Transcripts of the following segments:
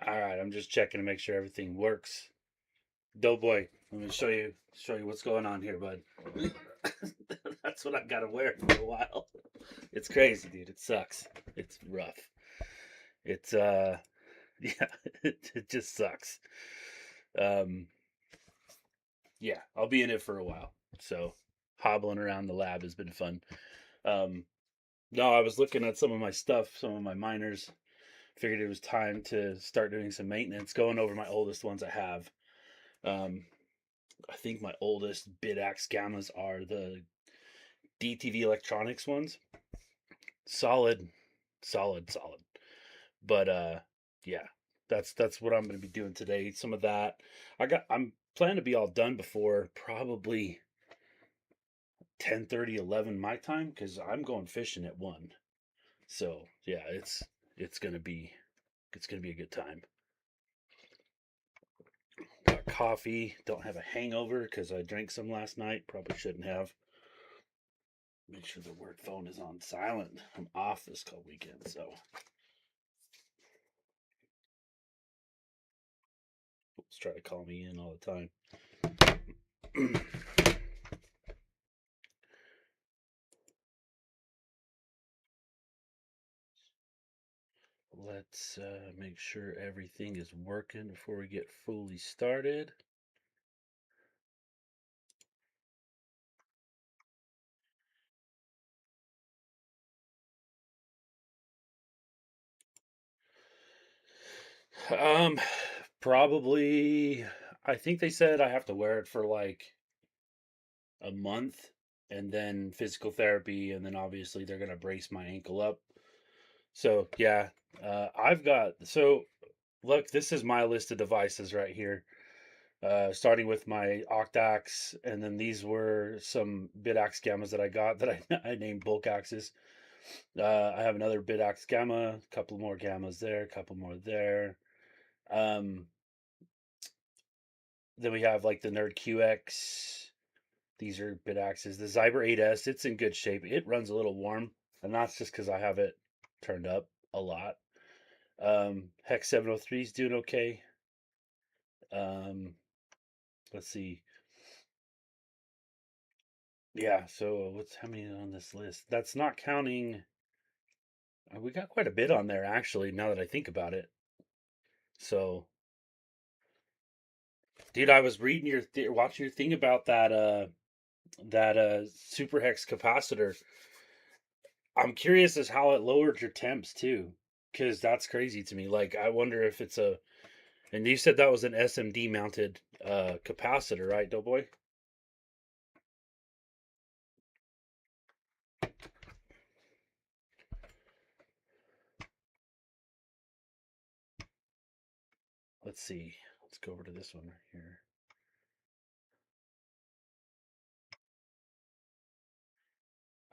All right, I'm just checking to make sure everything works. Doughboy, let me show you what's going on here, bud. That's what I gotta wear for a while. It's crazy, dude. It sucks. It's rough. It's yeah, it just sucks. Um yeah, I'll be in it for a while. So hobbling around the lab has been fun. Um no, I was looking at some of my stuff, some of my miners. Figured it was time to start doing some maintenance, going over my oldest ones I have. Um I think my oldest Bitaxe Gammas are the DTV Electronics ones. Solid, solid. But yeah, that's what I'm going to be doing today. Some of that. I'm planning to be all done before probably 10:30, 11 my time cuz I'm going fishing at 1. So, yeah, it's going to be a good time. Got coffee, don't have a hangover cuz I drank some last night, probably shouldn't have. Make sure the work phone is on silent. I'm off this whole weekend, so folks try to call me in all the time. Let's make sure everything is working before we get fully started. Um, Probably, I think they said I have to wear it for like a month and then physical therapy, and then obviously they're gonna brace my ankle up. So yeah, so look, this is my list of devices right here. Starting with my Octax, and then these were some Bitaxe Gammas that I got that I named bulk axes. I have another Bitaxe Gamma, a couple more Gammas there, a couple more there. Um, then we have like the Nerd QX. These are Bitaxes. The Zyber 8S, it's in good shape. It runs a little warm, and that's just because I have it turned up a lot. Hex 703 is doing okay. Um, let's see. Yeah, so what's how many on this list? That's not counting. We got quite a bit on there actually. Now that I think about it, so dude, I was reading watching your thing about that super hex capacitor. I'm curious as how it lowered your temps too, because that's crazy to me. Like, I wonder if it's a. And you said that was an SMD mounted capacitor, right, Doughboy? Let's see. Let's go over to this one right here.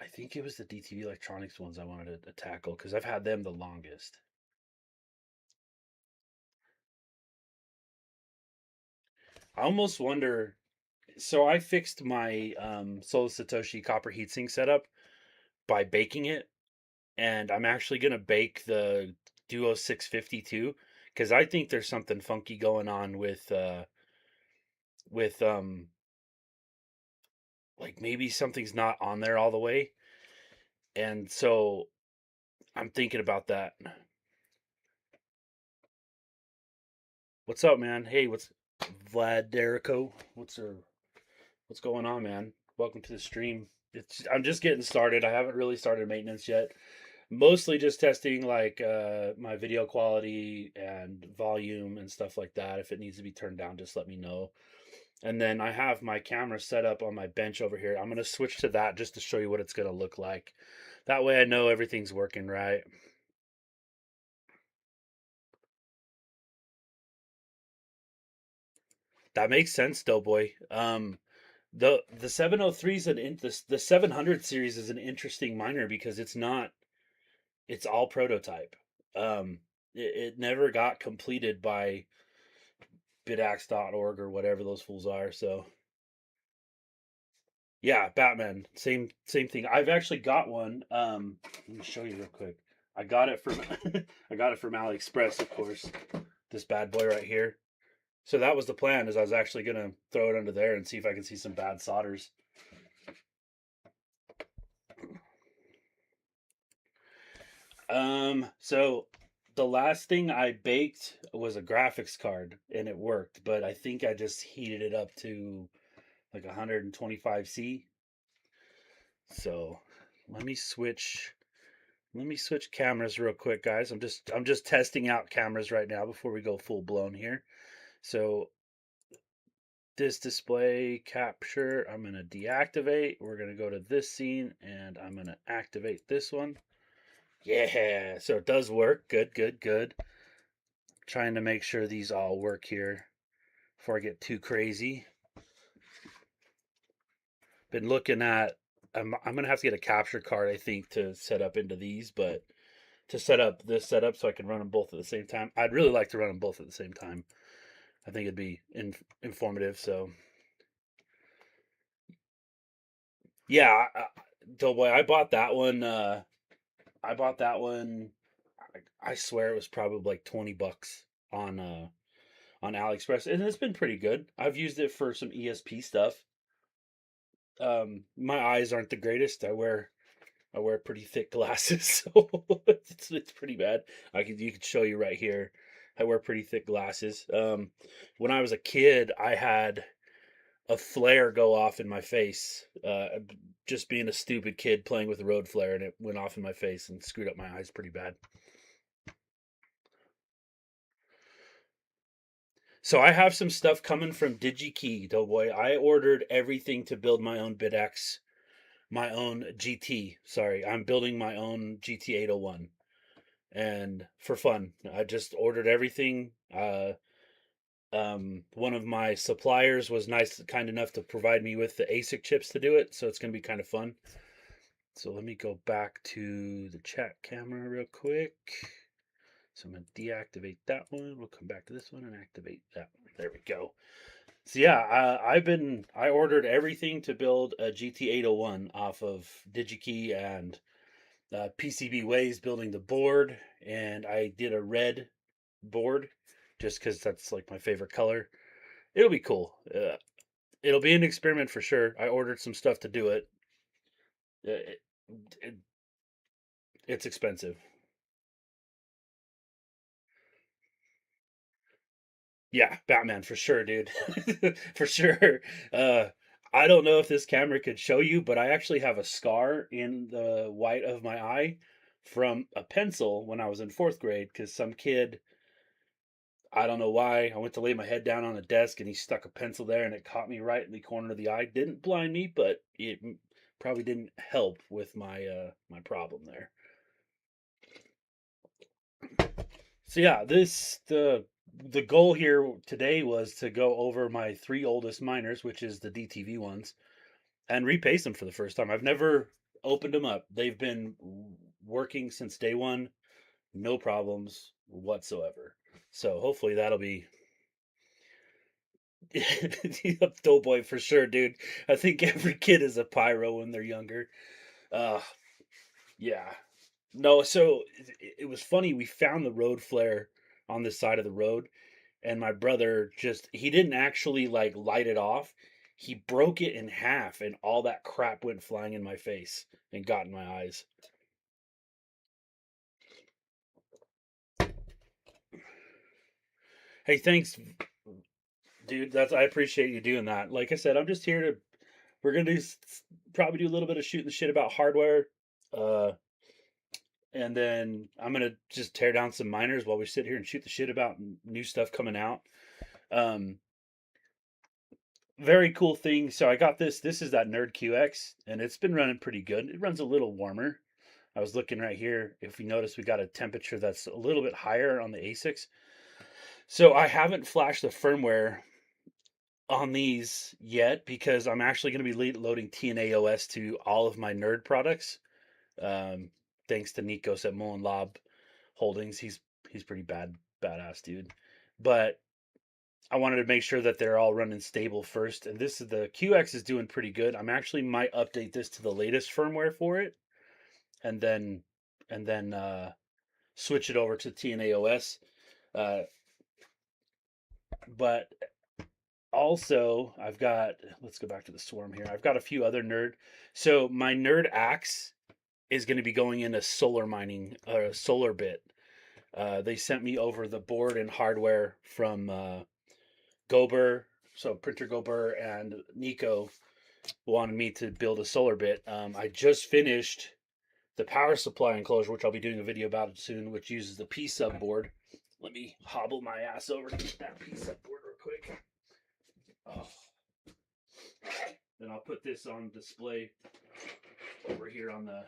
I think it was the DTV Electronics ones I wanted to tackle because I've had them the longest. I almost wonder. So I fixed my Solo Satoshi copper heatsink setup by baking it, and I'm actually gonna bake the Duo 650 too, because I think there's something funky going on with like maybe something's not on there all the way, and so I'm thinking about that. What's up, man? Hey, what's Vlad Derico? What's going on, man? Welcome to the stream. I'm just getting started. I haven't really started maintenance yet. Mostly just testing like my video quality and volume and stuff like that. If it needs to be turned down, just let me know. And then I have my camera set up on my bench over here. I'm going to switch to that just to show you what it's going to look like. That way I know everything's working right. That makes sense, Doughboy. The 703 is the 700 series is an interesting miner because it's all prototype. It never got completed by bidax.org or whatever those fools are. So yeah, Batman, same thing. I've actually got one. Let me show you real quick. I got it from I got it from AliExpress, of course. this bad boy right here. So that was the plan, is I was actually going to throw it under there and see if I can see some bad solders. So the last thing I baked was a graphics card and it worked, but I think I just heated it up to like 125C. So let me switch cameras real quick, guys. I'm just testing out cameras right now before we go full blown here. So this display capture, I'm going to deactivate. We're going to go to this scene and I'm going to activate this one. Yeah, so it does work. Good, good, good. Trying to make sure these all work here before I get too crazy. Been looking at, I'm going to have to get a capture card, I think, to set up into these, but to set up this setup so I can run them both at the same time. I'd really like to run them both at the same time. I think it'd be informative. So, yeah, Doughboy, I bought that one. I bought that one. I swear it was probably like $20 on AliExpress, and it's been pretty good. I've used it for some ESP stuff. My eyes aren't the greatest. I wear pretty thick glasses, so it's pretty bad. You could show you right here. I wear pretty thick glasses. When I was a kid, I had a flare go off in my face. Just being a stupid kid playing with a road flare, and it went off in my face and screwed up my eyes pretty bad. So I have some stuff coming from DigiKey, Doughboy. I ordered everything to build my own Bitaxe, my own GT. Sorry, I'm building my own GT 801, and for fun, I just ordered everything. One of my suppliers was kind enough to provide me with the ASIC chips to do it, so it's gonna be kind of fun. So let me go back to the chat camera real quick. So I'm going to deactivate that one. We'll come back to this one and activate that one. There we go. So yeah, I ordered everything to build a GT801 off of DigiKey, and PCB Ways building the board, and I did a red board just because that's like my favorite color. It'll be cool. It'll be an experiment for sure. I ordered some stuff to do it. It, it it's expensive. Yeah, Batman for sure, dude. For sure. Uh, I don't know if this camera could show you, but I actually have a scar in the white of my eye from a pencil when I was in fourth grade because some kid, I don't know why, I went to lay my head down on a desk and he stuck a pencil there and it caught me right in the corner of the eye. Didn't blind me, but it probably didn't help with my problem there. So yeah, the goal here today was to go over my three oldest miners, which is the DTV ones, and repaste them for the first time. I've never opened them up. They've been working since day one, no problems whatsoever. So hopefully that'll be Doughboy for sure, dude. I think every kid is a pyro when they're younger. Uh yeah. No, so it was funny. We found the road flare on the side of the road, and my brother he didn't actually like light it off. He broke it in half, and all that crap went flying in my face and got in my eyes. Hey, thanks, dude. I appreciate you doing that. Like I said, I'm just here to. We're gonna probably do a little bit of shooting the shit about hardware, uh, and then I'm gonna just tear down some miners while we sit here and shoot the shit about new stuff coming out. Um, Very cool thing. So I got this. This is that Nerd QX, and it's been running pretty good. It runs a little warmer. I was looking right here. If you notice, we got a temperature that's a little bit higher on the ASICs. So I haven't flashed the firmware on these yet because I'm actually going to be loading TNA OS to all of my Nerd products. Um, Thanks to Nikos at Mullen Lob Holdings. He's pretty badass dude. But I wanted to make sure that they're all running stable first. And the QX is doing pretty good. I'm actually might update this to the latest firmware for it, and then switch it over to TNA OS. Uh, But also, I've got, let's go back to the Swarm here. I've got a few other nerd. So my nerd axe is going to be going into solar mining, solar bit. They sent me over the board and hardware from Gober, so Printer Gober and Nico wanted me to build a solar bit. I just finished the power supply enclosure, which I'll be doing a video about it soon, which uses the PSUBB board. Let me hobble my ass over to get that PSUBB board real quick. Oh. Then I'll put this on display over here on the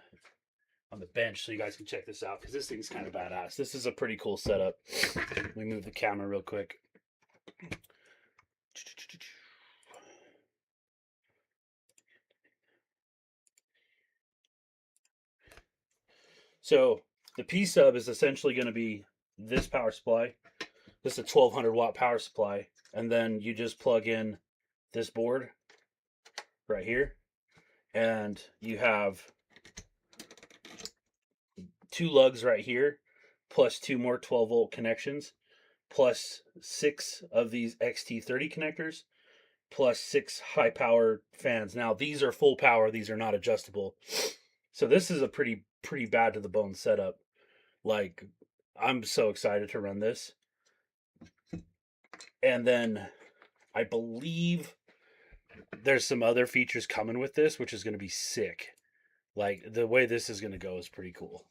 bench so you guys can check this out, because this thing's kind of badass. This is a pretty cool setup. Let me move the camera real quick. So the PSUBB is essentially going to be this power supply. This is a 1200 watt power supply, and then you just plug in this board right here, and you have 2 lugs right here, plus 2 more 12 volt connections, plus 6 of these XT30 connectors, plus 6 high power fans. Now these are full power; these are not adjustable. So this is a pretty bad to the bone setup. Like, I'm so excited to run this. And then I believe there's some other features coming with this, which is going to be sick. Like, the way this is going to go is pretty cool.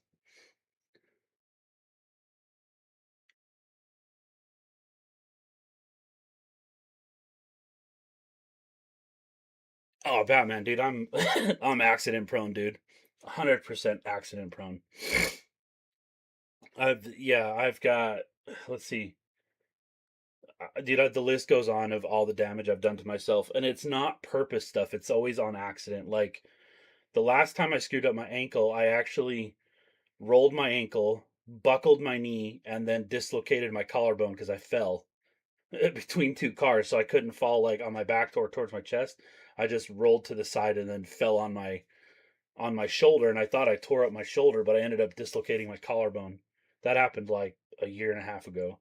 Oh, Batman, dude, I'm I'm accident prone, dude. 100% accident prone. I've got, let's see. Dude, the list goes on of all the damage I've done to myself, and it's not purpose stuff. It's always on accident. Like, the last time I screwed up my ankle, I actually rolled my ankle, buckled my knee, and then dislocated my collarbone because I fell between 2 cars, so I couldn't fall like on my back towards my chest. I just rolled to the side and then fell on my shoulder, and I thought I tore up my shoulder, but I ended up dislocating my collarbone. That happened like a year and a half ago.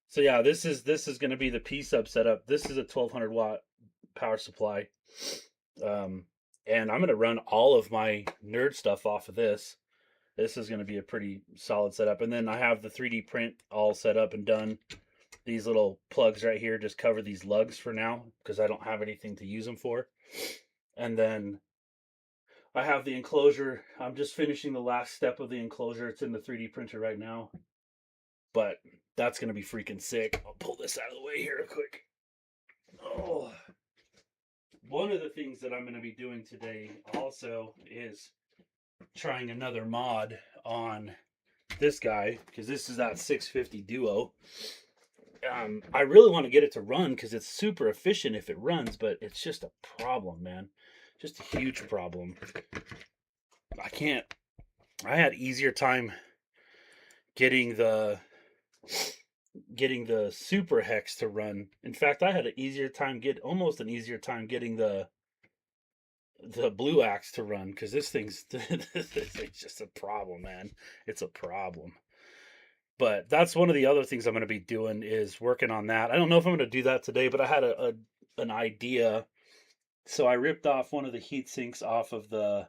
So yeah, this is going to be the PSUBB setup. This is a 1200 watt power supply, and I'm going to run all of my nerd stuff off of this. This is going to be a pretty solid setup. And then I have the 3D print all set up and done. These little plugs right here just cover these lugs for now because I don't have anything to use them for. And then I have the enclosure. I'm just finishing the last step of the enclosure. It's in the 3D printer right now. But that's going to be freaking sick. I'll pull this out of the way here real quick. Oh. One of the things that I'm going to be doing today also is trying another mod on this guy, because this is that 650 Duo. I really want to get it to run because it's super efficient if it runs, but it's just a problem, man. Just a huge problem. I had easier time getting the super hex to run. In fact, I had almost an easier time getting the blue axe to run, because this thing's just a problem, man. It's a problem. But that's one of the other things I'm going to be doing, is working on that. I don't know if I'm going to do that today, but I had an idea. So I ripped off one of the heat sinks off of the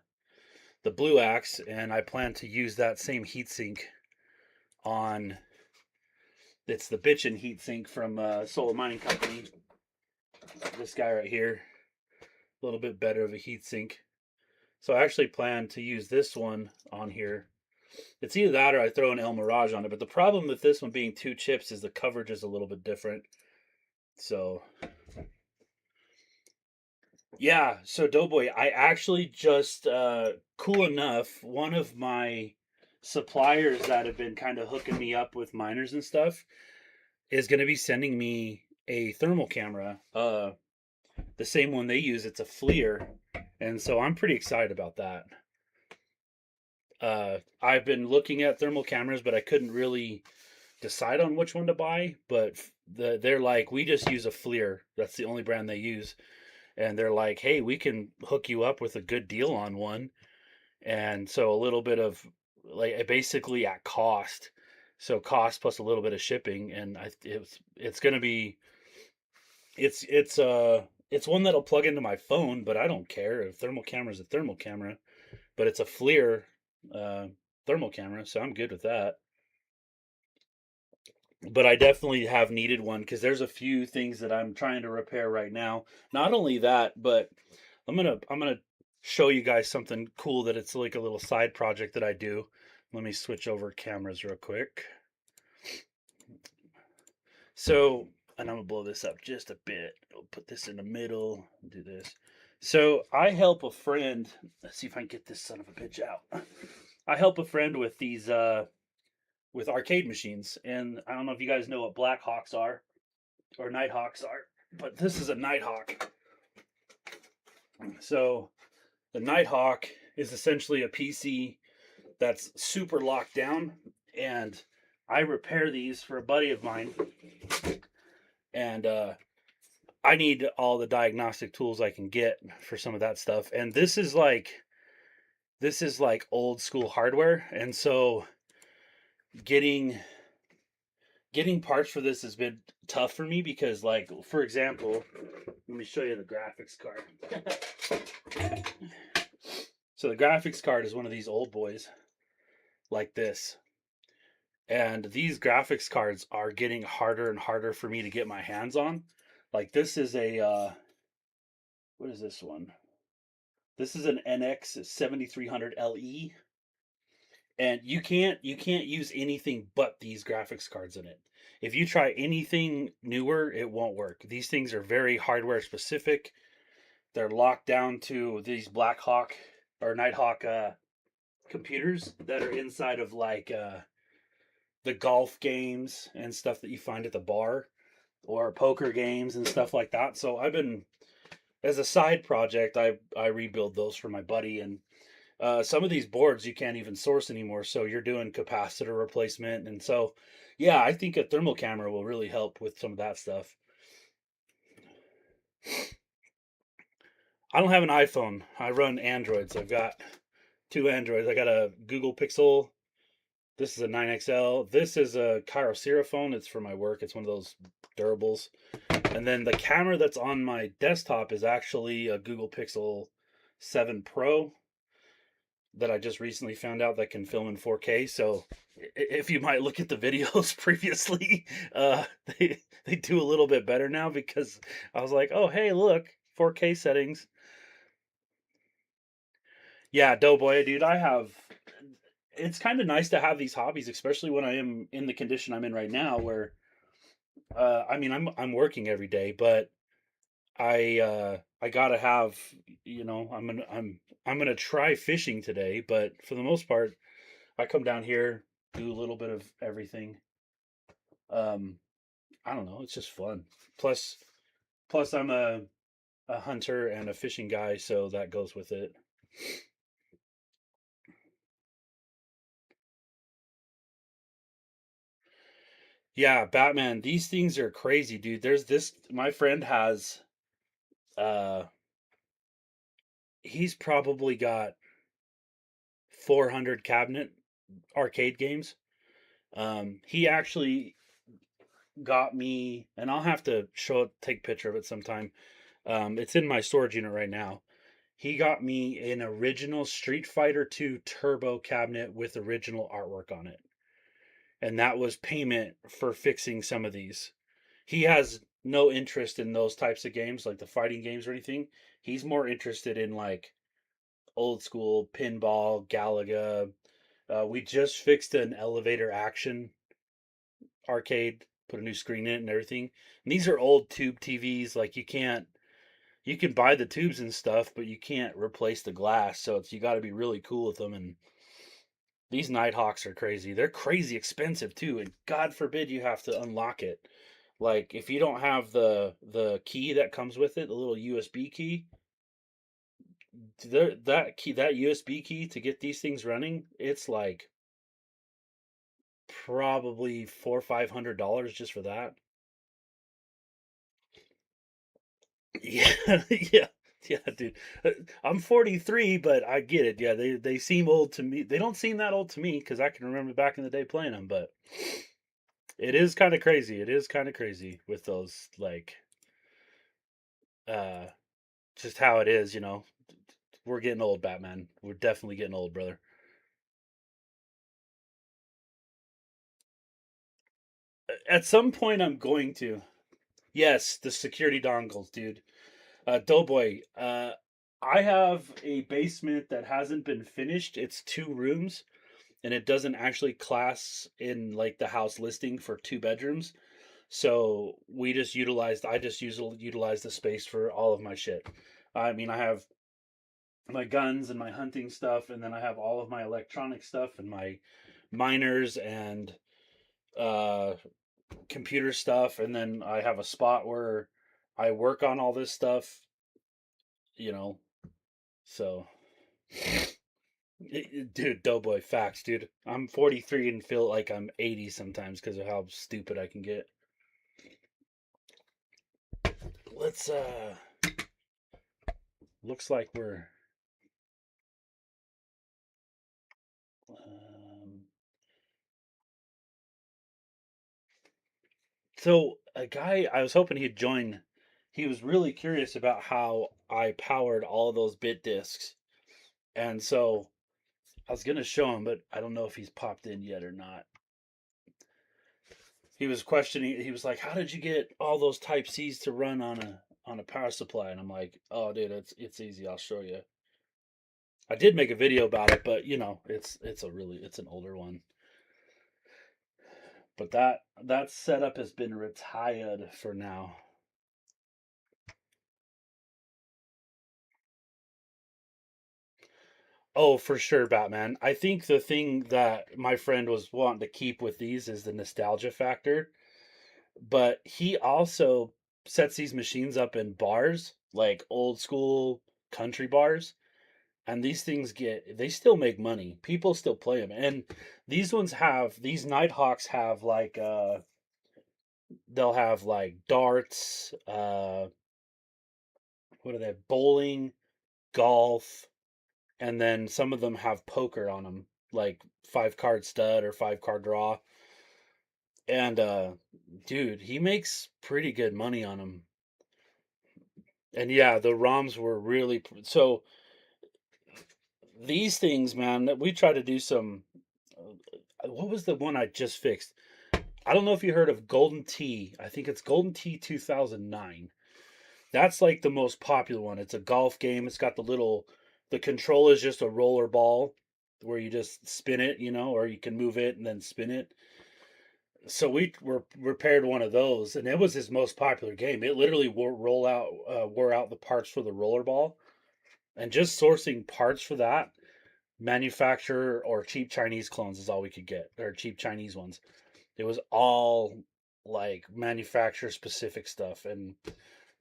blue axe, and I plan to use that same heat sink on, it's the bitchin' heat sink from Solar Mining Company. This guy right here, a little bit better of a heat sink. So I actually plan to use this one on here. It's either that or I throw an El Mirage on it. But the problem with this one being 2 chips is the coverage is a little bit different. So, yeah. So, Doughboy, I actually just, cool enough, one of my suppliers that have been kind of hooking me up with miners and stuff is going to be sending me a thermal camera. The same one they use. It's a FLIR. And so I'm pretty excited about that. I've been looking at thermal cameras, but I couldn't really decide on which one to buy. But they're like, we just use a FLIR. That's the only brand they use. And they're like, hey, we can hook you up with a good deal on one. And so a little bit of, like, basically at cost, So cost plus a little bit of shipping, and it's gonna be it's one that'll plug into my phone, but I don't care. A thermal camera is a thermal camera, but it's a FLIR uh, thermal camera, so I'm good with that. But I definitely have needed one because there's a few things that I'm trying to repair right now. Not only that, but I'm gonna show you guys something cool that it's like a little side project that I do. Let me switch over cameras real quick. So, and I'm gonna blow this up just a bit. I'll put this in the middle, do this. So I help a friend. Let's see if I can get this son of a bitch out. I help a friend with these with arcade machines, and I don't know if you guys know what Black Hawks are or Nighthawks are, but this is a Nighthawk. So the Nighthawk is essentially a PC that's super locked down, and I repair these for a buddy of mine, and I need all the diagnostic tools I can get for some of that stuff. And this is like old school hardware, and so getting getting parts for this has been tough for me because, like, for example, let me show you the graphics card. So the graphics card is one of these old boys like this. And these graphics cards are getting harder and harder for me to get my hands on. Like this is a what is this one? This is an NX 7300 LE, and you can't use anything but these graphics cards in it. If you try anything newer, it won't work. These things are very hardware specific. They're locked down to these Black Hawk or Nighthawk computers that are inside of like the golf games and stuff that you find at the bar or poker games and stuff like that. So I've been, as a side project, I rebuild those for my buddy, and some of these boards you can't even source anymore, so you're doing capacitor replacement. And so yeah, I think a thermal camera will really help with some of that stuff. I don't have an iPhone. I run Androids. I've got two Androids. I got a Google Pixel. This is a 9XL. This is a Kyocera phone. It's for my work. It's one of those durables. And then the camera that's on my desktop is actually a Google Pixel 7 Pro that I just recently found out that can film in 4K. So if you might look at the videos previously, they do a little bit better now because I was like, oh hey, look, 4K settings. Yeah, Doughboy, dude, I have. It's kind of nice to have these hobbies, especially when I am in the condition I'm in right now, where I mean, I'm working every day, but I gotta have, I'm gonna try fishing today, but for the most part, I come down here, do a little bit of everything. Um, I don't know, it's just fun. Plus, plus I'm a hunter and a fishing guy, so that goes with it. Yeah, Batman, these things are crazy, dude. There's this my friend has uh he's probably got 400 cabinet arcade games. He actually got me, and I'll have to take a picture of it sometime. It's in my storage unit right now. He got me an original Street Fighter 2 turbo cabinet with original artwork on it. And that was payment for fixing some of these. He has no interest in those types of games, like the fighting games or anything. He's more interested in like old school pinball, Galaga. We just fixed an elevator action arcade, put a new screen in it and everything. And these are old tube TVs. Like you can buy the tubes and stuff, but you can't replace the glass. So you got to be really cool with them. And these Nighthawks are crazy. They're crazy expensive too. And God forbid you have to unlock it. Like if you don't have the key that comes with it, the little USB key, that USB key to get these things running, it's like probably $400 or $500 just for that. Yeah, yeah. Yeah, dude. I'm 43, but I get it. Yeah, they seem old to me. They don't seem that old to me because I can remember back in the day playing them. But it is kind of crazy. It is kind of crazy with those, like, uh, just how it is. We're getting old, Batman. We're definitely getting old, brother. At some point, I'm going to. Yes, the security dongles, dude. Doughboy. I have a basement that hasn't been finished. It's 2 rooms, and it doesn't actually class in like the house listing for 2 bedrooms. So I just utilize the space for all of my shit. I mean, I have my guns and my hunting stuff, and then I have all of my electronic stuff and my miners and uh, computer stuff, and then I have a spot where I work on all this stuff. You know, so dude, doughboy facts, dude. I'm 43 and feel like I'm 80 sometimes because of how stupid I can get. Let's looks like we're um, so a guy I was hoping he'd join. He was really curious about how I powered all of those bit discs, and so I was gonna show him, but I don't know if he's popped in yet or not. He was questioning. He was like, "How did you get all those Type C's to run on a power supply?" And I'm like, "Oh, dude, it's easy. I'll show you." I did make a video about it, but it's an older one. But that setup has been retired for now. Oh, for sure, Batman. I think the thing that my friend was wanting to keep with these is the nostalgia factor. But he also sets these machines up in bars, like old school country bars. And these things they still make money. People still play them. And these Nighthawks have like, they'll have like darts, what are they, bowling, golf, and then some of them have poker on them, like 5 card stud or 5 card draw. And dude, he makes pretty good money on them. And yeah, the ROMs were really so. These things, man, that we try to do some. What was the one I just fixed? I don't know if you heard of Golden Tee. I think it's Golden Tee 2009. That's like the most popular one. It's a golf game. It's got the control is just a roller ball where you just spin it, or you can move it and then spin it. So repaired one of those, and it was his most popular game. It literally wore out the parts for the roller ball, and just sourcing parts for that manufacturer or cheap Chinese clones is all we could get, or cheap Chinese ones. It was all like manufacturer specific stuff, and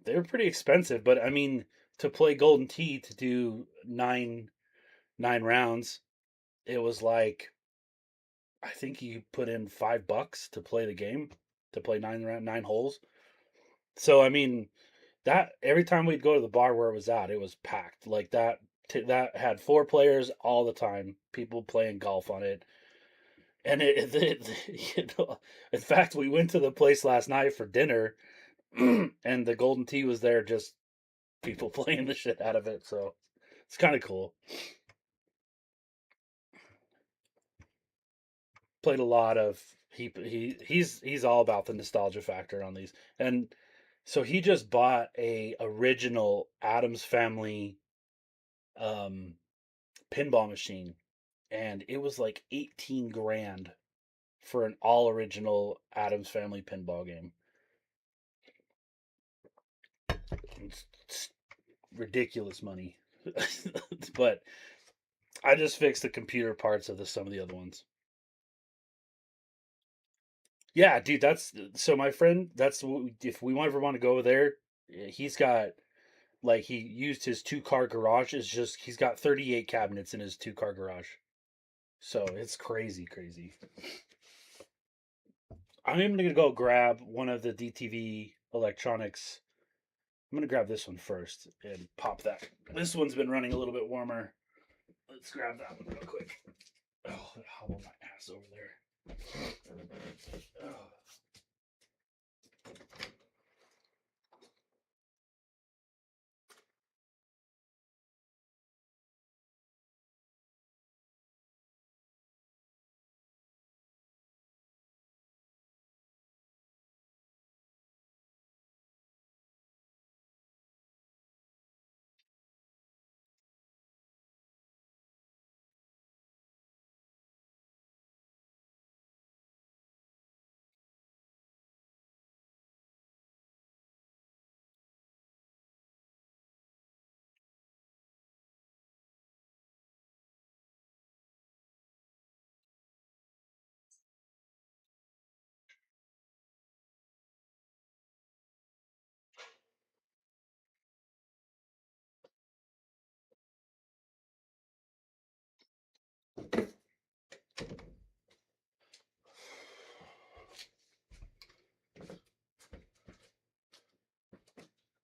they were pretty expensive. But I mean, to play Golden Tee to do nine rounds, it was like, I think you put in $5 to play the game, to play 9 holes. So I mean, that every time we'd go to the bar where it was at, it was packed. Like that had 4 players all the time. People playing golf on it, and in fact, we went to the place last night for dinner, and the Golden Tee was there, just people playing the shit out of it. So it's kind of cool. Played a lot of he's all about the nostalgia factor on these, and so he just bought a original Adams Family um pinball machine, and it was like 18 grand for an all original Adams Family pinball game. It's ridiculous money. But I just fixed the computer parts of some of the other ones. Yeah, dude, that's so my friend. If we ever want to go over there, he's got, like, he used his 2 car garage. Is just he's got 38 cabinets in his 2 car garage. So it's crazy, crazy. I'm even gonna go grab one of the DTV Electronics I'm gonna grab this one first and pop that. This one's been running a little bit warmer. Let's grab that one real quick. Oh, it hobbled my ass over there. Oh.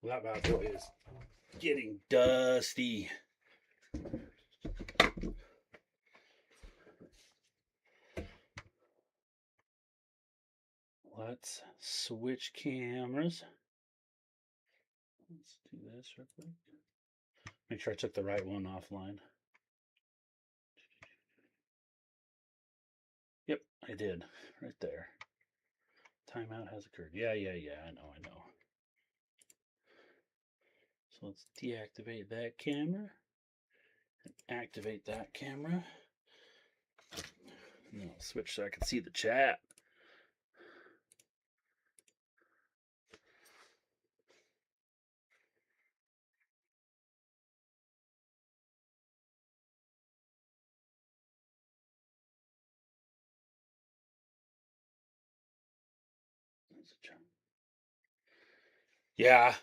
That bad boy is getting dusty. Let's switch cameras. Let's do this real quick. Make sure I took the right one offline. Yep, I did. Right there. Timeout has occurred. Yeah, I know. So let's deactivate that camera and activate that camera. And I'll switch so I can see the chat. Yeah,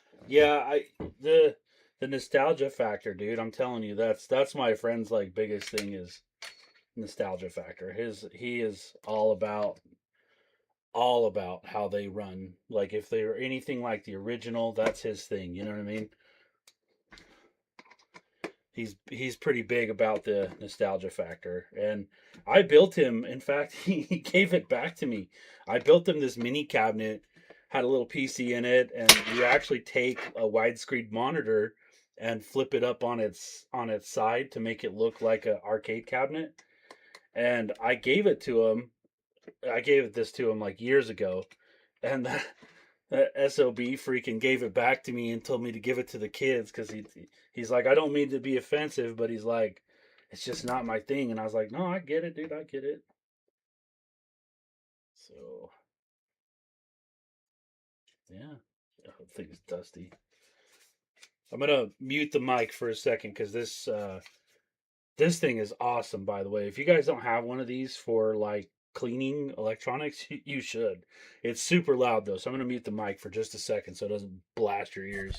the nostalgia factor, dude. I'm telling you, that's my friend's like biggest thing is nostalgia factor. He is all about how they run. Like if they're anything like the original, that's his thing. You know what I mean? He's pretty big about the nostalgia factor, and I built him. In fact, he gave it back to me. I built him this mini cabinet, had a little PC in it, and you actually take a widescreen monitor and flip it up on its side to make it look like an arcade cabinet. And I gave it to him. I gave this to him like years ago, and that SOB freaking gave it back to me and told me to give it to the kids because he's like, I don't mean to be offensive, but he's like, it's just not my thing. And I was like, no, I get it, dude, I get it. So yeah, the whole thing is dusty. I'm gonna mute the mic for a second because this thing is awesome. By the way, if you guys don't have one of these for like cleaning electronics, you should. It's super loud though, so I'm gonna mute the mic for just a second so it doesn't blast your ears.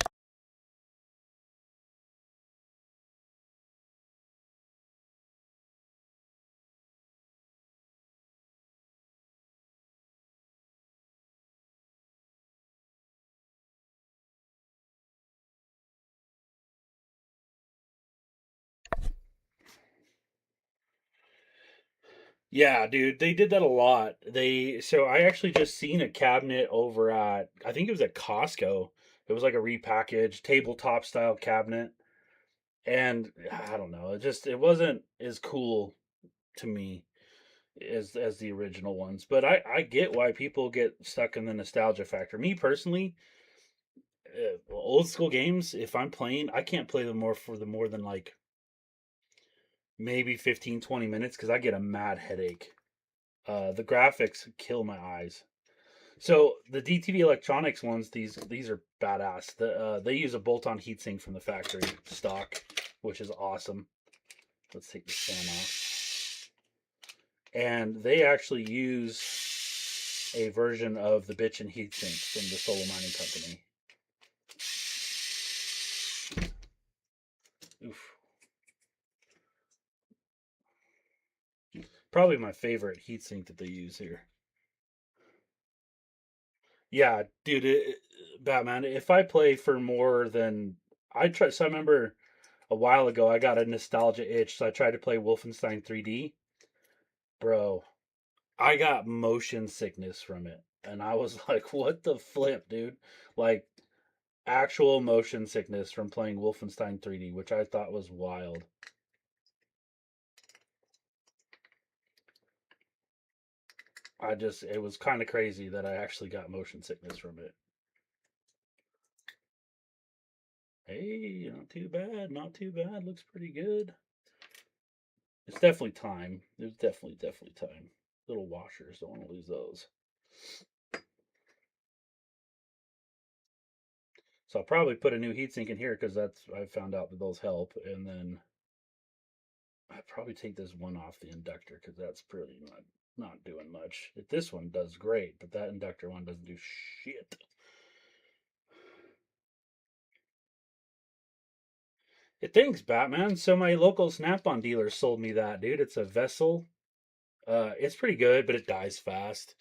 Yeah, dude, they did that a lot. So I actually just seen a cabinet over at, I think it was at Costco. It was like a repackaged tabletop style cabinet, and I don't know, it wasn't as cool to me as the original ones. But I get why people get stuck in the nostalgia factor. Me personally, old school games, if I'm playing, I can't play them more than like maybe 15-20 minutes because I get a mad headache. The graphics kill my eyes. So the DTV Electronics ones, these are badass. They use a bolt-on heatsink from the factory stock, which is awesome. Let's take the fan off. And they actually use a version of the bitchin' heatsink from the Solo Mining Company. Oof. Probably my favorite heatsink that they use here. Yeah, dude, Batman. If I play for more than I try, so I remember a while ago I got a nostalgia itch, so I tried to play Wolfenstein 3D. Bro, I got motion sickness from it, and I was like, "What the flip, dude?" Like actual motion sickness from playing Wolfenstein 3D, which I thought was wild. It was kind of crazy that I actually got motion sickness from it. Hey, not too bad, not too bad. Looks pretty good. It's definitely time. There's definitely time. Little washers, don't want to lose those. So I'll probably put a new heatsink in here because that's I found out that those help, and then I'd probably take this one off the inductor because that's pretty not doing much. This one does great, but that inductor one doesn't do shit. It thinks Batman. So my local Snap-on dealer sold me that, dude. It's a vessel. It's pretty good, but it dies fast.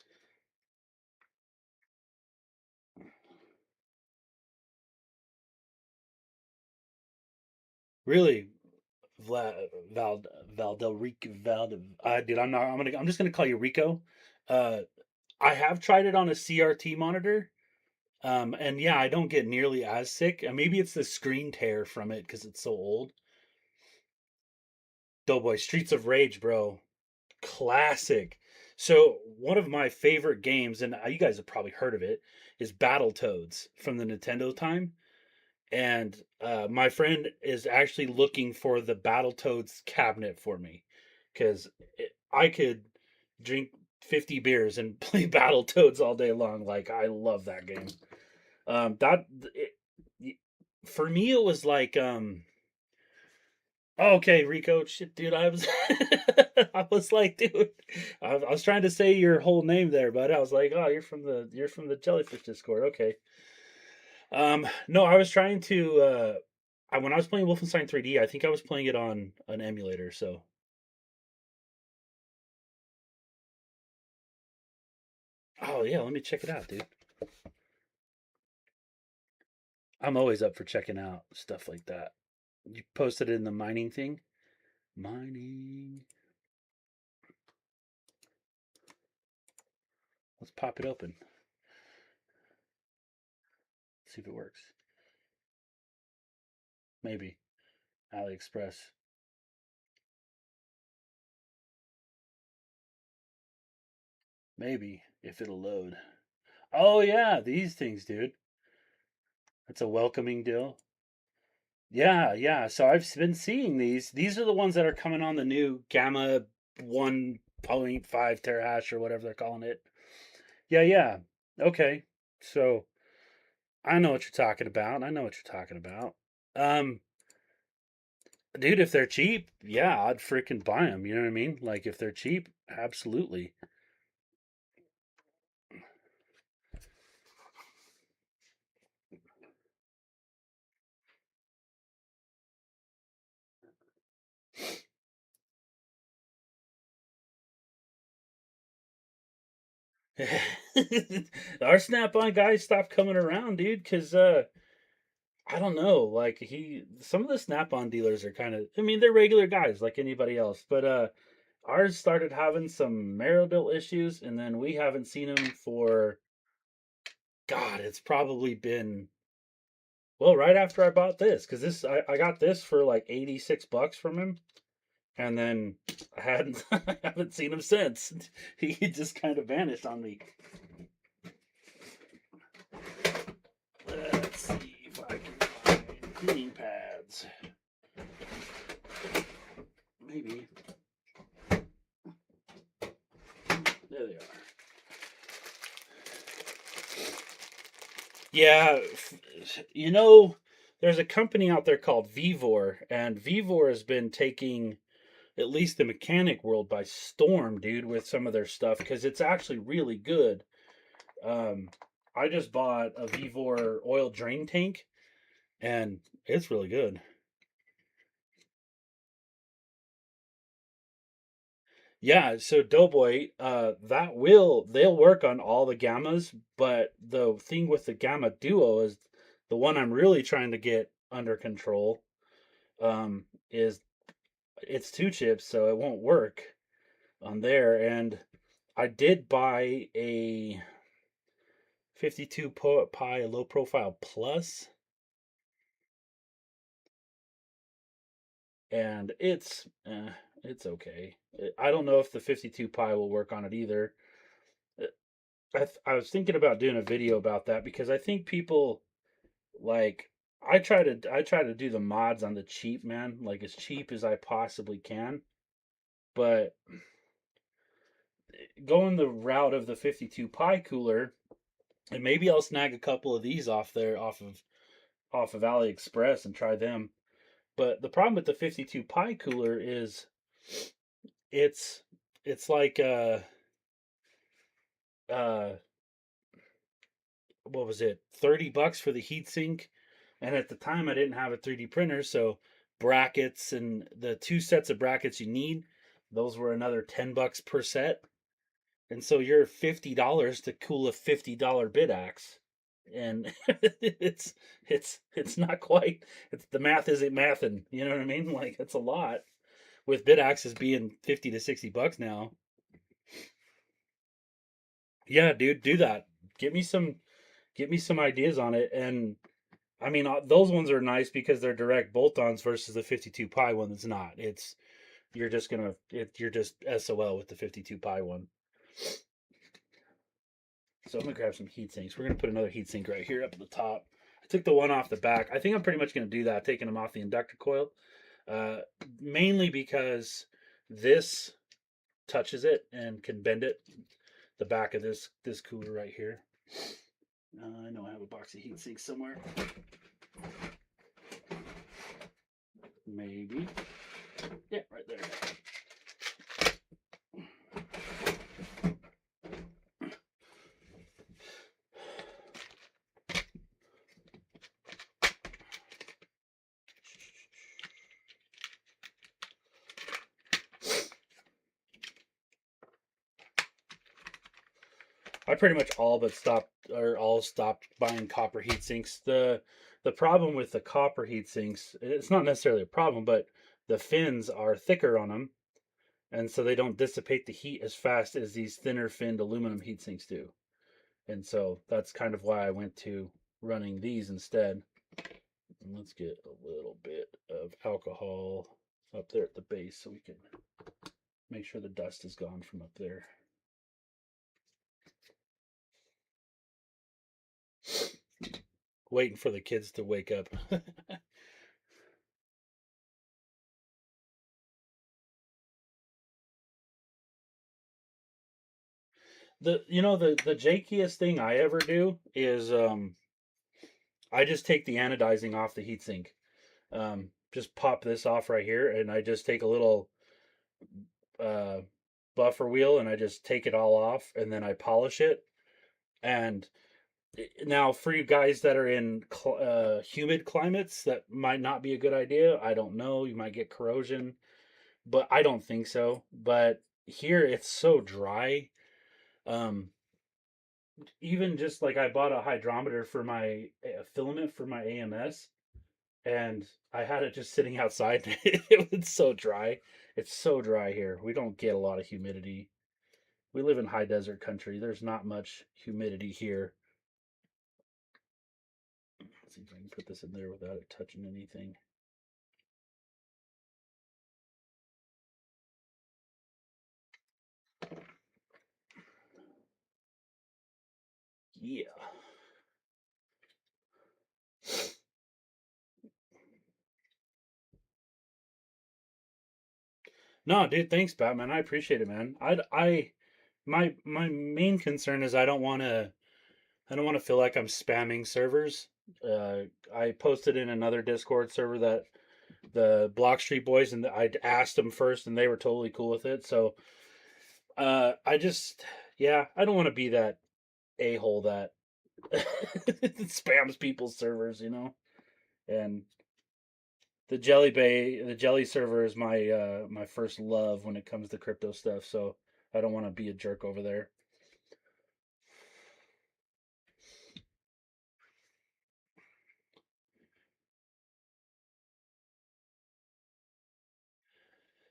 Really, Val dude, I'm just gonna call you Rico. Uh, I have tried it on a CRT monitor. And yeah, I don't get nearly as sick. And maybe it's the screen tear from it because it's so old. Doughboy Streets of Rage, bro. Classic. So one of my favorite games, and you guys have probably heard of it, is Battletoads from the Nintendo time. And my friend is actually looking for the Battletoads cabinet for me because I could drink 50 beers and play Battletoads all day long. Like I love that game. That it, for me it was like okay, Rico, shit, dude, I was I was like, dude, I was trying to say your whole name there, but I was like, oh, you're from the Jellyfish Discord, okay. No, I was trying to when I was playing Wolfenstein 3D, I think I was playing it on an emulator, so oh yeah, let me check it out, dude. I'm always up for checking out stuff like that. You posted it in the mining thing? Mining. Let's pop it open. See if it works. Maybe. AliExpress. Maybe if it'll load. Oh yeah, these things, dude. That's a welcoming deal. Yeah, yeah. So I've been seeing these. These are the ones that are coming on the new Gamma 1.5 terahash or whatever they're calling it. Yeah, yeah. Okay. So I know what you're talking about. I know what you're talking about. Um, dude, if they're cheap, yeah, I'd freaking buy them. You know what I mean? Like if they're cheap, absolutely. Our Snap-on guys stopped coming around, dude, because I don't know, like some of the Snap-on dealers are kind of, I mean, they're regular guys like anybody else, but ours started having some marital issues, and then we haven't seen him for God, it's probably been well right after I bought this because I got this for like $86 from him, and then I hadn't I haven't seen him since. He just kind of vanished on me. Let's see if I can find cleaning pads. Maybe. There they are. Yeah, you know, there's a company out there called Vivor, and Vivor has been taking at least the mechanic world by storm, dude, with some of their stuff because it's actually really good. Um, I just bought a Vivor oil drain tank, and it's really good. Yeah, so Doughboy, they'll work on all the gammas, but the thing with the Gamma Duo is the one I'm really trying to get under control. Is it's two chips, so it won't work on there. And I did buy a 52 Pi low profile plus, and it's okay. I don't know if the 52 Pi will work on it either. I was thinking about doing a video about that because I think people like I try to do the mods on the cheap, man, like as cheap as I possibly can. But going the route of the 52 Pi cooler, and maybe I'll snag a couple of these off of AliExpress and try them. But the problem with the 52 Pi cooler is it's it's like uh what was it, $30 for the heatsink, and at the time I didn't have a 3D printer, so brackets and the two sets of brackets you need, those were another $10 per set, and so you're $50 to cool a $50 Bitaxe, and it's not quite, the math isn't mathing, you know what I mean? Like it's a lot with Bitaxes being 50 to $60 now. Yeah, dude, do that. Get me some get me some ideas on it. And I mean, those ones are nice because they're direct bolt-ons versus the 52 pi one that's not. You're just SOL with the 52 pi one. So I'm gonna grab some heat sinks. We're gonna put another heat sink right here up at the top. I took the one off the back. I think I'm pretty much gonna do that, taking them off the inductor coil, uh, mainly because this touches it and can bend it. The back of this cooler right here. I know I have a box of heat sinks somewhere. Maybe. Yeah, right there. I pretty much all stopped buying copper heat sinks. The problem with the copper heat sinks, it's not necessarily a problem, but the fins are thicker on them, and so they don't dissipate the heat as fast as these thinner finned aluminum heat sinks do. And so that's kind of why I went to running these instead. And let's get a little bit of alcohol up there at the base so we can make sure the dust is gone from up there. Waiting for the kids to wake up. The jankiest thing I ever do is I just take the anodizing off the heatsink. Just pop this off right here, and I just take a little uh, buffer wheel, and I just take it all off, and then I polish it. And now, for you guys that are in humid climates, that might not be a good idea. I don't know. You might get corrosion, but I don't think so. But here, it's so dry. Um, Even just like I bought a hydrometer for my filament for my AMS, and I had it just sitting outside. It was so dry. It's so dry here. We don't get a lot of humidity. We live in high desert country. There's not much humidity here. Let's see if I can put this in there without it touching anything. Yeah. No, dude, thanks, Batman. I appreciate it, man. My main concern is I don't want to feel like I'm spamming servers. I posted in another Discord server that the Block Street Boys, and I asked them first, and they were totally cool with it. So, I just, yeah, I don't want to be that a hole that spams people's servers, And the jelly server is my my first love when it comes to crypto stuff. So I don't want to be a jerk over there.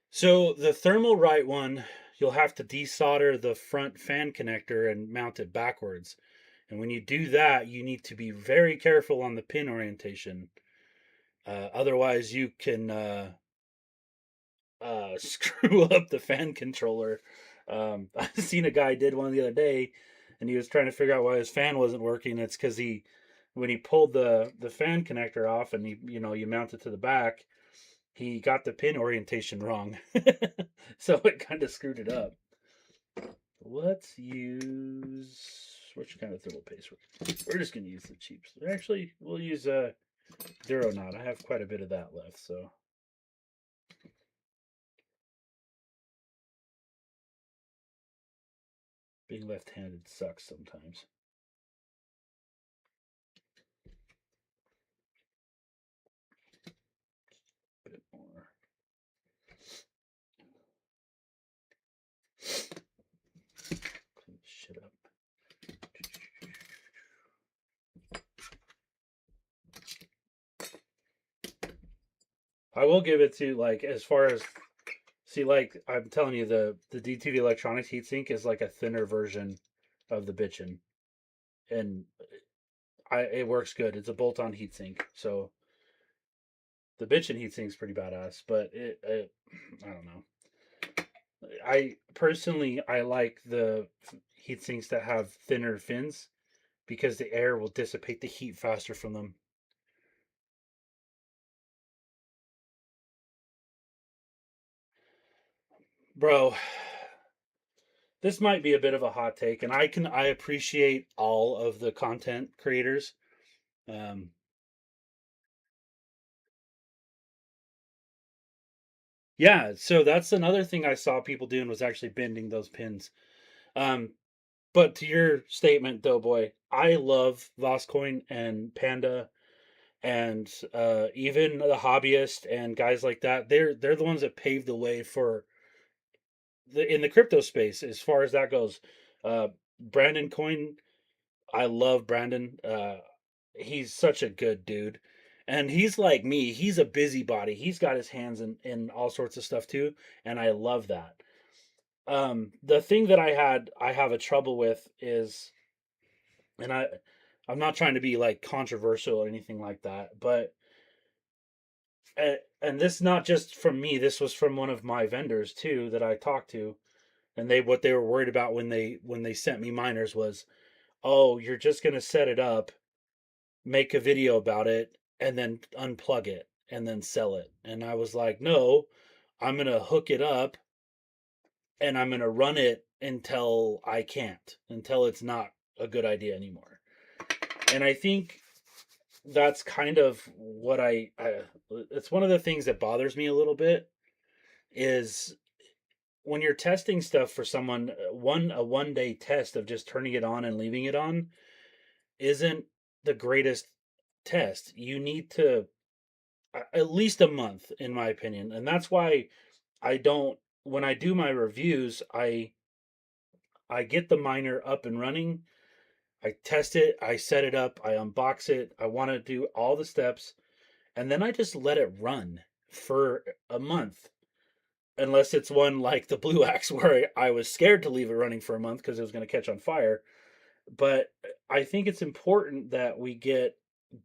So the thermal right one, you'll have to desolder the front fan connector and mount it backwards. And when you do that, you need to be very careful on the pin orientation. Otherwise, you can screw up the fan controller. I've seen a guy did one the other day, and he was trying to figure out why his fan wasn't working. It's because when he pulled the fan connector off, and you mount it to the back, he got the pin orientation wrong, so it kind of screwed it up. Let's use which kind of thermal paste. We're just gonna use the cheaps. Actually, we'll use Duro Knot. I have quite a bit of that left, so. Being left-handed sucks sometimes. A bit more. Clean this shit up. I will give it to, like, as far as, see, like, I'm telling you, the DTV Electronics heatsink is like a thinner version of the Bitchin. And it works good. It's a bolt-on heatsink, so the Bitchin heatsink's pretty badass, but I don't know. I personally, I like the heatsinks that have thinner fins because the air will dissipate the heat faster from them. Bro, this might be a bit of a hot take, and I appreciate all of the content creators. Um, yeah, so that's another thing I saw people doing was actually bending those pins. Um, but to your statement, Doughboy, I love Voscoin and Panda and even the hobbyist and guys like that. They're the ones that paved the way for in the crypto space as far as that goes. Brandon Coin, I love Brandon. He's such a good dude. And he's like me. He's a busybody. He's got his hands in all sorts of stuff too, and I love that. The thing that I have a trouble with is, and I'm not trying to be like controversial or anything like that, but and this not just from me. This was from one of my vendors too that I talked to, and what they were worried about when they sent me miners was, oh, you're just gonna set it up, make a video about it, and then unplug it and then sell it. And I was like, no, I'm going to hook it up and I'm going to run it until I can't, until it's not a good idea anymore. And I think that's kind of what it's one of the things that bothers me a little bit is when you're testing stuff for someone, a 1 day test of just turning it on and leaving it on isn't the greatest test. You need to at least a month, in my opinion, and that's why I don't. When I do my reviews, I get the miner up and running. I test it. I set it up. I unbox it. I want to do all the steps, and then I just let it run for a month. Unless it's one like the Blue Axe where I was scared to leave it running for a month because it was going to catch on fire. But I think it's important that we get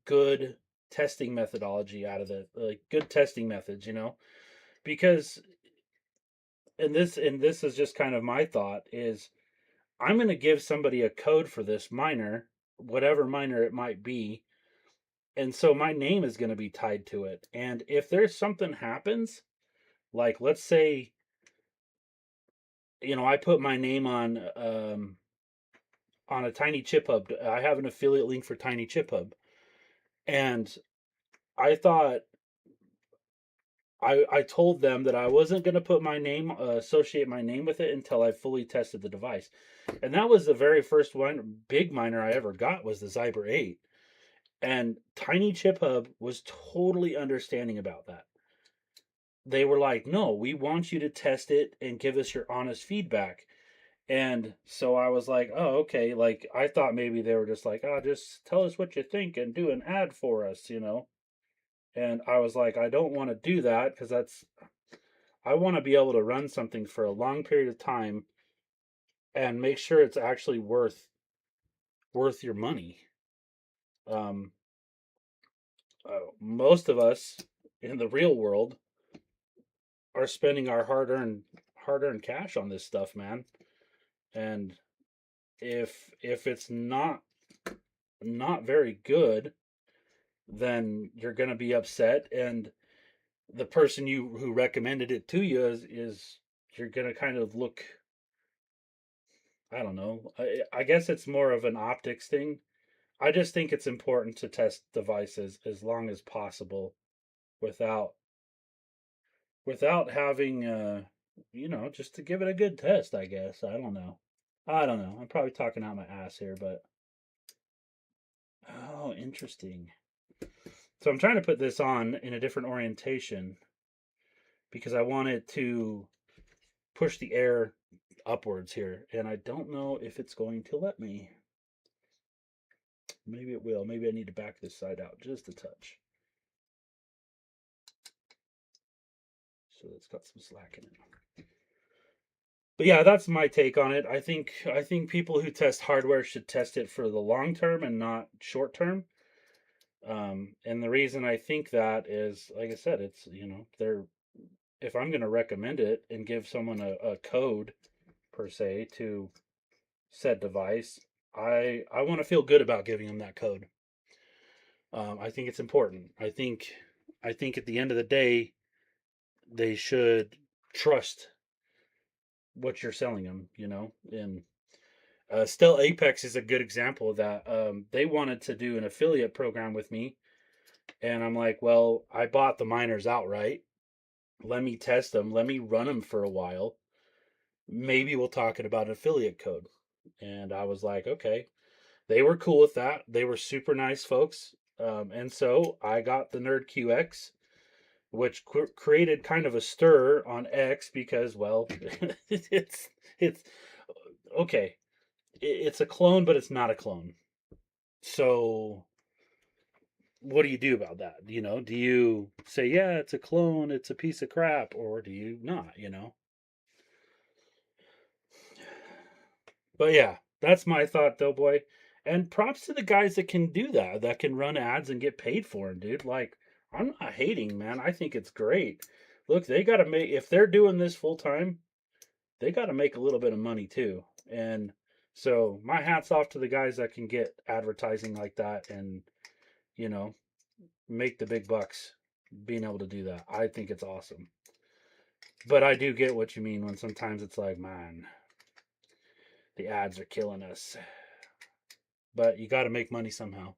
good testing methodology out of it, like good testing methods, because and this is just kind of my thought is I'm going to give somebody a code for this miner, whatever miner it might be, and so my name is going to be tied to it. And if there's something happens, like let's say, I put my name on a Tiny Chip Hub. I have an affiliate link for Tiny Chip Hub, and I thought I told them that I wasn't going to put my name, associate my name with it until I fully tested the device. And that was the very first one, big miner I ever got was the Zyber 8. And Tiny Chip Hub was totally understanding about that. They were like, no, we want you to test it and give us your honest feedback. And so I was like, oh, okay. Like, I thought maybe they were just like, oh, just tell us what you think and do an ad for us, you know? And I was like, I don't want to do that because I want to be able to run something for a long period of time and make sure it's actually worth your money. Um, most of us in the real world are spending our hard earned cash on this stuff, man. And if it's not very good, then you're gonna be upset, and the person who recommended it to you is you're gonna kind of look. I don't know. I guess it's more of an optics thing. I just think it's important to test devices as long as possible without having just to give it a good test, I guess. I don't know. I'm probably talking out my ass here, but oh, interesting. So I'm trying to put this on in a different orientation because I want it to push the air upwards here, and I don't know if it's going to let me. Maybe it will. Maybe I need to back this side out just a touch. So it's got some slack in it. But yeah, that's my take on it. I think people who test hardware should test it for the long term and not short term. And the reason I think that is, like I said, it's they're if I'm going to recommend it and give someone a code per se to said device, I want to feel good about giving them that code. I think it's important. I think at the end of the day, they should trust what you're selling them. And still, Apex is a good example of that. They wanted to do an affiliate program with me, and I'm like, well, I bought the miners outright. Let me test them. Let me run them for a while. Maybe we'll talk about an affiliate code. And I was like, okay. They were cool with that. They were super nice folks. And so I got the Nerd QX, which created kind of a stir on X because, well, it's okay. It's a clone, but it's not a clone. So what do you do about that? Do you say, yeah, it's a clone, it's a piece of crap, or do you not? But yeah, that's my thought, though, boy. And props to the guys that can do that, that can run ads and get paid for them, dude. Like, I'm not hating, man. I think it's great. Look, they got to make, if they're doing this full time, they got to make a little bit of money too. And so my hat's off to the guys that can get advertising like that and, you know, make the big bucks being able to do that. I think it's awesome. But I do get what you mean when sometimes it's like, man, the ads are killing us. But you got to make money somehow.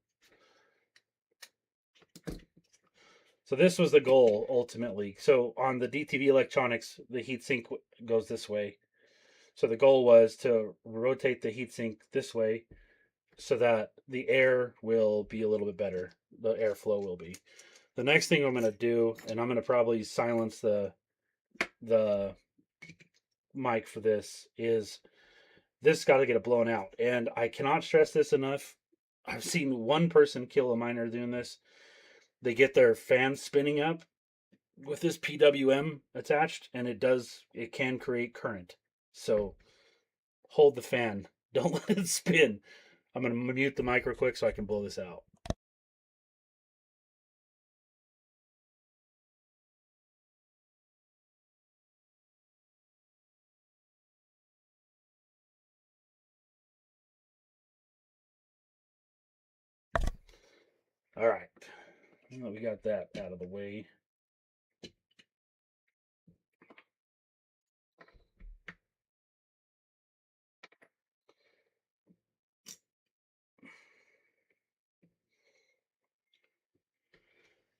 So this was the goal ultimately. So on the DTV Electronics, the heatsink goes this way. So the goal was to rotate the heatsink this way so that the air will be a little bit better. The airflow will be. The next thing I'm going to do, and I'm going to probably silence the mic for this, is this got to get it blown out. And I cannot stress this enough. I've seen one person kill a miner doing this. They get their fan spinning up with this PWM attached, and it can create current. So hold the fan. Don't let it spin. I'm going to mute the mic real quick so I can blow this out. All right. Well, we got that out of the way.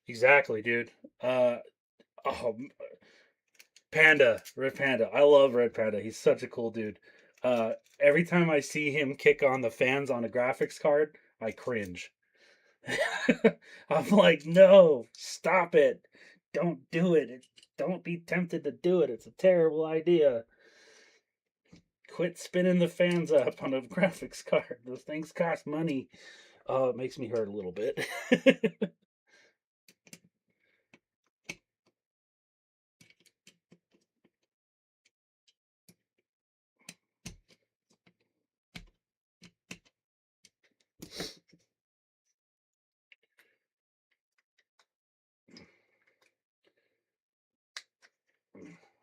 Exactly, dude. Oh, Panda, Red Panda. I love Red Panda. He's such a cool dude. Every time I see him kick on the fans on a graphics card, I cringe. I'm like, no, stop it. Don't do it. Don't be tempted to do it. It's a terrible idea. Quit spinning the fans up on a graphics card. Those things cost money. Oh, it makes me hurt a little bit.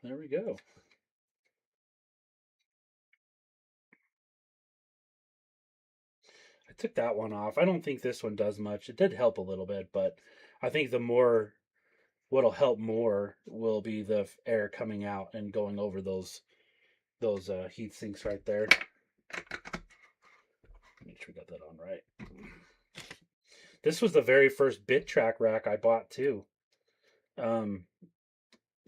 There we go. I took that one off. I don't think this one does much. It did help a little bit, but I think what'll help more will be the air coming out and going over those heat sinks right there. Make sure we got that on right. This was the very first bit track rack I bought too.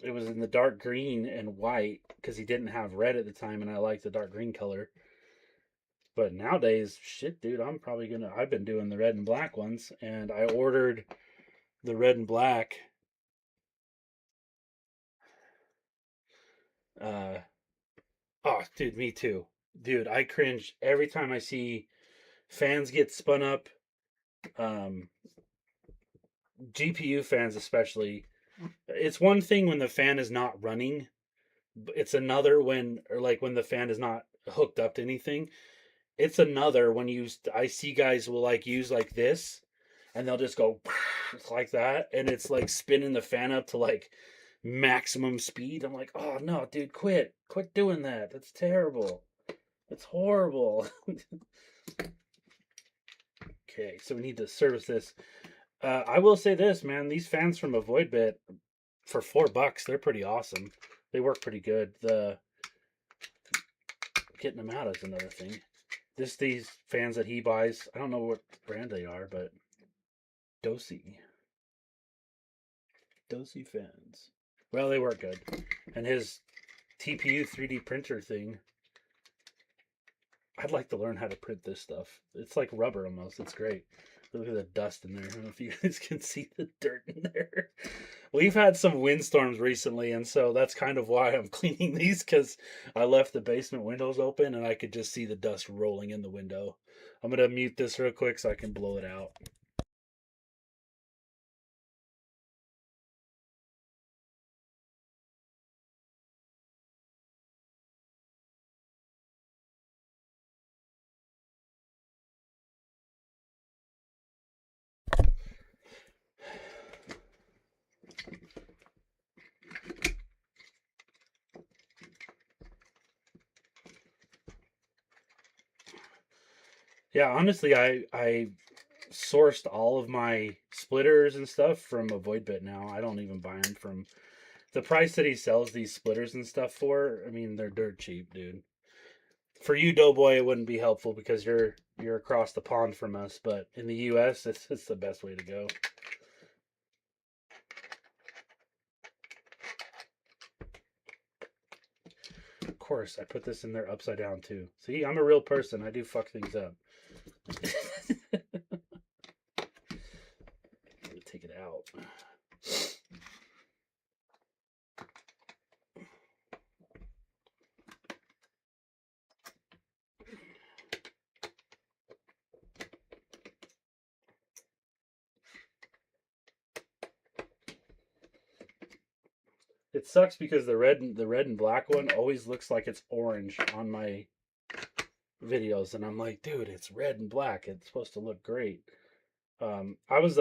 It was in the dark green and white because he didn't have red at the time, and I liked the dark green color. But nowadays, shit, dude, I've been doing the red and black ones, and I ordered the red and black. Uh, oh, dude, me too. Dude, I cringe every time I see fans get spun up. Um, GPU fans, especially. It's one thing when the fan is not running. It's another when the fan is not hooked up to anything. It's another when I see guys will like use like this, and they'll just go like that, and it's like spinning the fan up to like maximum speed. I'm like, oh no, dude, quit doing that. That's terrible. That's horrible. Okay, so we need to service this. I will say this, man. These fans from Avoidbit for $4, they're pretty awesome. They work pretty good. Getting them out is another thing. These fans that he buys, I don't know what brand they are, but Dosey fans. Well, they work good. And his TPU 3D printer thing, I'd like to learn how to print this stuff. It's like rubber almost. It's great. Look at the dust in there. I don't know if you guys can see the dirt in there. We've had some windstorms recently, and so that's kind of why I'm cleaning these, because I left the basement windows open and I could just see the dust rolling in the window. I'm going to mute this real quick so I can blow it out. Yeah, honestly, I sourced all of my splitters and stuff from Avoidbit now. I don't even buy them from the price that he sells these splitters and stuff for. I mean, they're dirt cheap, dude. For you, Doughboy, it wouldn't be helpful because you're across the pond from us. But in the U.S., it's the best way to go. Of course, I put this in there upside down too. See, I'm a real person. I do fuck things up. Take it out. It sucks because the red and black one always looks like it's orange on my videos, and I'm like, dude, it's red and black. It's supposed to look great. I was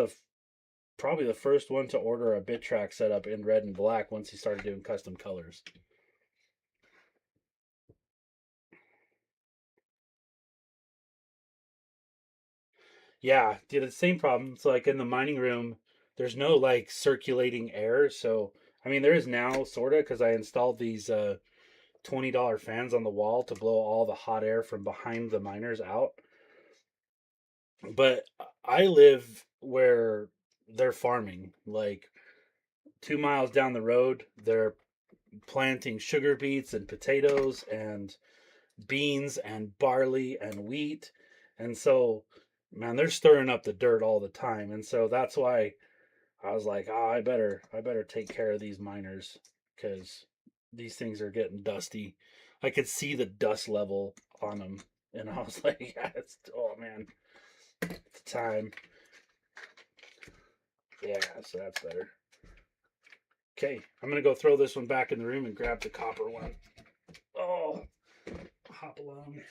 probably the first one to order a bit track setup in red and black once he started doing custom colors. Yeah, did the same problem. So like in the mining room, there's no like circulating air. So I mean there is now sorta because I installed these $20 fans on the wall to blow all the hot air from behind the miners out. But I live where they're farming, like 2 miles down the road. They're planting sugar beets and potatoes and beans and barley and wheat. And so man, they're stirring up the dirt all the time, and so that's why I was like, oh, I better take care of these miners because these things are getting dusty. I could see the dust level on them, and I was like, yeah, oh man, it's time. Yeah, so that's better. Okay, I'm gonna go throw this one back in the room and grab the copper one. Oh, hop along.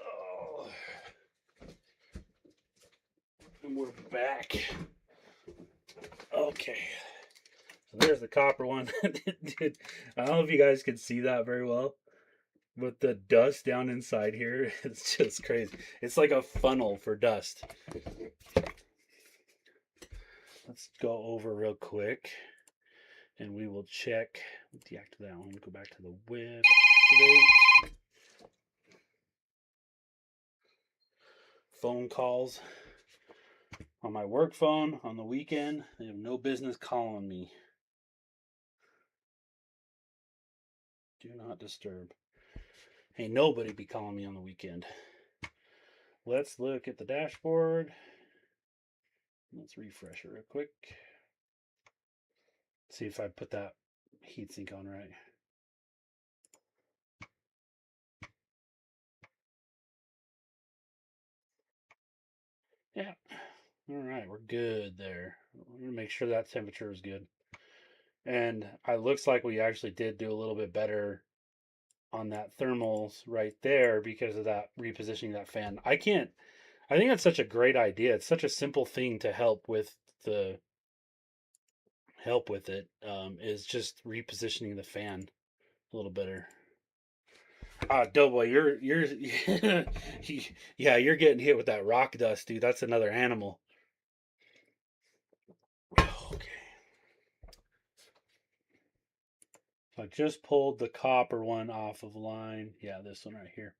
Oh, and we're back. Okay. So there's the copper one. Dude, I don't know if you guys can see that very well, but the dust down inside here, it's just crazy. It's like a funnel for dust. Let's go over real quick and we will check. Deactivate that one. Go back to the web. Activate. Phone calls. On my work phone on the weekend, they have no business calling me. Do not disturb. Ain't nobody be calling me on the weekend. Let's look at the dashboard. Let's refresh it real quick. See if I put that heatsink on right. Yeah. All right, we're good there. We're gonna make sure that temperature is good. And it looks like we actually did do a little bit better on that thermals right there because of that repositioning that fan. I think that's such a great idea. It's such a simple thing to help with it. Is just repositioning the fan a little better. Doughboy, you're yeah, you're getting hit with that rock dust, dude. That's another animal. Okay. So I just pulled the copper one off of line. Yeah, this one right here.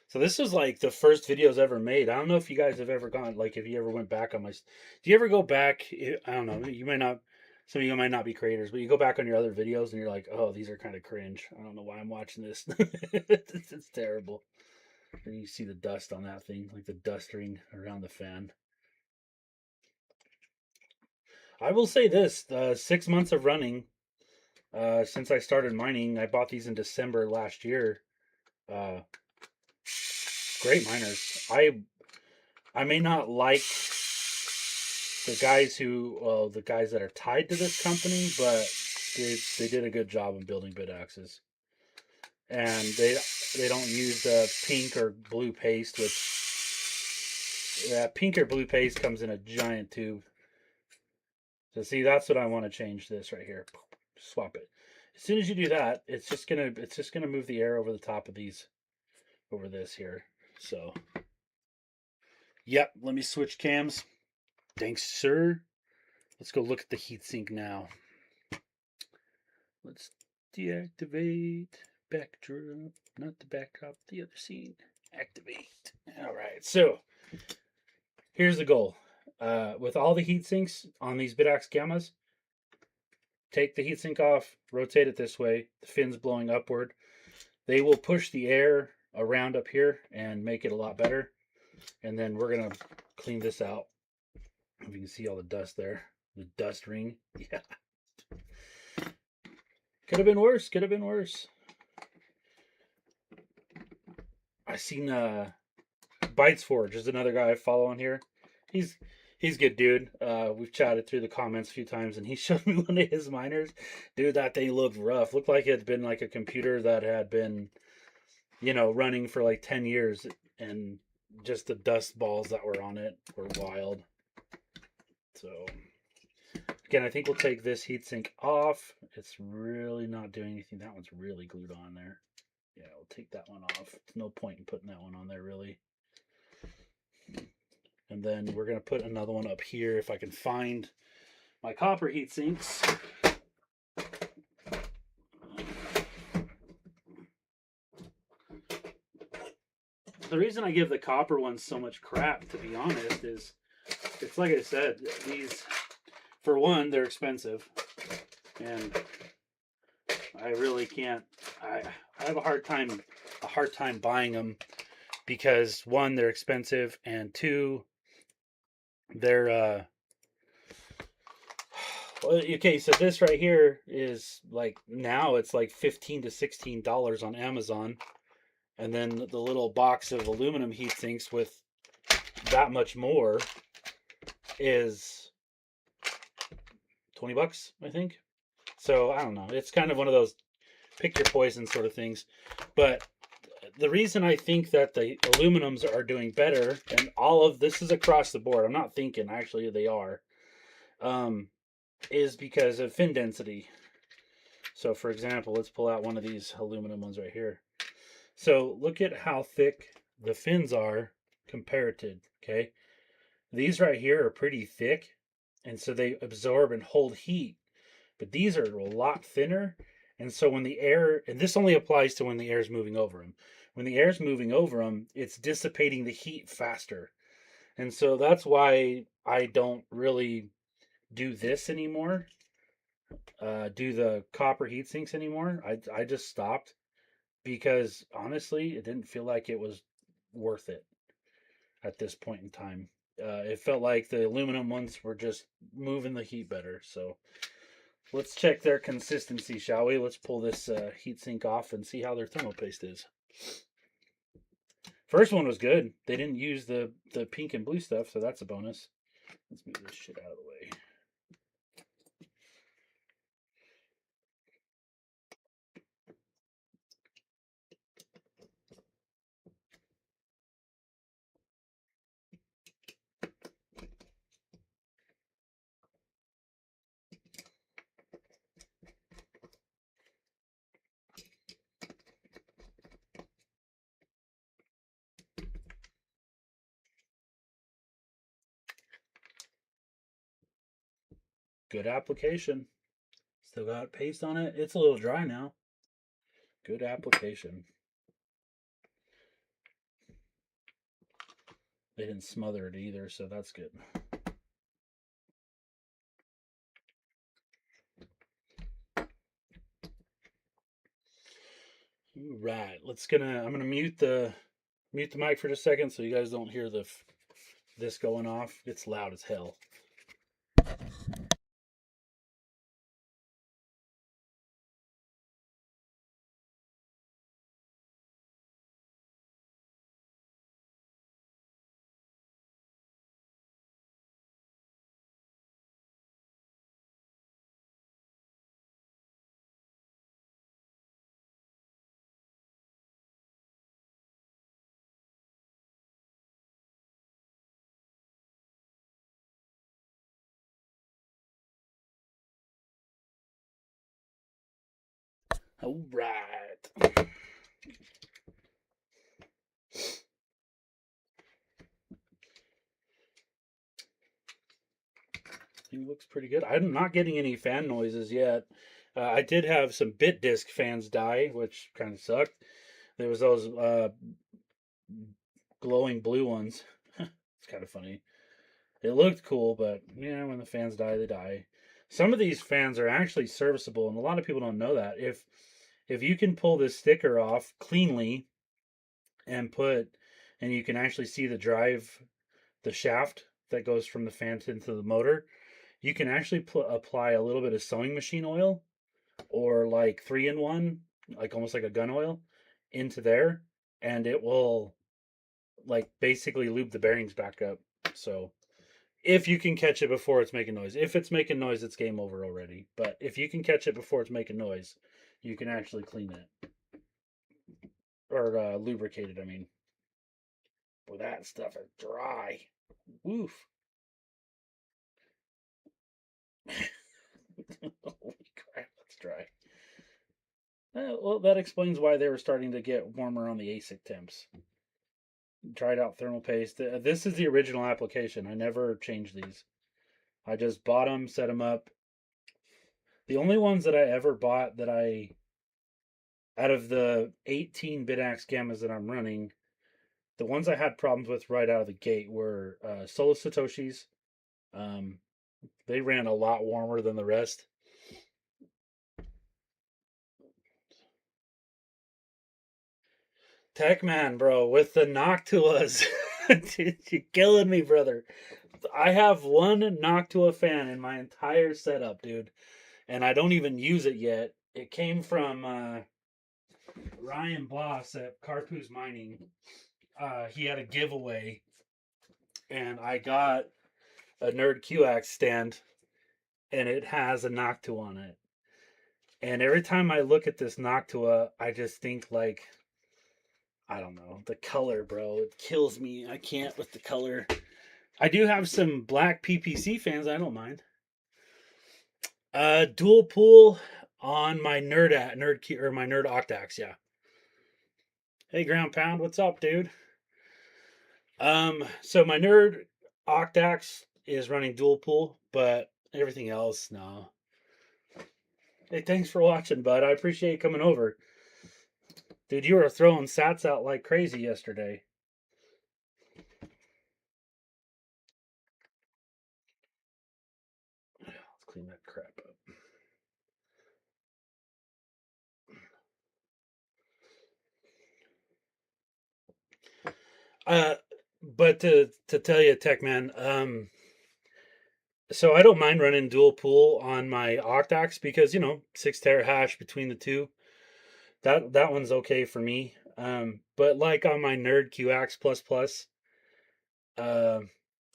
So this is like the first videos ever made. I don't know if you guys have ever gone, like if you ever went back on my, do you ever go back? I don't know. You might not, some of you might not be creators, but you go back on your other videos and you're like, oh, these are kind of cringe. I don't know why I'm watching this. It's terrible. And you see the dust on that thing, like the dust ring around the fan. I will say this, 6 months of running, since I started mining, I bought these in December last year. Great miners. I may not like the guys that are tied to this company, but they did a good job in building Bitaxes, and they don't use the pink or blue paste, which pink or blue paste comes in a giant tube. So see, that's what I want to change this right here. Swap it. As soon as you do that, it's just gonna move the air over the top of these, over this here. So, yep. Let me switch cams. Thanks, sir. Let's go look at the heatsink now. Let's deactivate backdrop, not the backdrop, the other scene. Activate. All right. So here's the goal. With all the heat sinks on these Bitaxe Gammas, take the heatsink off, rotate it this way, the fin's blowing upward. They will push the air around up here and make it a lot better. And then we're going to clean this out. If you can see all the dust there, the dust ring. Yeah. Could have been worse. Could have been worse. I seen Bites Forge is another guy I follow on here. He's good, dude. We've chatted through the comments a few times, and he showed me one of his miners. Dude, that thing looked rough. Looked like it had been like a computer that had been, running for like 10 years, and just the dust balls that were on it were wild. So, again, I think we'll take this heatsink off. It's really not doing anything. That one's really glued on there. Yeah, we'll take that one off. There's no point in putting that one on there, really. And then we're going to put another one up here if I can find my copper heat sinks. The reason I give the copper ones so much crap, to be honest, is it's like I said, these, for one, they're expensive. And I really can't, I have a hard time buying them because one, they're expensive, and two, they're okay, so this right here is like, now it's like $15 to $16 on Amazon, and then the little box of aluminum heat sinks with that much more is $20, I think. So I don't know, it's kind of one of those pick your poison sort of things. But the reason I think that the aluminums are doing better, and all of this is across the board, I'm not thinking, actually they are, is because of fin density. So for example, let's pull out one of these aluminum ones right here. So look at how thick the fins are compared to, okay? These right here are pretty thick, and so they absorb and hold heat. But these are a lot thinner, and so when the air, and this only applies to when the air is moving over them. When the air is moving over them, it's dissipating the heat faster. And so that's why I don't really do this anymore, do the copper heat sinks anymore. I just stopped because honestly, it didn't feel like it was worth it at this point in time. It felt like the aluminum ones were just moving the heat better. So let's check their consistency, shall we? Let's pull this heatsink off and see how their thermal paste is. First one was good. They didn't use the pink and blue stuff, so that's a bonus. Let's move this shit out of the way. Good application. Still got paste on it. It's a little dry now. Good application. They didn't smother it either, so that's good. All right, I'm gonna mute the mic for just a second so you guys don't hear this going off. It's loud as hell. All right. He looks pretty good. I'm not getting any fan noises yet. I did have some bit disc fans die, which kind of sucked. There was those glowing blue ones. It's kind of funny. It looked cool, but yeah, when the fans die, they die. Some of these fans are actually serviceable, and a lot of people don't know that. If you can pull this sticker off cleanly and you can actually see the drive, the shaft that goes from the fan into the motor, you can actually apply a little bit of sewing machine oil or like 3-in-1, like almost like a gun oil, into there, and it will like basically lube the bearings back up. So if you can catch it before it's making noise. If it's making noise, it's game over already. But if you can catch it before it's making noise, you can actually clean it. Or lubricate it, I mean. Well, that stuff is dry. Woof. Holy crap, that's dry. Well, that explains why they were starting to get warmer on the ASIC temps. Dried out thermal paste. This is the original application. I never changed these. I just bought them, set them up. The only ones that I ever bought out of the 18 Bitaxe Gammas that I'm running, the ones I had problems with right out of the gate were Solo Satoshis. They ran a lot warmer than the rest. Techman, bro, with the Noctuas. Dude, you're killing me, brother. I have one Noctua fan in my entire setup, dude. And I don't even use it yet. It came from Ryan Bloss at Carpoo's Mining. He had a giveaway, and I got a Nerd QX stand, and it has a Noctua on it. And every time I look at this Noctua, I just think like, I don't know, the color, bro. It kills me. I can't with the color. I do have some black PPC fans. I don't mind. Dual pool on my my Nerd Octax. Yeah. Hey, Ground Pound, what's up, dude? So my Nerd Octax is running dual pool, but everything else, no. Hey, thanks for watching, bud. I appreciate you coming over. Dude, you were throwing sats out like crazy yesterday. Let's clean that crap up. But to tell you, Tech Man, so I don't mind running dual pool on my Octax because 6 terahash between the two. That one's okay for me. But like on my Nerd QX plus plus, uh,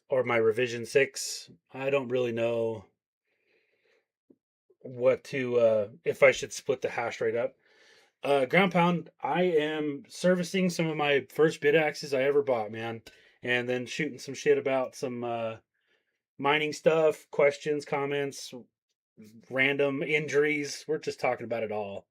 or my Revision 6, I don't really know what to if I should split the hash rate up. Ground Pound, I am servicing some of my first bit axes I ever bought, man, and then shooting some shit about some mining stuff, questions, comments, random injuries. We're just talking about it all.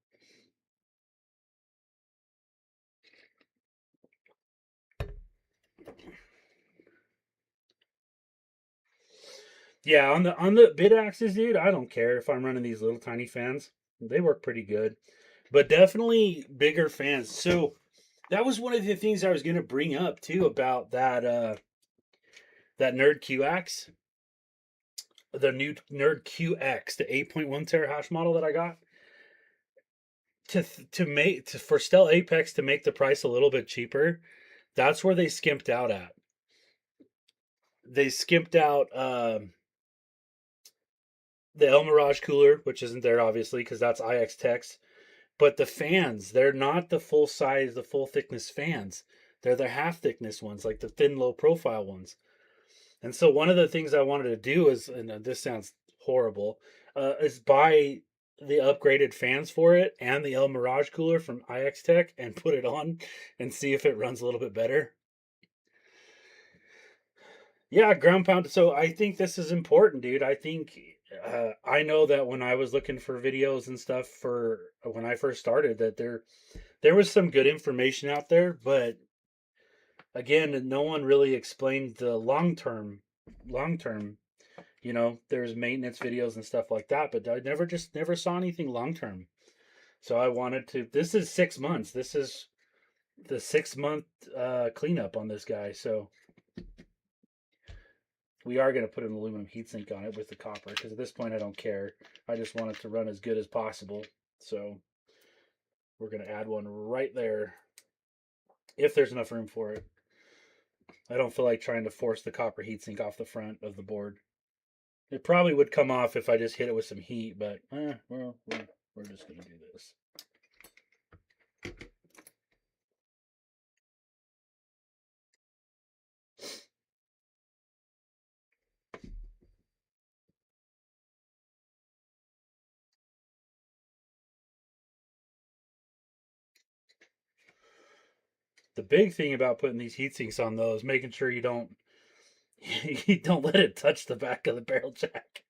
Yeah, on the bit axes, dude, I don't care if I'm running these little tiny fans. They work pretty good. But definitely bigger fans. So that was one of the things I was gonna bring up too about that Nerd QX. The new Nerd QX, the 8.1 terahash model that I got. For Stell Apex to make the price a little bit cheaper, that's where they skimped out at. They skimped out the El Mirage cooler, which isn't there obviously because that's IX Tech's. But the fans, they're not the full size, the full thickness fans. They're the half thickness ones, like the thin, low profile ones. And so one of the things I wanted to do is, and this sounds horrible, is buy the upgraded fans for it and the El Mirage cooler from IX Tech and put it on and see if it runs a little bit better. Yeah, ground pound. So I think this is important, dude. I think I know that when I was looking for videos and stuff for when I first started, that there was some good information out there, but again, no one really explained the long term. There's maintenance videos and stuff like that, but I never saw anything long term. So I wanted to. This is 6 months. This is the 6 month cleanup on this guy. So we are going to put an aluminum heatsink on it with the copper because at this point I don't care. I just want it to run as good as possible. So we're going to add one right there if there's enough room for it. I don't feel like trying to force the copper heatsink off the front of the board. It probably would come off if I just hit it with some heat, but well, we're just going to do this. The big thing about putting these heat sinks on though is making sure you don't you don't let it touch the back of the barrel jack.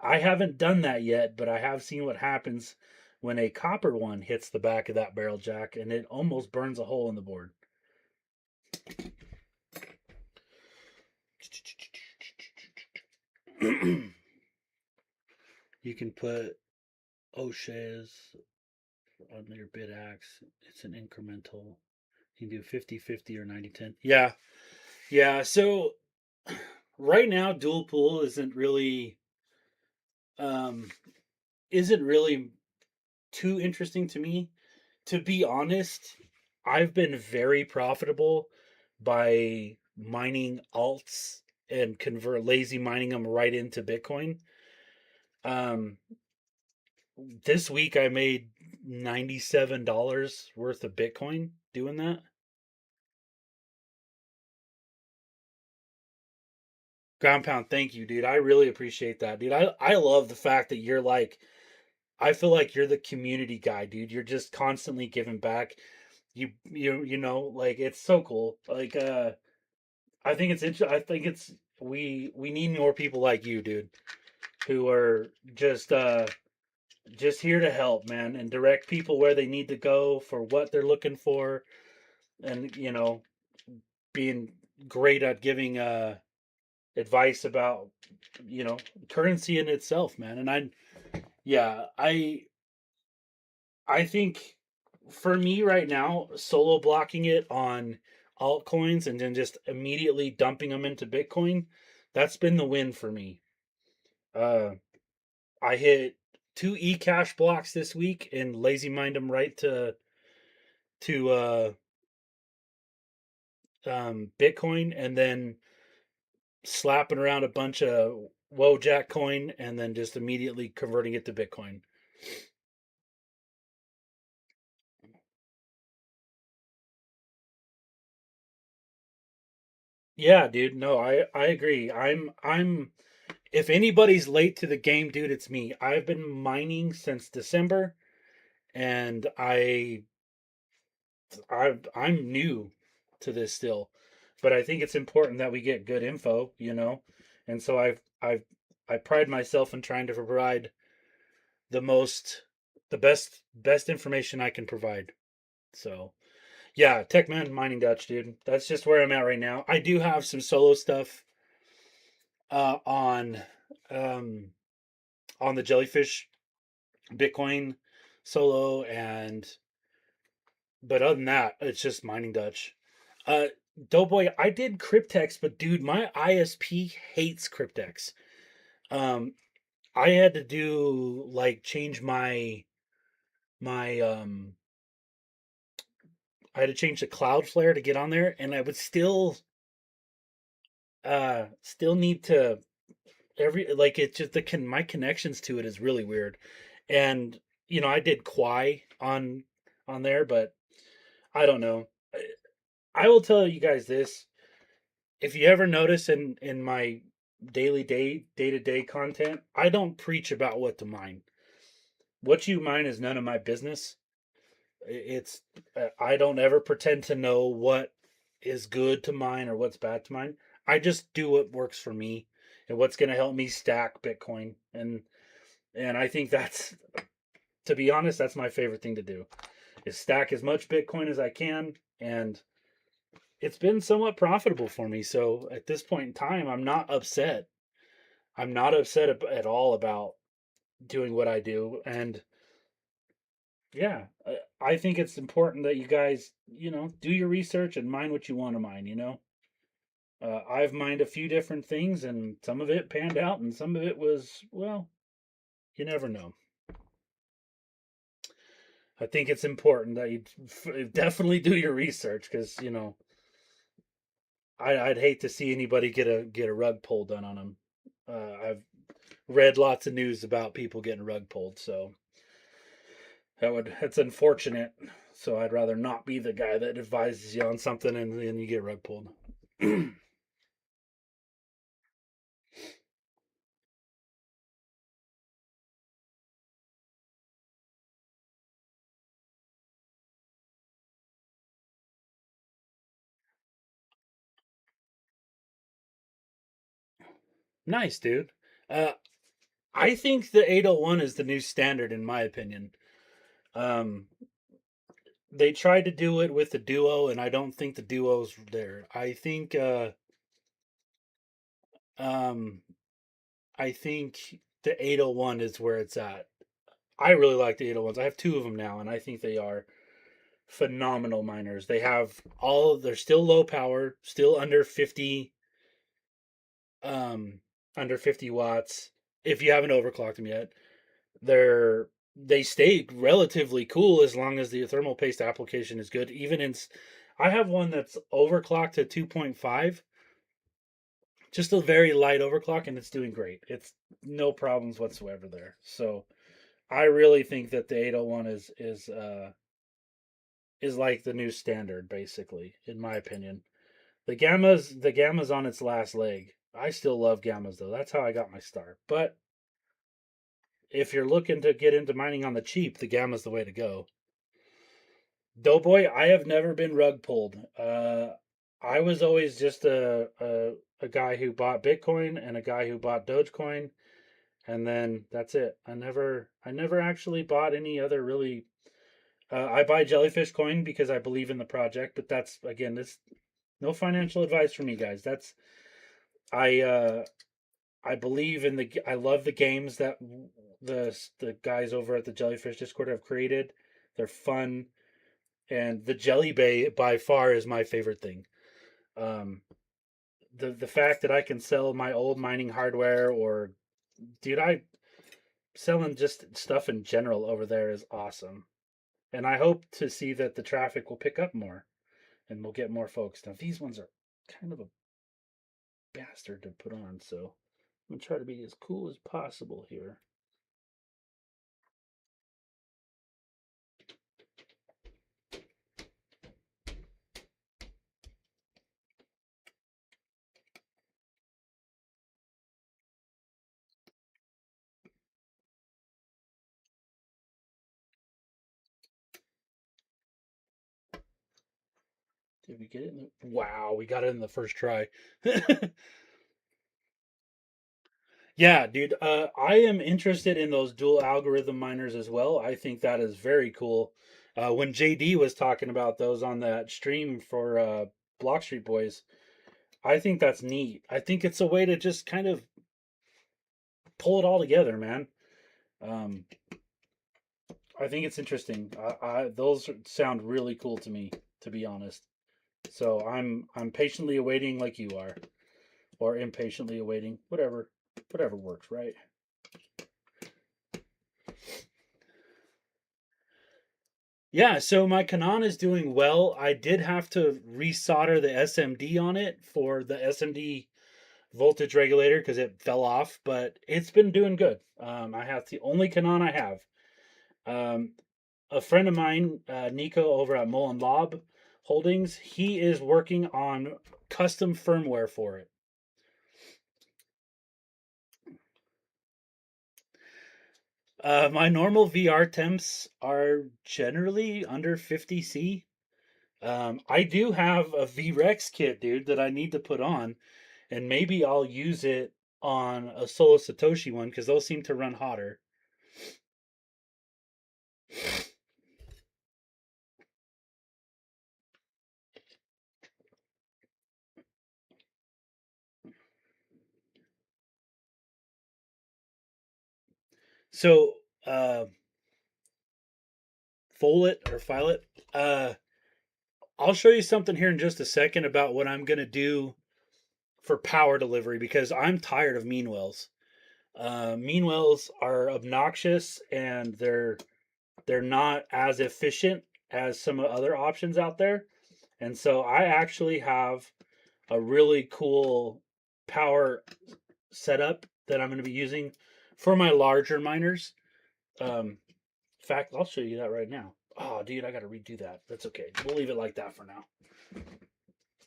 I haven't done that yet, but I have seen what happens when a copper one hits the back of that barrel jack, and it almost burns a hole in the board. You can put O'Shea's on your Bitaxe. It's an incremental. You can do 50-50 or 90-10. Yeah. Yeah. So right now, dual pool um, isn't really too interesting to me. To be honest, I've been very profitable by mining alts and convert lazy mining them right into Bitcoin. Um, this week I made $97 worth of Bitcoin doing that. Ground pound, thank you, dude. I really appreciate that, dude. I love the fact that you're like, I feel like you're the community guy, dude. You're just constantly giving back. Like it's so cool. Like I think it's I think it's we need more people like you, dude, who are just here to help, man, and direct people where they need to go for what they're looking for, and being great at giving advice about you know currency in itself, man. And yeah, I think for me right now, solo blocking it on altcoins and then just immediately dumping them into Bitcoin, that's been the win for me. Uh, I hit two eCash blocks this week and lazy mined them right to Bitcoin, and then slapping around a bunch of Wojak coin and then just immediately converting it to Bitcoin. Yeah, dude. No, I agree. I'm if anybody's late to the game, dude, it's me. I've been mining since December, and I'm new to this still, but I think it's important that we get good info. And so I pride myself in trying to provide the most the best information I can provide. So yeah, Techman Mining Dutch, dude. That's just where I'm at right now. I do have some solo stuff on um on the Jellyfish Bitcoin solo, and but other than that, it's just Mining Dutch. Uh, Doughboy, I did Cryptex, but dude, my ISP hates Cryptex. Um, I had to do like change my I had to change the Cloudflare to get on there, and I would still need to every like it just my connections to it is really weird, and I did Quai on there, but I don't know. I will tell you guys this: if you ever notice in my daily day to day content, I don't preach about what to mine. What you mine is none of my business. It's I don't ever pretend to know what is good to mine or what's bad to mine. I just do what works for me. and what's going to help me stack Bitcoin. And I think that's, to be honest, that's my favorite thing to do, is stack as much Bitcoin as I can. And it's been somewhat profitable for me. So at this point in time, I'm not upset. I'm not upset at all about doing what I do. And yeah, I think it's important that you guys, do your research and mine what you want to mine. I've mined a few different things, and some of it panned out, and some of it was, well, you never know. I think it's important that you definitely do your research, because I'd hate to see anybody get a rug pull done on them. I've read lots of news about people getting rug pulled, so that's unfortunate. So I'd rather not be the guy that advises you on something and then you get rug pulled. Nice, dude. Uh, I think the 801 is the new standard, in my opinion. Um, they tried to do it with the Duo, and I don't think the Duo's there. Um, I think the 801 is where it's at. I really like the 801s. I have two of them now, and I think they are phenomenal miners. They're still low power, still um, under 50 watts. If you haven't overclocked them yet, they stay relatively cool as long as the thermal paste application is good. I have one that's overclocked to 2.5, just a very light overclock, and it's doing great. It's no problems whatsoever there. So I really think that the 801 is like the new standard, basically, in my opinion. The Gamma's on its last leg. I still love Gammas though. That's how I got my start. But if you're looking to get into mining on the cheap, the Gamma's the way to go. Doughboy, I have never been rug pulled. I was always just a guy who bought Bitcoin and a guy who bought Dogecoin, and then that's it. I never actually bought any other really. I buy Jellyfish Coin because I believe in the project, but that's, again, this no financial advice from me, guys. I uh I believe in I love the games that the guys over at the Jellyfish Discord have created. They're fun, and the Jelly Bay by far is my favorite thing. Um, the fact that I can sell my old mining hardware, or dude, I selling just stuff in general over there is awesome. And I hope to see that the traffic will pick up more and we'll get more folks. Now these ones are kind of a bastard to put on, so I'm gonna try to be as cool as possible here. Did we get it? Wow, we got it in the first try. Yeah, dude. I am interested in those dual algorithm miners as well. I think that is very cool. When JD was talking about those on that stream for Block Street Boys, I think that's neat. I think it's a way to just kind of pull it all together, man. Um, I think it's interesting. Those sound really cool to me, to be honest. So I'm patiently awaiting, like you are, or impatiently awaiting, whatever works, right? Yeah, so my Canon is doing well. I did have to resolder the SMD on it for the SMD voltage regulator because it fell off, but it's been doing good. I have the only Canon I have. Um, a friend of mine, Nico over at Mullen Lob Holdings, he is working on custom firmware for it. My normal VR temps are generally under 50C. I do have a VREX kit, dude, that I need to put on, and maybe I'll use it on a Solo Satoshi one because those seem to run hotter. So, Folet or Filet, I'll show you something here in just a second about what I'm going to do for power delivery because I'm tired of Meanwells. Meanwells are obnoxious and they're not as efficient as some other options out there. And so I actually have a really cool power setup that I'm going to be using for my larger miners. In fact, I'll show you that right now. Oh, dude, I got to redo that. That's okay. We'll leave it like that for now.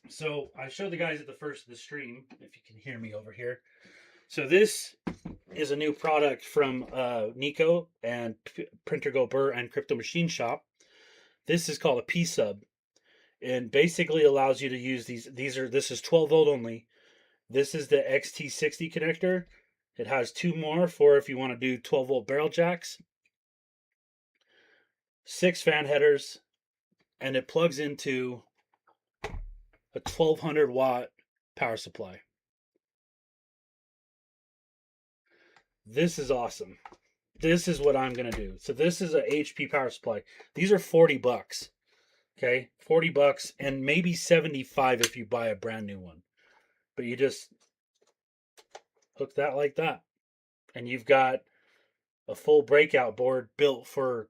So I showed the guys at the first of the stream, if you can hear me over here. So this is a new product from Nico and Printer Go Burr and Crypto Machine Shop. This is called a PSUBB, and basically allows you to use these. This is 12 volt only. This is the XT60 connector. It has two more for if you want to do 12 volt barrel jacks, 6 fan headers, and it plugs into a 1200 watt power supply. This is awesome. This is what I'm going to do. So this is a HP power supply. These are 40 bucks. Okay? 40 bucks and maybe 75 if you buy a brand new one. But you just hook that like that. And you've got a full breakout board built for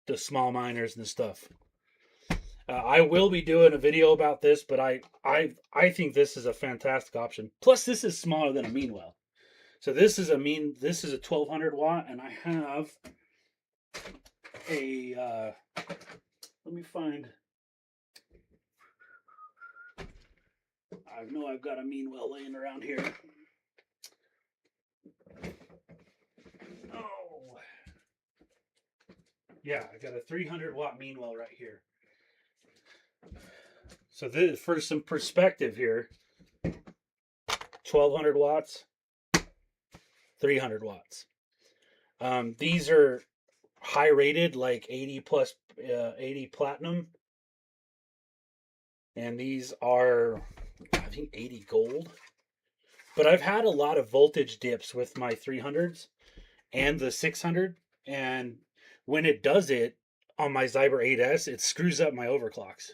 the small miners and stuff. I will be doing a video about this, but I think this is a fantastic option. Plus, this is smaller than a Meanwell. So this is a 1200 watt, and I have a let me find. I know I've got a Meanwell laying around here. Oh, yeah, I got a 300 watt Meanwell right here. So this, for some perspective here, 1200 watts, 300 watts. These are high rated, like 80 plus 80 platinum, and these are I think 80 gold. But I've had a lot of voltage dips with my 300s and the 600, and when it does it on my Zyber 8S, it screws up my overclocks.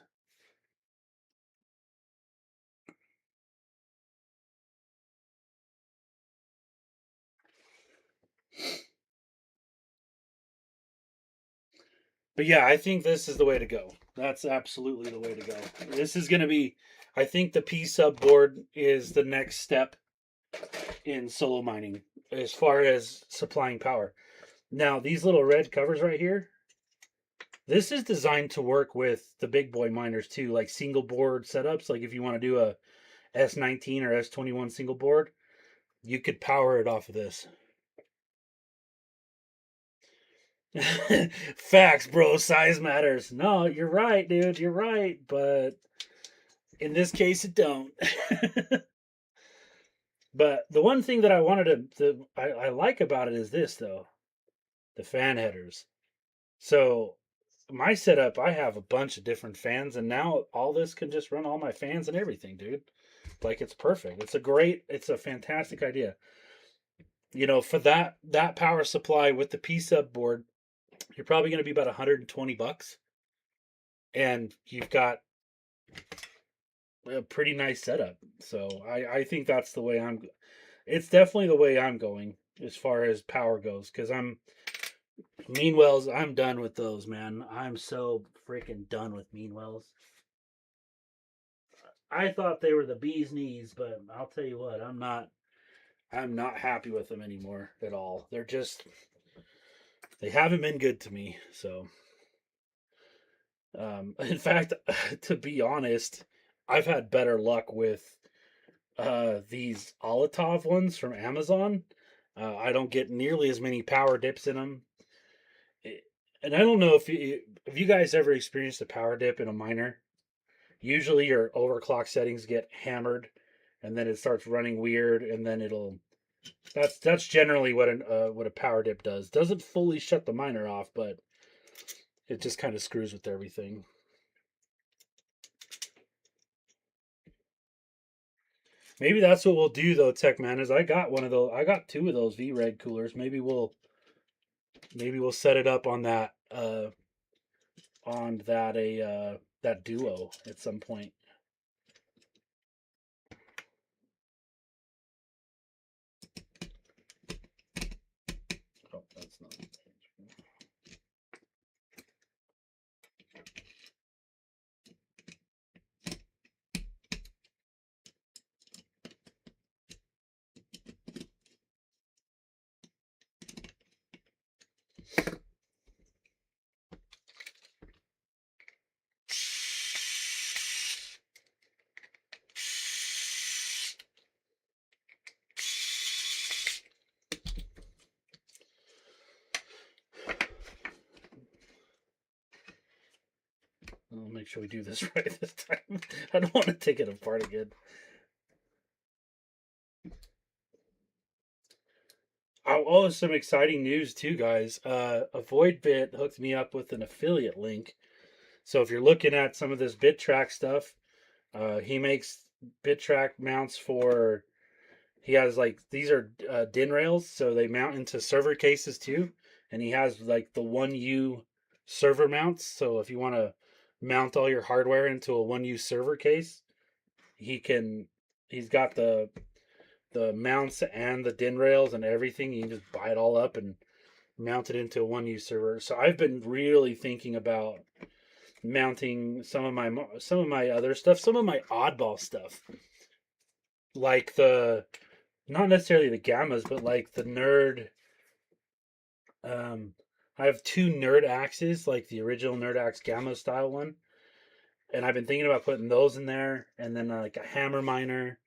But yeah, I think this is the way to go. That's absolutely the way to go. This is going to be, I think the PSUBB board is the next step in solo mining as far as supplying power. Now, these little red covers right here, this is designed to work with the big boy miners too, like single board setups. Like if you want to do a S19 or S21 single board, you could power it off of this. Facts, bro. Size matters. No, you're right, dude. You're right. But in this case, it don't. But the one thing that I wanted I like about it is this, though, the fan headers. So my setup, I have a bunch of different fans, and now all this can just run all my fans and everything, dude. Like it's perfect. It's a fantastic idea. You know, for that power supply with the PSUBB board, you're probably going to be about 120 bucks, and you've got a pretty nice setup. So I think that's the way it's definitely the way I'm going as far as power goes, because Meanwells, I'm done with those, man. I'm so freaking done with Meanwells. I thought they were the bee's knees, but I'll tell you what, I'm not happy with them anymore at all. They haven't been good to me. So in fact, to be honest, I've had better luck with these Olatov ones from Amazon. I don't get nearly as many power dips in them. And I don't know if you guys ever experienced a power dip in a miner. Usually your overclock settings get hammered, and then it starts running weird, and then it'll That's generally what a power dip does. Doesn't fully shut the miner off, but it just kind of screws with everything. Maybe that's what we'll do though, Tech Man. Is I got one of those. I got two of those V-Reg coolers. Maybe we'll set it up on that that duo at some point. Oh, that's not. I'll make sure we do this right this time. I don't want to take it apart again. Oh, some exciting news too, guys. Avoidbit hooked me up with an affiliate link. So if you're looking at some of this BitTrack stuff, he makes BitTrack mounts for. He has like these are DIN rails, so they mount into server cases too, and he has like the 1U server mounts. So if you want to mount all your hardware into a 1U server case, he can. He's got the mounts and the DIN rails and everything. You can just buy it all up and mount it into a 1U server. So I've been really thinking about mounting some of my other stuff, some of my oddball stuff, like the not necessarily the Gammas, but like the Nerd. Um, I have two Nerd axes, like the original Nerd Axe Gamma style one, and I've been thinking about putting those in there, and then like a hammer miner,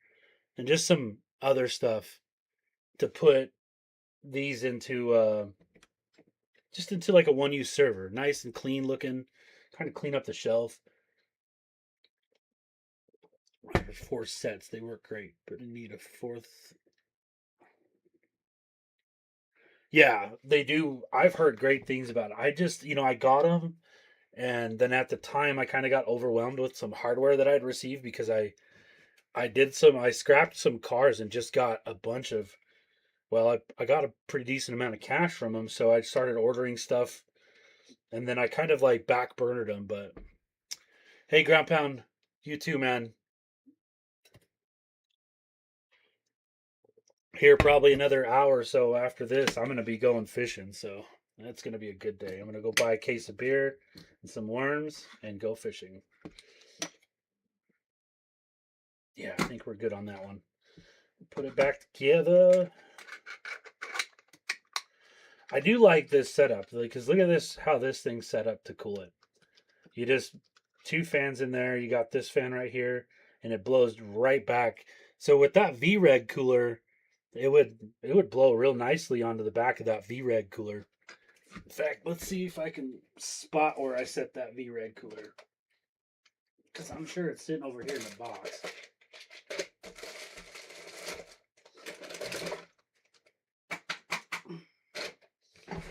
and just some other stuff to put these into just into like a 1U server, nice and clean looking, kind of clean up the shelf. There's 4 sets; they work great, but I need a fourth. Yeah, they do. I've heard great things about it. I just, I got them, and then at the time, I kind of got overwhelmed with some hardware that I'd received because I scrapped some cars and just got a bunch of. Well, I got a pretty decent amount of cash from them, so I started ordering stuff, and then I kind of like backburnered them. But hey, Ground Pound, you too, man. Here, probably another hour or so after this, I'm gonna be going fishing, so that's gonna be a good day. I'm gonna go buy a case of beer and some worms and go fishing. Yeah, I think we're good on that one. Put it back together. I do like this setup because look at this, how this thing's set up to cool it. You just two fans in there. You got this fan right here, and it blows right back. So with that V-Reg cooler, it would blow real nicely onto the back of that V-Reg cooler. In fact, let's see if I can spot where I set that V-Reg cooler, because I'm sure it's sitting over here in the box.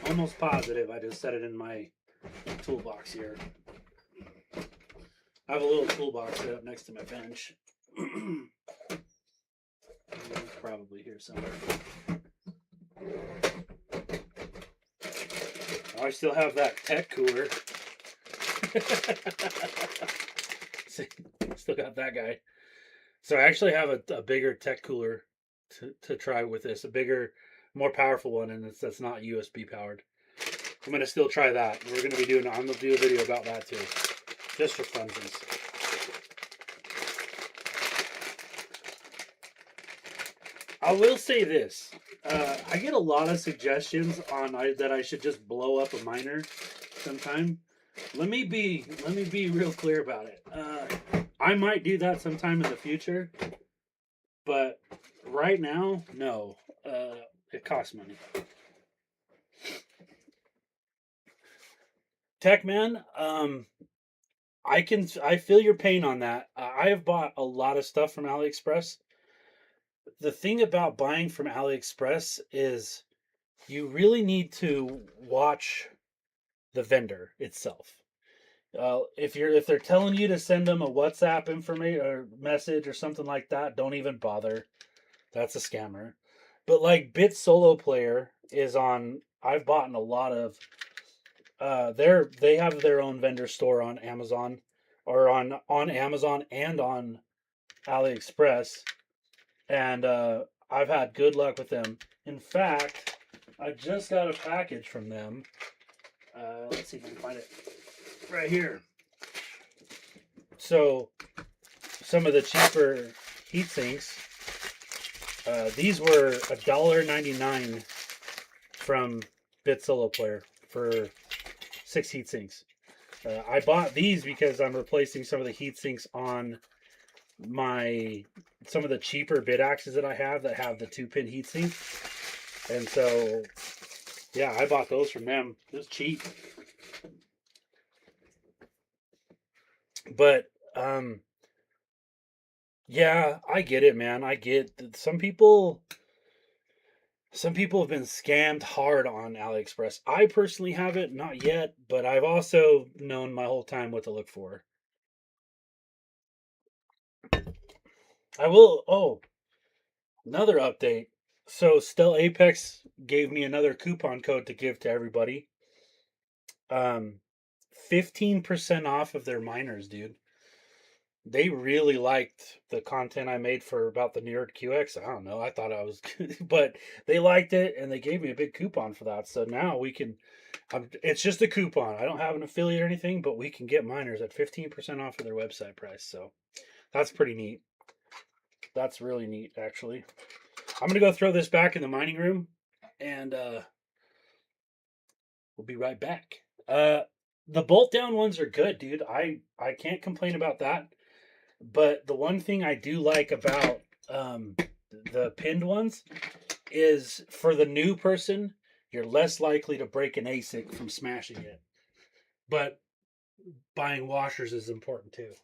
Almost positive I just set it in my toolbox here. I have a little toolbox set up next to my bench. It's probably here somewhere. I still have that tech cooler. Still got that guy. So I actually have a bigger tech cooler to try with this. A bigger, more powerful one, and that's not USB powered. I'm gonna still try that. I'm gonna do a video about that too, just for funsies. I will say this: I get a lot of suggestions on that I should just blow up a miner sometime. Let me be real clear about it. I might do that sometime in the future, but right now, no. It costs money. Tech man, I feel your pain on that. I have bought a lot of stuff from AliExpress, the thing about buying from AliExpress is you really need to watch the vendor itself. If they're telling you to send them a WhatsApp information or message or something like that, don't even bother. That's a scammer. But like Bit Solo Player is on. I've bought in a lot of. They have their own vendor store on Amazon, or on Amazon and on AliExpress, and I've had good luck with them. In fact, I just got a package from them. Let's see if I can find it right here. So, some of the cheaper heat sinks. These were $1.99 from Bit Solo Player for 6 heat sinks. I bought these because I'm replacing some of the heat sinks on some of the cheaper Bitaxes that I have that have the 2-pin heat sink. And so, yeah, I bought those from them. It was cheap. But, yeah, I get it, man. I get that some people have been scammed hard on AliExpress. I personally haven't, not yet, but I've also known my whole time what to look for. I will. Oh, another update. So, Still Apex gave me another coupon code to give to everybody. 15% off of their miners, dude. They really liked the content I made for about the Nerd QX. I don't know. I thought I was good, but they liked it and they gave me a big coupon for that. So now we can. It's just a coupon. I don't have an affiliate or anything, but we can get miners at 15% off of their website price. So that's pretty neat. That's really neat, actually. I'm gonna go throw this back in the mining room, and we'll be right back. The bolt down ones are good, dude. I can't complain about that. But the one thing I do like about the pinned ones is for the new person, you're less likely to break an ASIC from smashing it. But buying washers is important too.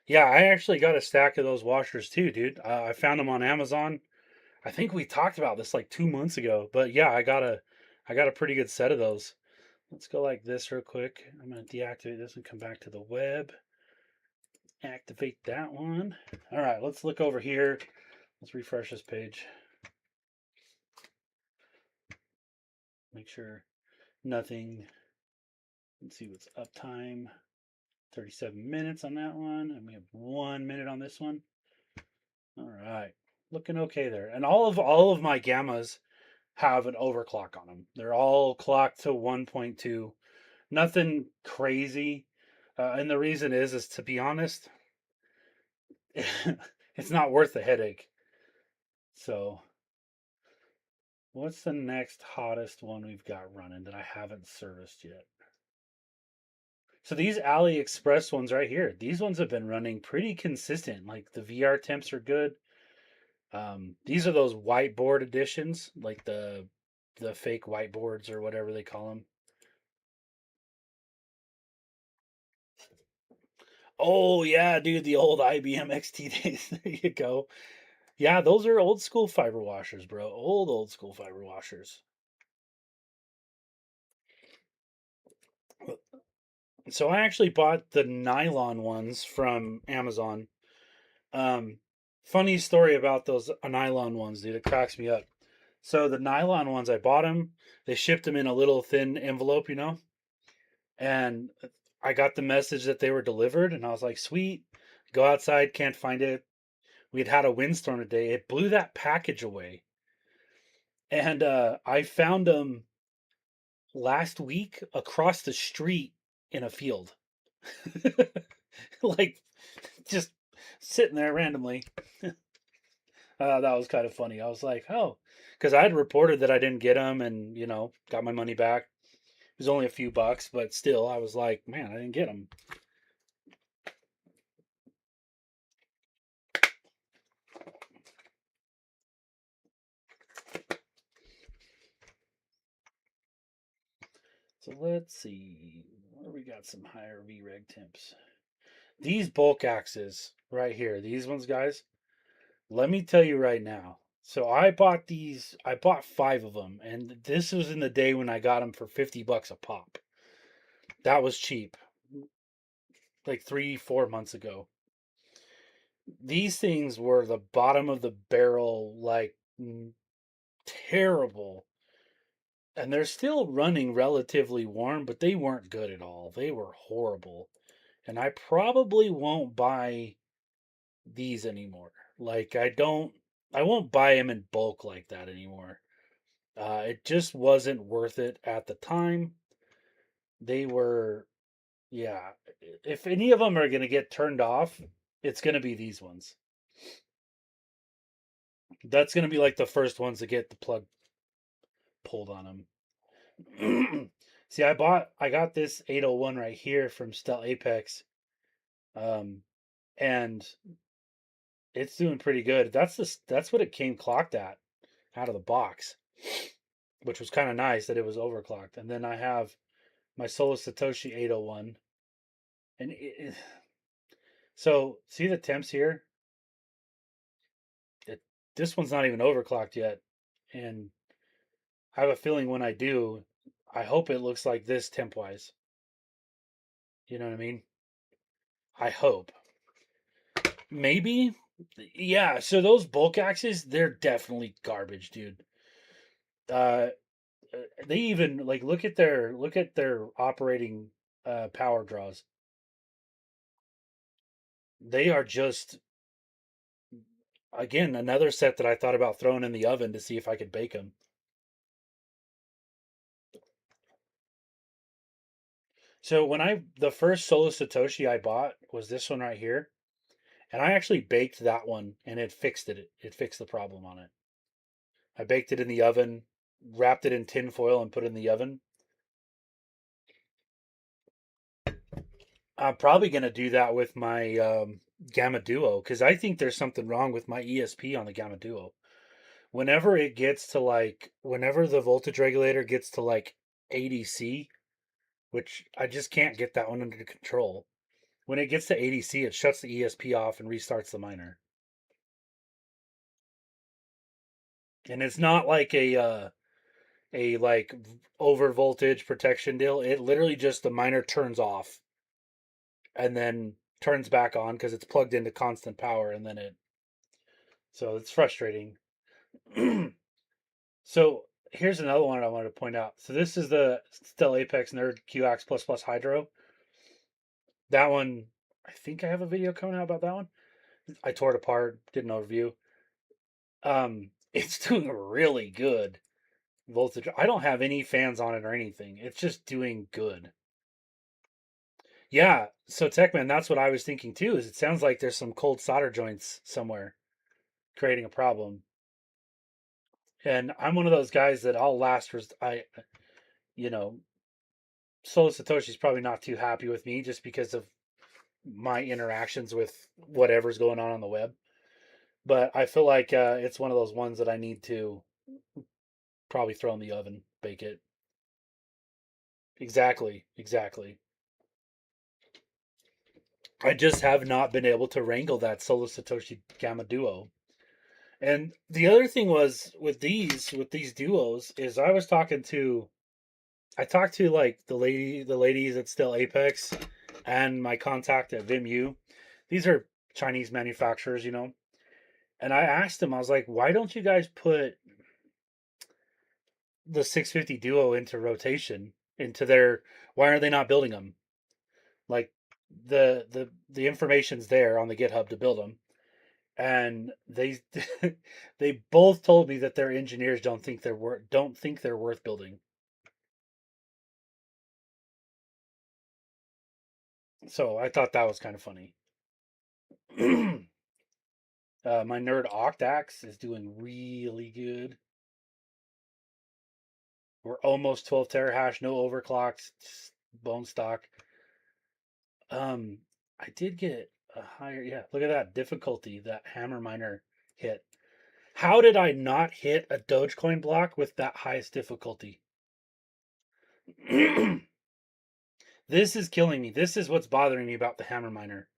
Yeah, I actually got a stack of those washers too, dude. I found them on Amazon. I think we talked about this like 2 months ago, but yeah, I got a pretty good set of those. Let's go like this real quick. I'm gonna deactivate this and come back to the web. Activate that one. All right, let's look over here. Let's refresh this page. Make sure nothing. Let's see what's uptime. 37 minutes on that one, and we have 1 minute on this one. All right, looking okay there. And all of my gammas have an overclock on them. They're all clocked to 1.2. Nothing crazy. And the reason is to be honest, It's not worth the headache. So, what's the next hottest one we've got running that I haven't serviced yet? So these AliExpress ones right here, these ones have been running pretty consistent. Like the VR temps are good. These are those whiteboard editions, like the fake whiteboards or whatever they call them. Oh yeah, dude, the old IBM XT days. There you go. Yeah, those are old school fiber washers, bro. Old school fiber washers. So I actually bought the nylon ones from Amazon. Um, Funny story about those nylon ones, dude. It cracks me up. So the nylon ones, I bought them. They shipped them in a little thin envelope, and I got the message that they were delivered, and I was like, sweet. Go outside, can't find it. We had a windstorm today. It blew that package away, and I found them last week across the street in a field, like just sitting there randomly. That was kind of funny. I was like, oh, because I had reported that I didn't get them, and got my money back. It was only a few bucks, but still, I was like, man, I didn't get them. So let's see. Where we got some higher V-Reg temps. These bulk axes right here, these ones, guys. Let me tell you right now. So I bought these. I bought 5 of them, and this was in the day when I got them for $50 a pop. That was cheap, like 3, 4 months ago. These things were the bottom of the barrel, like terrible. And they're still running relatively warm, but they weren't good at all. They were horrible. And I probably won't buy these anymore. Like I won't buy them in bulk like that anymore. It just wasn't worth it at the time. They were, yeah. If any of them are going to get turned off, it's going to be these ones. That's going to be like the first ones to get the plug pulled on them. See, I got this 801 right here from Stel Apex, um, and it's doing pretty good. That's what it came clocked at out of the box, which was kind of nice that it was overclocked. And then I have my Solo Satoshi 801, and so see the temps here. It, this one's not even overclocked yet, and I have a feeling when I do, I hope it looks like this temp wise. You know what I mean? I hope. Maybe. Yeah, so those bulk axes, they're definitely garbage, dude. Uh they even like look at their operating power draws. They are just again another set that I thought about throwing in the oven to see if I could bake them. So the first Solo Satoshi I bought was this one right here, and I actually baked that one and it fixed it. It fixed the problem on it. I baked it in the oven, wrapped it in tin foil and put it in the oven. I'm probably going to do that with my Gamma Duo because I think there's something wrong with my ESP on the Gamma Duo. Whenever the voltage regulator gets to like 80C, which I just can't get that one under control. When it gets to 80C, it shuts the ESP off and restarts the miner. And it's not like a like over voltage protection deal. It literally just the miner turns off and then turns back on because it's plugged into constant power and then it so it's frustrating. So here's another one I wanted to point out. So this is the Stel Apex Nerd QX plus plus Hydro. That one, I think I have a video coming out about that one. I tore it apart, did an overview. It's doing really good voltage. I don't have any fans on it or anything. It's just doing good. Yeah, so Techman, that's what I was thinking too. Is it sounds like there's some cold solder joints somewhere creating a problem. And I'm one of those guys that I'll last. You know, Solo Satoshi's probably not too happy with me just because of my interactions with whatever's going on the web. But I feel like it's one of those ones that I need to probably throw in the oven, bake it. Exactly, exactly. I just have not been able to wrangle that Solo Satoshi Gamma Duo. And the other thing was with these duos is I talked to like the ladies at Still Apex and my contact at Vimu. These are Chinese manufacturers, you know. And I asked them, I was like, why don't you guys put the 650 Duo into rotation into their why are they not building them? Like the information's there on the GitHub to build them. And they both told me that their engineers don't think they're worth building. So I thought that was kind of funny. My nerd Octax is doing really good. We're almost 12 terahash, no overclocks, bone stock. Um, I did get a higher, yeah. Look at that difficulty that Hammer Miner hit. How did I not hit a Dogecoin block with that highest difficulty? This is killing me. This is what's bothering me about the Hammer Miner.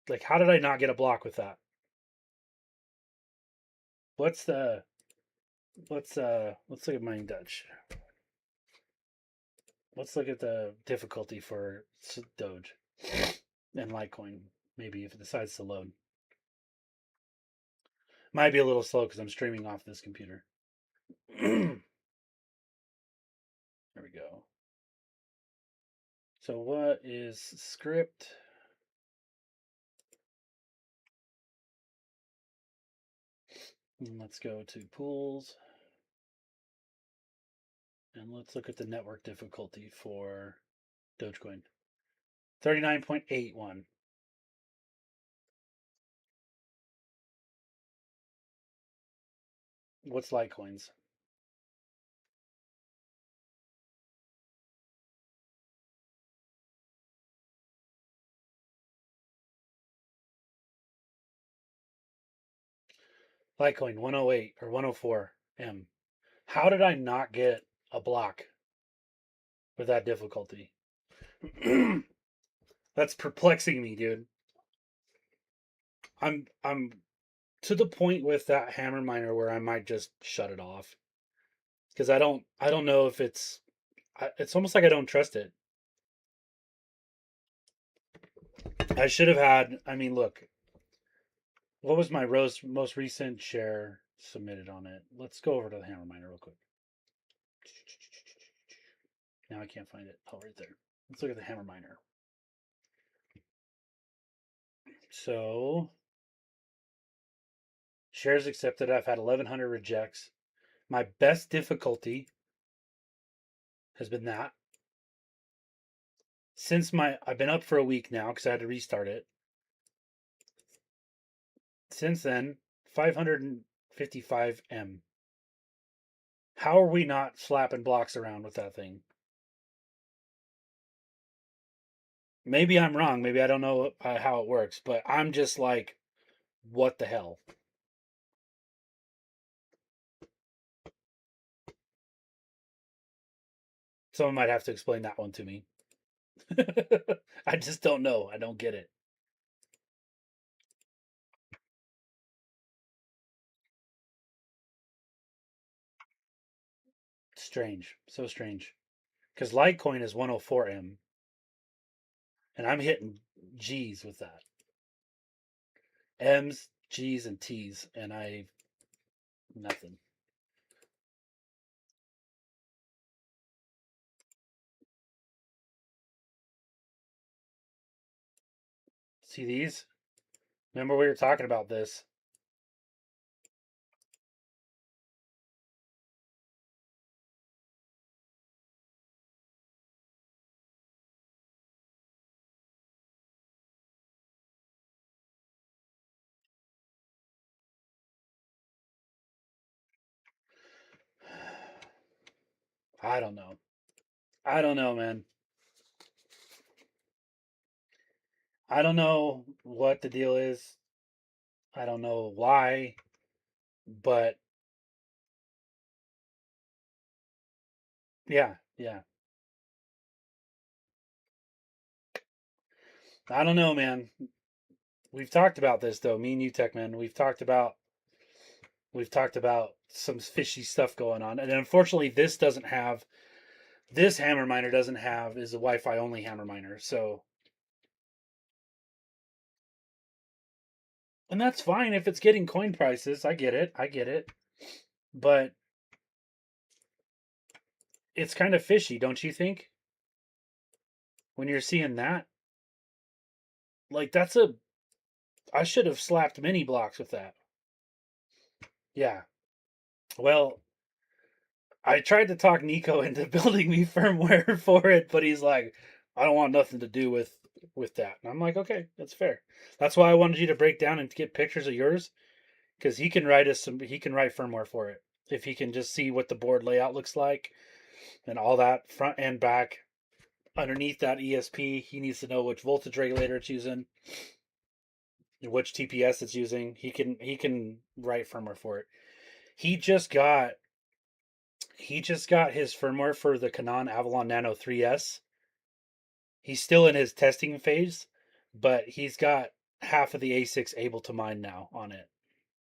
Like, how did I not get a block with that? What's the let's look at mine Dutch. Let's look at the difficulty for Doge and Litecoin. Maybe if it decides to load, might be a little slow because I'm streaming off this computer. There we go. So what is script? And let's go to pools and let's look at the network difficulty for Dogecoin. 39.81. What's Litecoin's? Litecoin 108 or 104 M. How did I not get a block with that difficulty? That's perplexing me, dude. I'm to the point with that hammer miner where I might just shut it off because I don't know if it's almost like I don't trust it. I should have had. I mean, look, what was my most recent share submitted on it? Let's go over to the hammer miner real quick. Now I can't find it. Oh, right there. Let's look at the hammer miner. So shares accepted. I've had 1,100 rejects. My best difficulty has been that. I've been up for a week now because I had to restart it. Since then, 555 M. How are we not slapping blocks around with that thing? Maybe I'm wrong. Maybe I don't know how it works, but I'm just like, what the hell? Someone might have to explain that one to me. I just don't know. I don't get it. Strange. So strange. Because Litecoin is 104M, and I'm hitting G's with that. M's, G's, and T's, and nothing. See these? Remember we were talking about this. I don't know. I don't know, man. I don't know what the deal is. I don't know why, but yeah, yeah. I don't know, man. We've talked about this though. Me and you, Tech Man. We've talked about some fishy stuff going on, and unfortunately, this hammer miner doesn't have is a Wi-Fi only hammer miner. So, and that's fine if it's getting coin prices. I get it. I get it. But it's kind of fishy, don't you think? When you're seeing that, like that's a I should have slapped mini blocks with that. Yeah. Well, I tried to talk Nico into building me firmware for it, but he's like, I don't want nothing to do with that. And I'm like, okay, that's fair. That's why I wanted you to break down and get pictures of yours because he can write firmware for it if he can just see what the board layout looks like and all that front and back. Underneath that ESP, he needs to know which voltage regulator it's using, which TPS it's using. He can write firmware for it. He just got he just got his firmware for the Canon Avalon Nano 3S. He's still in his testing phase, but he's got half of the A6 able to mine now on it.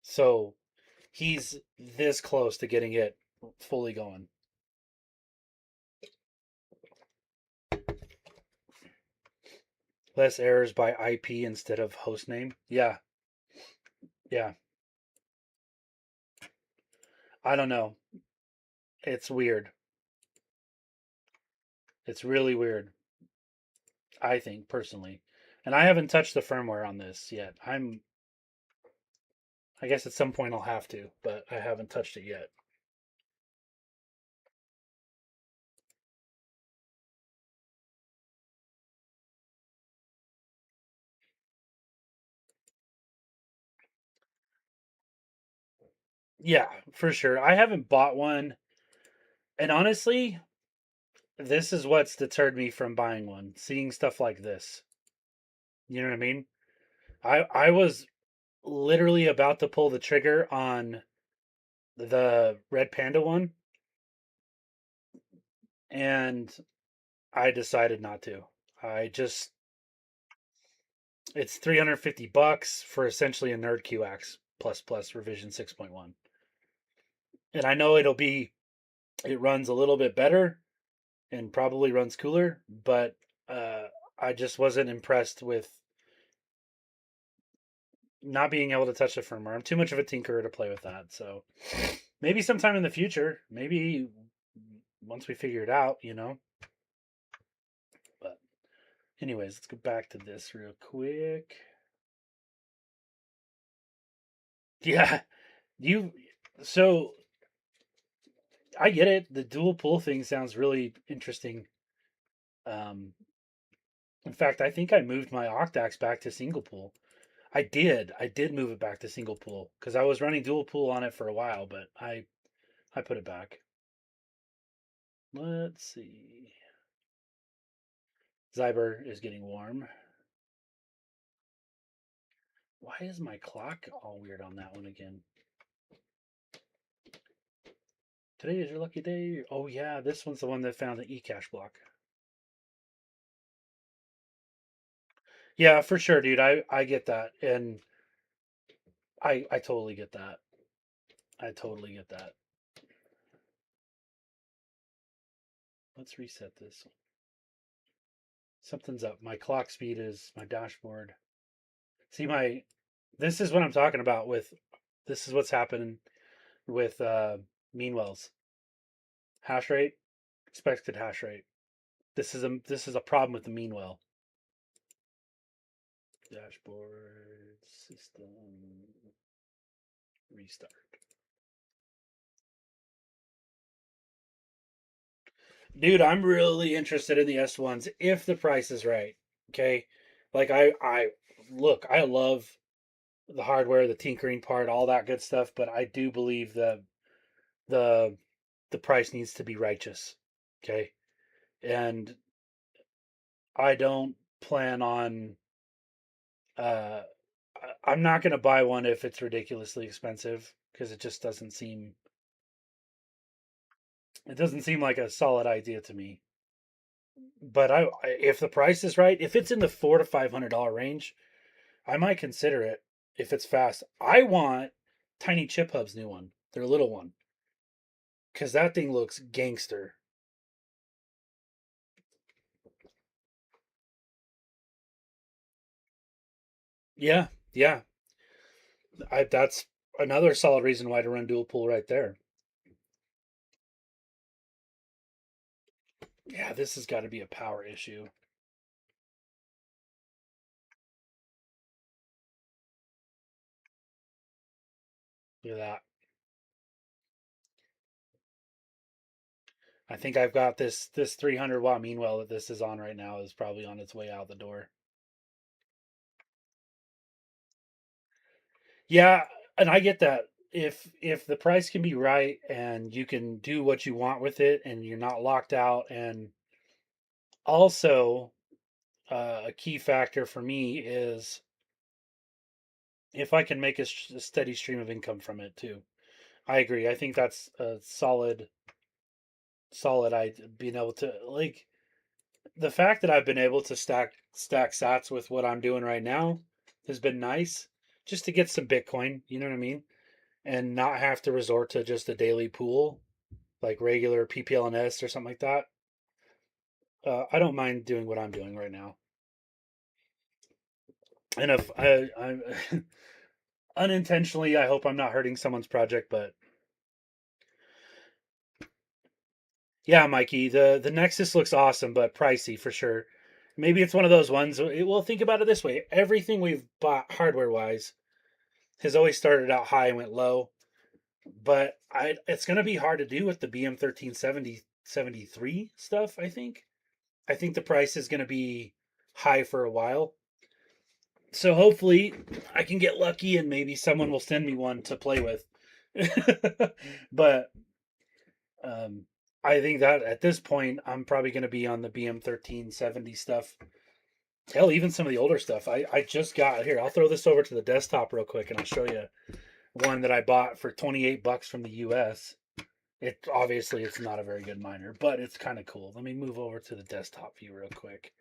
So he's this close to getting it fully going. Less errors by IP instead of host name. Yeah, yeah. I don't know. It's weird. It's really weird. I think personally, and I haven't touched the firmware on this yet. I guess at some point I'll have to, but I haven't touched it yet. Yeah, for sure. I haven't bought one, and honestly, this is what's deterred me from buying one. Seeing stuff like this. You know what I mean? I was literally about to pull the trigger on the Red Panda one, and I decided not to. I just it's $350 for essentially a Nerd QX plus plus revision 6.1. And I know it runs a little bit better and probably runs cooler, but I just wasn't impressed with not being able to touch the firmware. I'm too much of a tinkerer to play with that. So maybe sometime in the future, maybe once we figure it out, you know. But anyways, let's go back to this real quick. Yeah, you so I get it. The dual pull thing sounds really interesting. Um, in fact, I think I moved my Octax back to single pull. I did. I did move it back to single pool because I was running dual pool on it for a while, but I put it back. Let's see. Zyber is getting warm. Why is my clock all weird on that one again? Today is your lucky day. Oh yeah, this one's the one that found the eCache block. Yeah, for sure, dude. I get that, and I totally get that. I totally get that. Let's reset this. Something's up. My clock speed is my dashboard. See my this is what I'm talking about with this is what's happening with Meanwells. Hash rate, expected hash rate. This is a problem with the Meanwell. Dashboard system restart. Dude, I'm really interested in the S1s if the price is right. Okay? Like I look, I love the hardware, the tinkering part, all that good stuff, but I do believe the the price needs to be righteous. Okay. And I don't plan on, uh, I'm not going to buy one if it's ridiculously expensive because it just it doesn't seem like a solid idea to me. But if the price is right, if it's in the $400 to $500 range, I might consider it if it's fast. I want Tiny Chip Hub's new one, their little one, because that thing looks gangster. Yeah, yeah. That's another solid reason why to run dual pool right there. Yeah, this has got to be a power issue. Look at that. I think I've got this 300 watt Meanwell that this is on right now is probably on its way out the door. Yeah, and I get that. If the price can be right and you can do what you want with it and you're not locked out, and also a key factor for me is if I can make a steady stream of income from it too. I agree. I think that's a solid. I being able to like the fact that I've been able to stack sats with what I'm doing right now has been nice, just to get some Bitcoin. You know what I mean? And not have to resort to just a daily pool like regular PPLNS or something like that. I don't mind doing what I'm doing right now. And if I unintentionally, I hope I'm not hurting someone's project, but yeah, Mikey, the Nexus looks awesome, but pricey for sure. Maybe it's one of those ones. Well, think about it this way: everything we've bought hardware wise has always started out high and went low. But it's going to be hard to do with the BM 1370 73 stuff. I think the price is going to be high for a while. So hopefully I can get lucky and maybe someone will send me one to play with. But um, I think that at this point I'm probably going to be on the BM 1370 stuff. Hell, even some of the older stuff. I just got here. I'll throw this over to the desktop real quick and I'll show you one that I bought for $28 from the US. It obviously it's not a very good miner, but it's kind of cool. Let me move over to the desktop view real quick.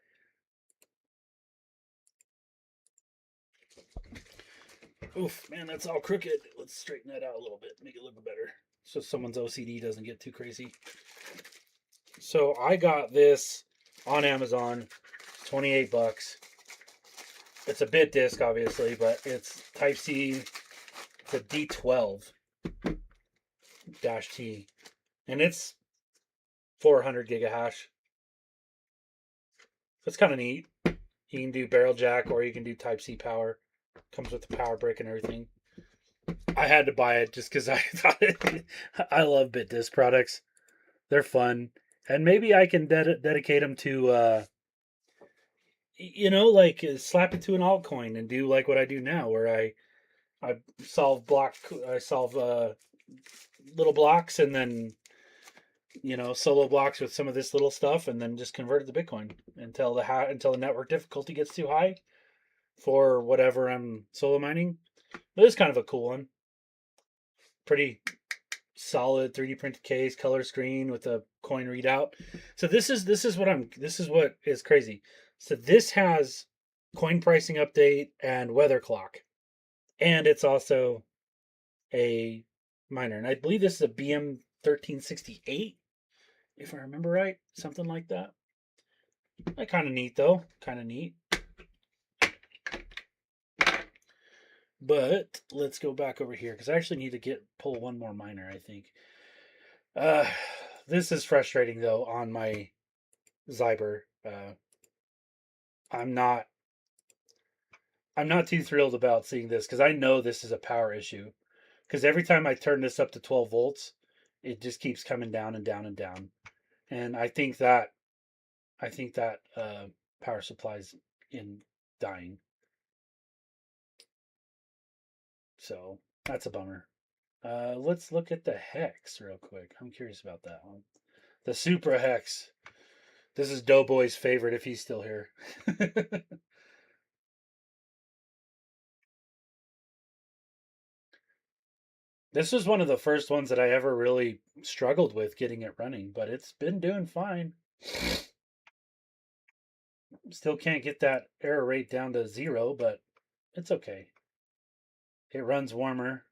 Oof, man, that's all crooked. Let's straighten that out a little bit, make it look better, so someone's OCD doesn't get too crazy. So I got this on Amazon, $28. It's a bit disc, obviously, but it's Type C. It's a D12 T, and it's 400 gigahash. It's kind of neat. You can do barrel jack or you can do Type C power. Comes with the power brick and everything. I had to buy it just because I thought I love BitDisc products. They're fun, and maybe I can dedicate them to like slap it to an altcoin and do like what I do now, where I solve little blocks and then solo blocks with some of this little stuff, and then just convert it to Bitcoin until the network difficulty gets too high for whatever I'm solo mining. But it's kind of a cool one. Pretty solid 3D printed case, color screen with a coin readout. So this is what is crazy. So this has coin pricing update and weather clock, and it's also a miner. And I believe this is a BM 1368, if I remember right, something like that. Kind of neat though, kind of neat. But let's go back over here because I actually need to pull one more miner. I think. Uh, this is frustrating though on my Zyber. I'm not I'm not too thrilled about seeing this because I know this is a power issue. Because every time I turn this up to 12 volts, it just keeps coming down and down and down. And I think that power supply's in dying. So that's a bummer. Let's look at the hex real quick. I'm curious about that one. The Supra Hex. This is Doughboy's favorite if he's still here. This was one of the first ones that I ever really struggled with getting it running, but it's been doing fine. Still can't get that error rate down to 0, but it's okay. It runs warmer.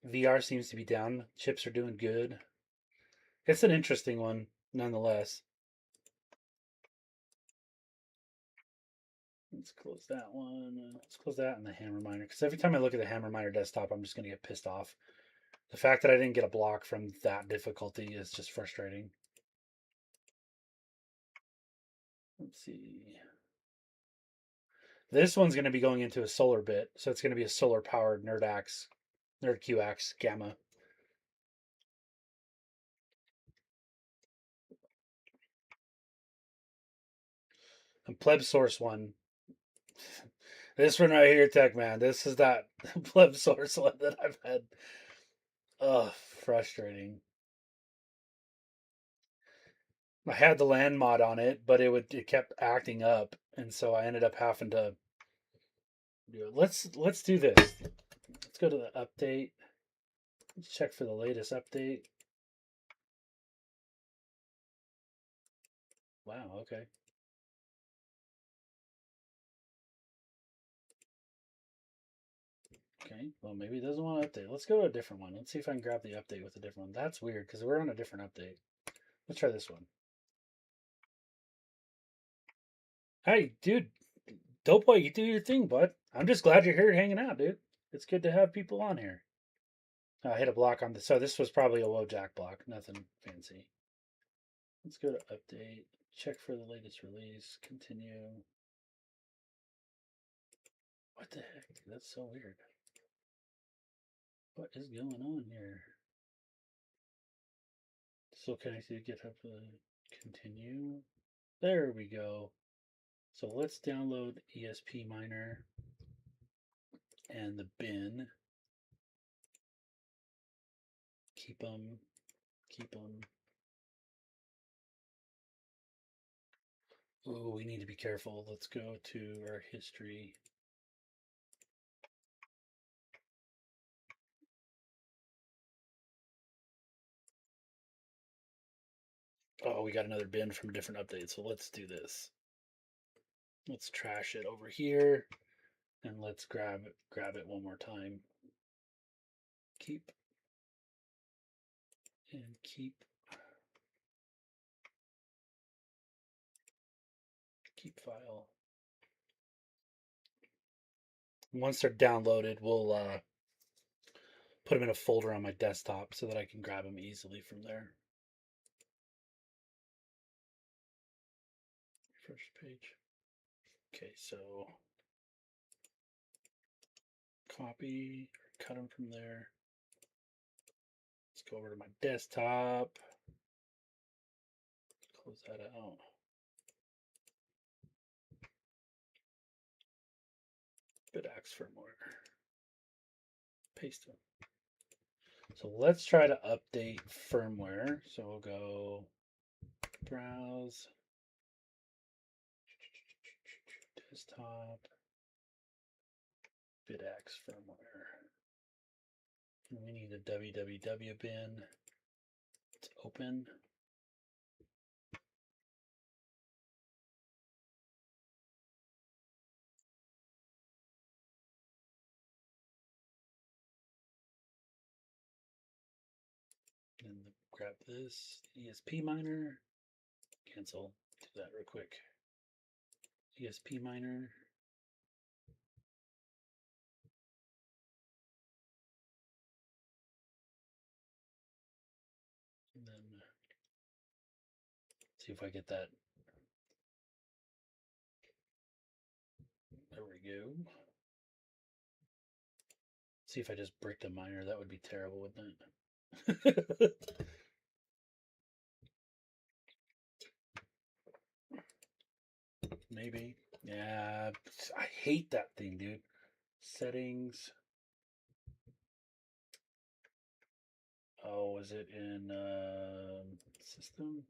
VR seems to be down. Chips are doing good. It's an interesting one, nonetheless. Let's close that one. Let's close that and the hammer miner. Because every time I look at the hammer miner desktop, I'm just going to get pissed off. The fact that I didn't get a block from that difficulty is just frustrating. Let's see. This one's going to be going into a solar bit. So it's going to be a solar powered NerdQX Gamma. And Pleb Source one. This one right here, Tech Man. This is that Pleb Source one that I've had. Ugh, frustrating. I had the land mod on it, but it kept acting up, and so I ended up having to do it. Let's do this. Let's go to the update. Let's check for the latest update. Wow, okay. Okay, well maybe it doesn't want to update. Let's go to a different one. Let's see if I can grab the update with a different one. That's weird because we're on a different update. Let's try this one. Hey, dude, Dope Boy, you do your thing, bud. I'm just glad you're here hanging out, dude. It's good to have people on here. I hit a block on this. So this was probably a Wojak block. Nothing fancy. Let's go to update. Check for the latest release. Continue. What the heck? That's so weird. What is going on here? Still connected to GitHub. Continue. There we go. So let's download ESP Miner and the bin. Keep them. Keep them. Oh, we need to be careful. Let's go to our history. Oh, we got another bin from a different update. So let's do this. Let's trash it over here. And let's grab it one more time. Keep and keep file. Once they're downloaded, we'll put them in a folder on my desktop so that I can grab them easily from there. First page. Okay, so copy or cut them from there. Let's go over to my desktop. Close that out. Bitaxe firmware. Paste them. So let's try to update firmware. So we'll go browse, desktop, Bitaxe firmware. And we need a www bin. It's open. And grab this ESP miner. Cancel. Do that real quick. ESP miner. And then see if I get that. There we go. See if I just bricked a miner. That would be terrible, wouldn't it? Maybe. Yeah, I hate that thing, dude. Settings. Oh, is it in system?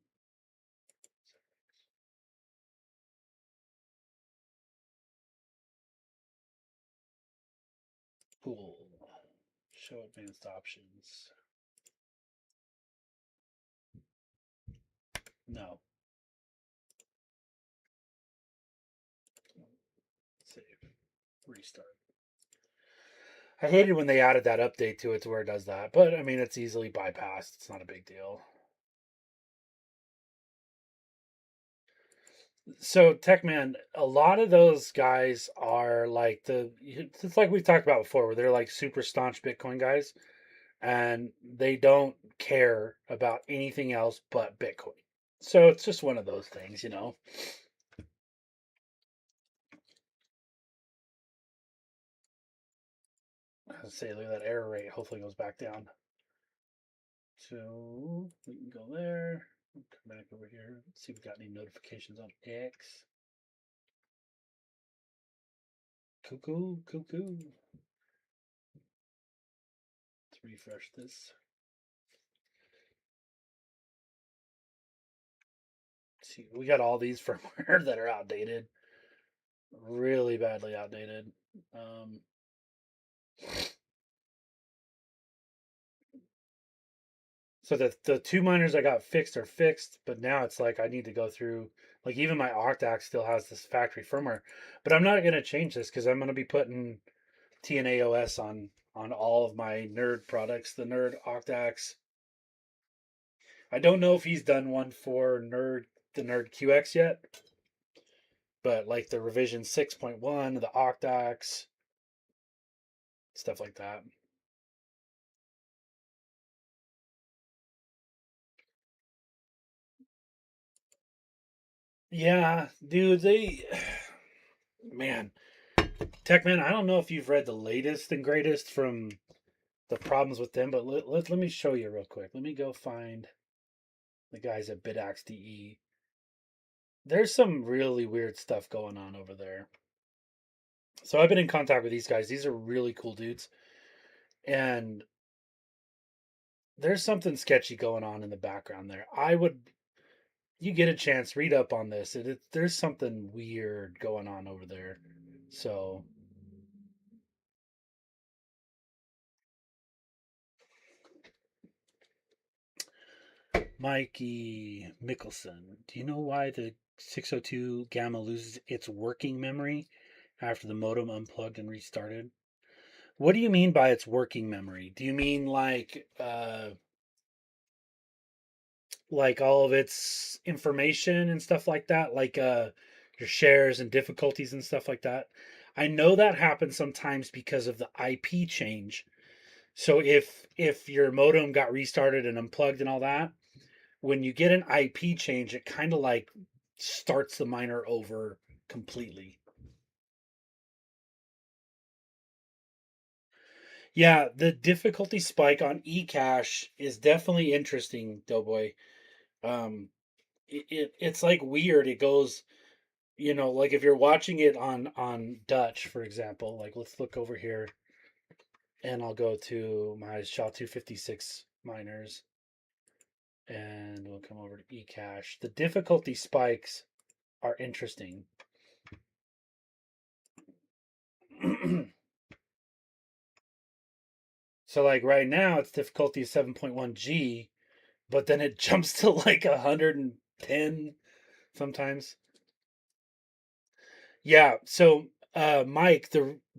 Pool. Show advanced options. No. Save. Restart. I hated when they added that update to it to where it does that, but I mean, it's easily bypassed. It's not a big deal. So, Techman, a lot of those guys are like it's like we've talked about before, where they're like super staunch Bitcoin guys and they don't care about anything else but Bitcoin. So, it's just one of those things, you know? Let's say, look at that error rate. Hopefully, it goes back down. So, we can go there. Come back over here. See if we got any notifications on X. Cuckoo, cuckoo. Let's refresh this. See, we got all these firmware that are outdated, really badly outdated. Um, so the two miners I got fixed are fixed, but now it's like I need to go through. Like even my Octax still has this factory firmware, but I'm not gonna change this because I'm gonna be putting TNA OS on all of my Nerd products. The Nerd Octax. I don't know if he's done one for the Nerd QX yet, but like the revision 6.1, the Octax, stuff like that. Yeah, dude, man, Techman, I don't know if you've read the latest and greatest from the problems with them, but let me show you real quick. Let me go find the guys at Bitaxe DE. There's some really weird stuff going on over there. So I've been in contact with these guys. These are really cool dudes. And there's something sketchy going on in the background there. You get a chance, read up on this. There's something weird going on over there. So Mikey Mickelson, do you know why the 602 Gamma loses its working memory after the modem unplugged and restarted? What do you mean by its working memory? Do you mean like all of its information and stuff like that, like your shares and difficulties and stuff like that? I know that happens sometimes because of the IP change. So if your modem got restarted and unplugged and all that, when you get an IP change, it kind of like starts the miner over completely. Yeah, the difficulty spike on eCache is definitely interesting, Doughboy. Um, it's like weird. It goes, like if you're watching it on Dutch, for example. Like let's look over here, and I'll go to my SHA-256 miners, and we'll come over to eCache. The difficulty spikes are interesting. So like right now it's difficulty 7.1G, but then it jumps to like 110 sometimes. Yeah, so Mike,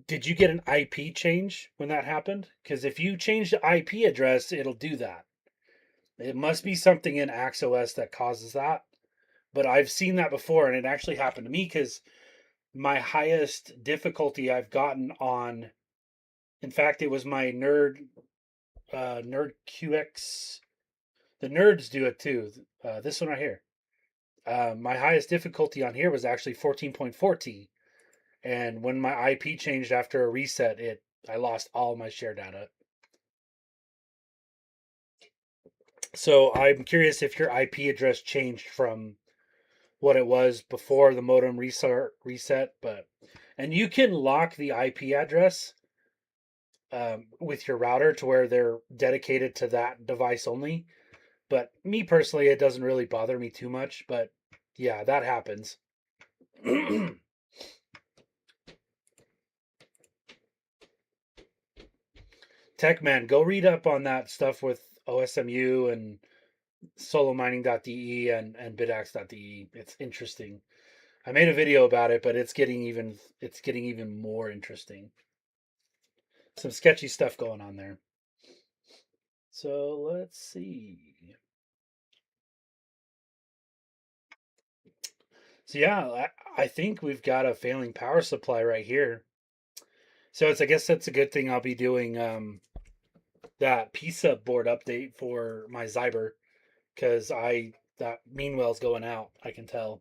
did you get an IP change when that happened? Because if you change the IP address, it'll do that. It must be something in AxOS that causes that. But I've seen that before, and it actually happened to me because my highest difficulty I've gotten on, in fact, it was my Nerd QX. The nerds do it too. This one right here. My highest difficulty on here was actually 14.4T, and when my IP changed after a reset, I lost all my share data. So I'm curious if your IP address changed from what it was before the modem reset, but and you can lock the IP address. with your router to where they're dedicated to that device only. But me personally, it doesn't really bother me too much. But yeah, that happens. Tech man, go read up on that stuff with OSMU and solomining.de and Bitaxe.de. It's interesting. I made a video about it, but it's getting even more interesting. Some sketchy stuff going on there. So let's see. So yeah, I think we've got a failing power supply right here. So I guess that's a good thing. I'll be doing that PSUBB board update for my Zyber because that Meanwells going out. I can tell.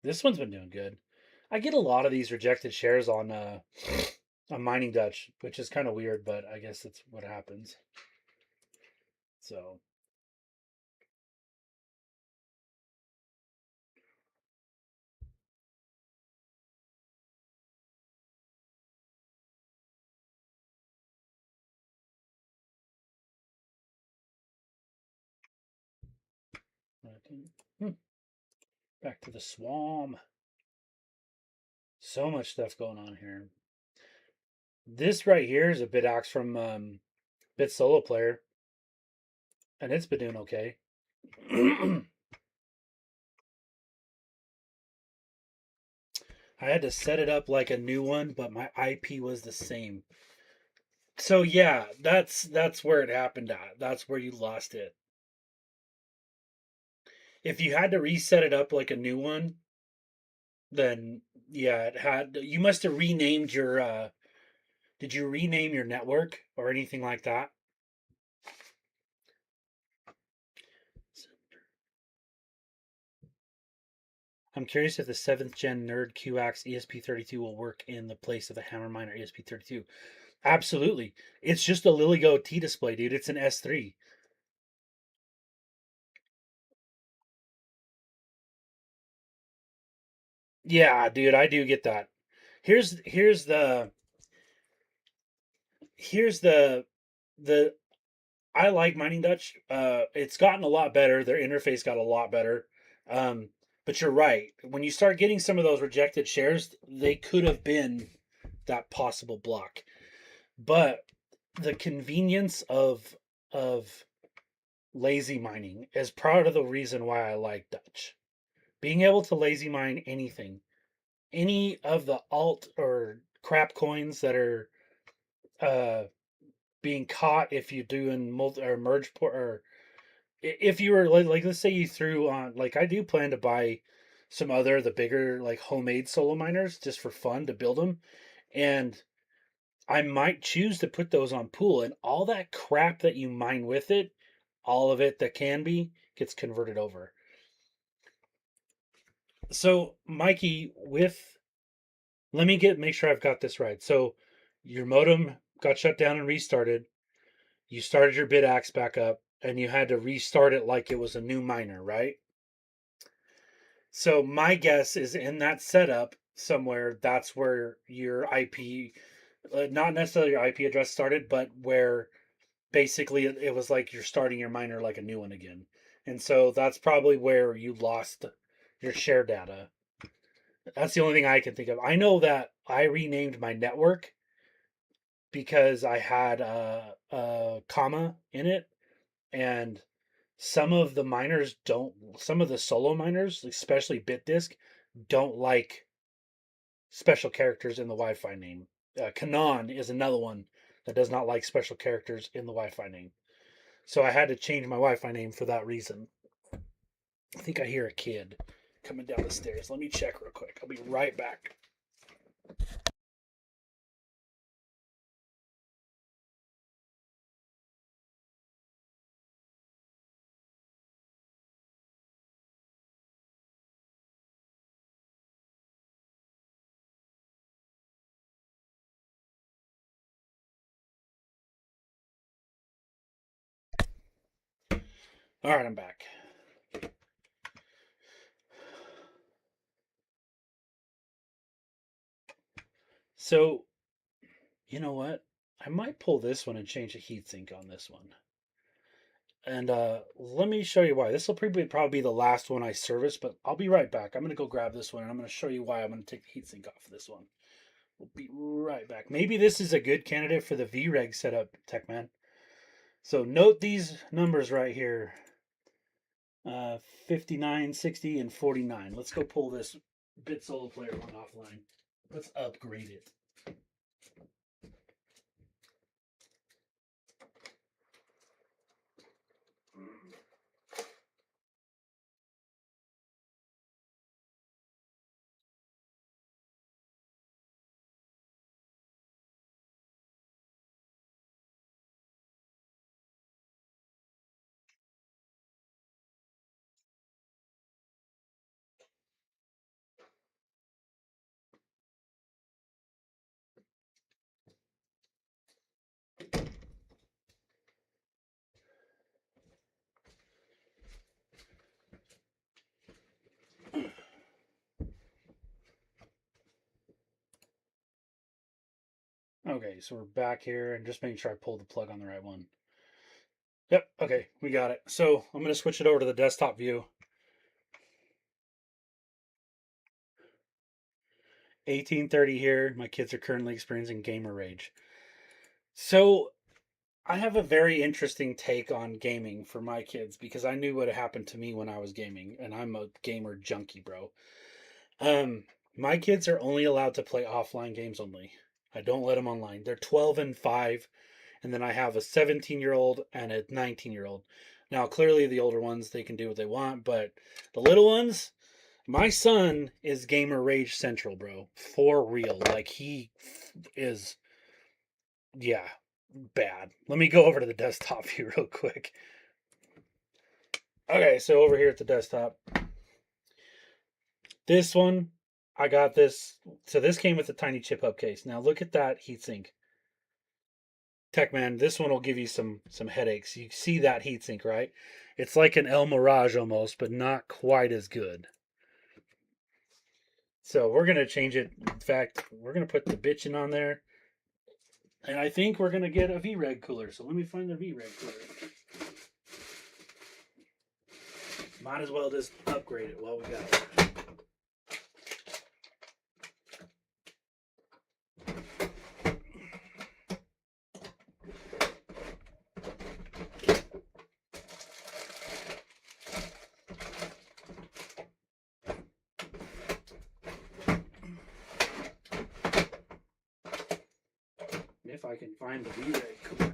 This one's been doing good. I get a lot of these rejected shares on Mining Dutch, which is kind of weird, but I guess that's what happens. So back to the swamp. So much stuff going on here. This right here is a Bitaxe from Bit Solo Player, and it's been doing okay. I had to set it up like a new one, but my IP was the same. So yeah, that's where it happened at. That's where you lost it. If you had to reset it up like a new one, then yeah, it had you must have renamed your did you rename your network or anything like that? I'm curious if the 7th gen Nerd QX ESP32 will work in the place of a Hammer Miner ESP32. Absolutely. It's just a LilyGo T display, dude. It's an S3. Yeah, dude, I do get that. Here's here's the here's the I like Mining Dutch. It's gotten a lot better. Their interface got a lot better. Um, but you're right. When you start getting some of those rejected shares, they could have been that possible block. But the convenience of lazy mining is part of the reason why I like Dutch. Being able to lazy mine anything, any of the alt or crap coins that are uh, being caught if you do in multi or merge port or if you were like let's say you threw on like I do plan to buy some other the bigger like homemade solo miners just for fun to build them and I might choose to put those on pool and all that crap that you mine with it, all of it that can be gets converted over. So, Mikey, with let me get make sure I've got this right. So, your modem got shut down and restarted. You started your Bitaxe back up and you had to restart it like it was a new miner, right? So, my guess is in that setup somewhere that's where your IP not necessarily your IP address started, but where basically it was like you're starting your miner like a new one again. And so that's probably where you lost your share data. That's the only thing I can think of. I know that I renamed my network because I had a comma in it, and some of the solo miners, especially BitDisk, don't like special characters in the Wi-Fi name. Canon is another one that does not like special characters in the Wi-Fi name. So I had to change my Wi-Fi name for that reason. I think I hear a kid coming down the stairs. Let me check real quick. I'll be right back. All right, I'm back. So, you know what? I might pull this one and change the heatsink on this one. And let me show you why. This will probably be the last one I service, but I'll be right back. I'm going to go grab this one, and I'm going to show you why I'm going to take the heatsink off of this one. We'll be right back. Maybe this is a good candidate for the V-Reg setup, Techman. So note these numbers right here. 59, 60, and 49. Let's go pull this Bit Solo Player one offline. Let's upgrade it. Okay, so we're back here and just making sure I pulled the plug on the right one. Yep, okay, we got it. So I'm going to switch it over to the desktop view. 1830 here. My kids are currently experiencing gamer rage. So I have a very interesting take on gaming for my kids because I knew what happened to me when I was gaming, and I'm a gamer junkie, bro. My kids are only allowed to play offline games only. I don't let them online. They're 12 and 5, and then I have a 17-year-old and a 19-year-old. Now, clearly the older ones, they can do what they want, but the little ones, my son is gamer rage central, bro. For real. Like he is, yeah, bad. Let me go over to the desktop view real quick. Okay, so over here at the desktop, this one, I got this. So this came with a tiny chip hub case. Now look at that heatsink. Techman, this one will give you some headaches. You see that heatsink, right? It's like an El Mirage almost, but not quite as good. So we're gonna change it. In fact, we're gonna put the bitchin' on there. And I think we're gonna get a V-Reg cooler. So let me find the V-Reg cooler. Might as well just upgrade it while we got it. If I can find the V-Reg cooler.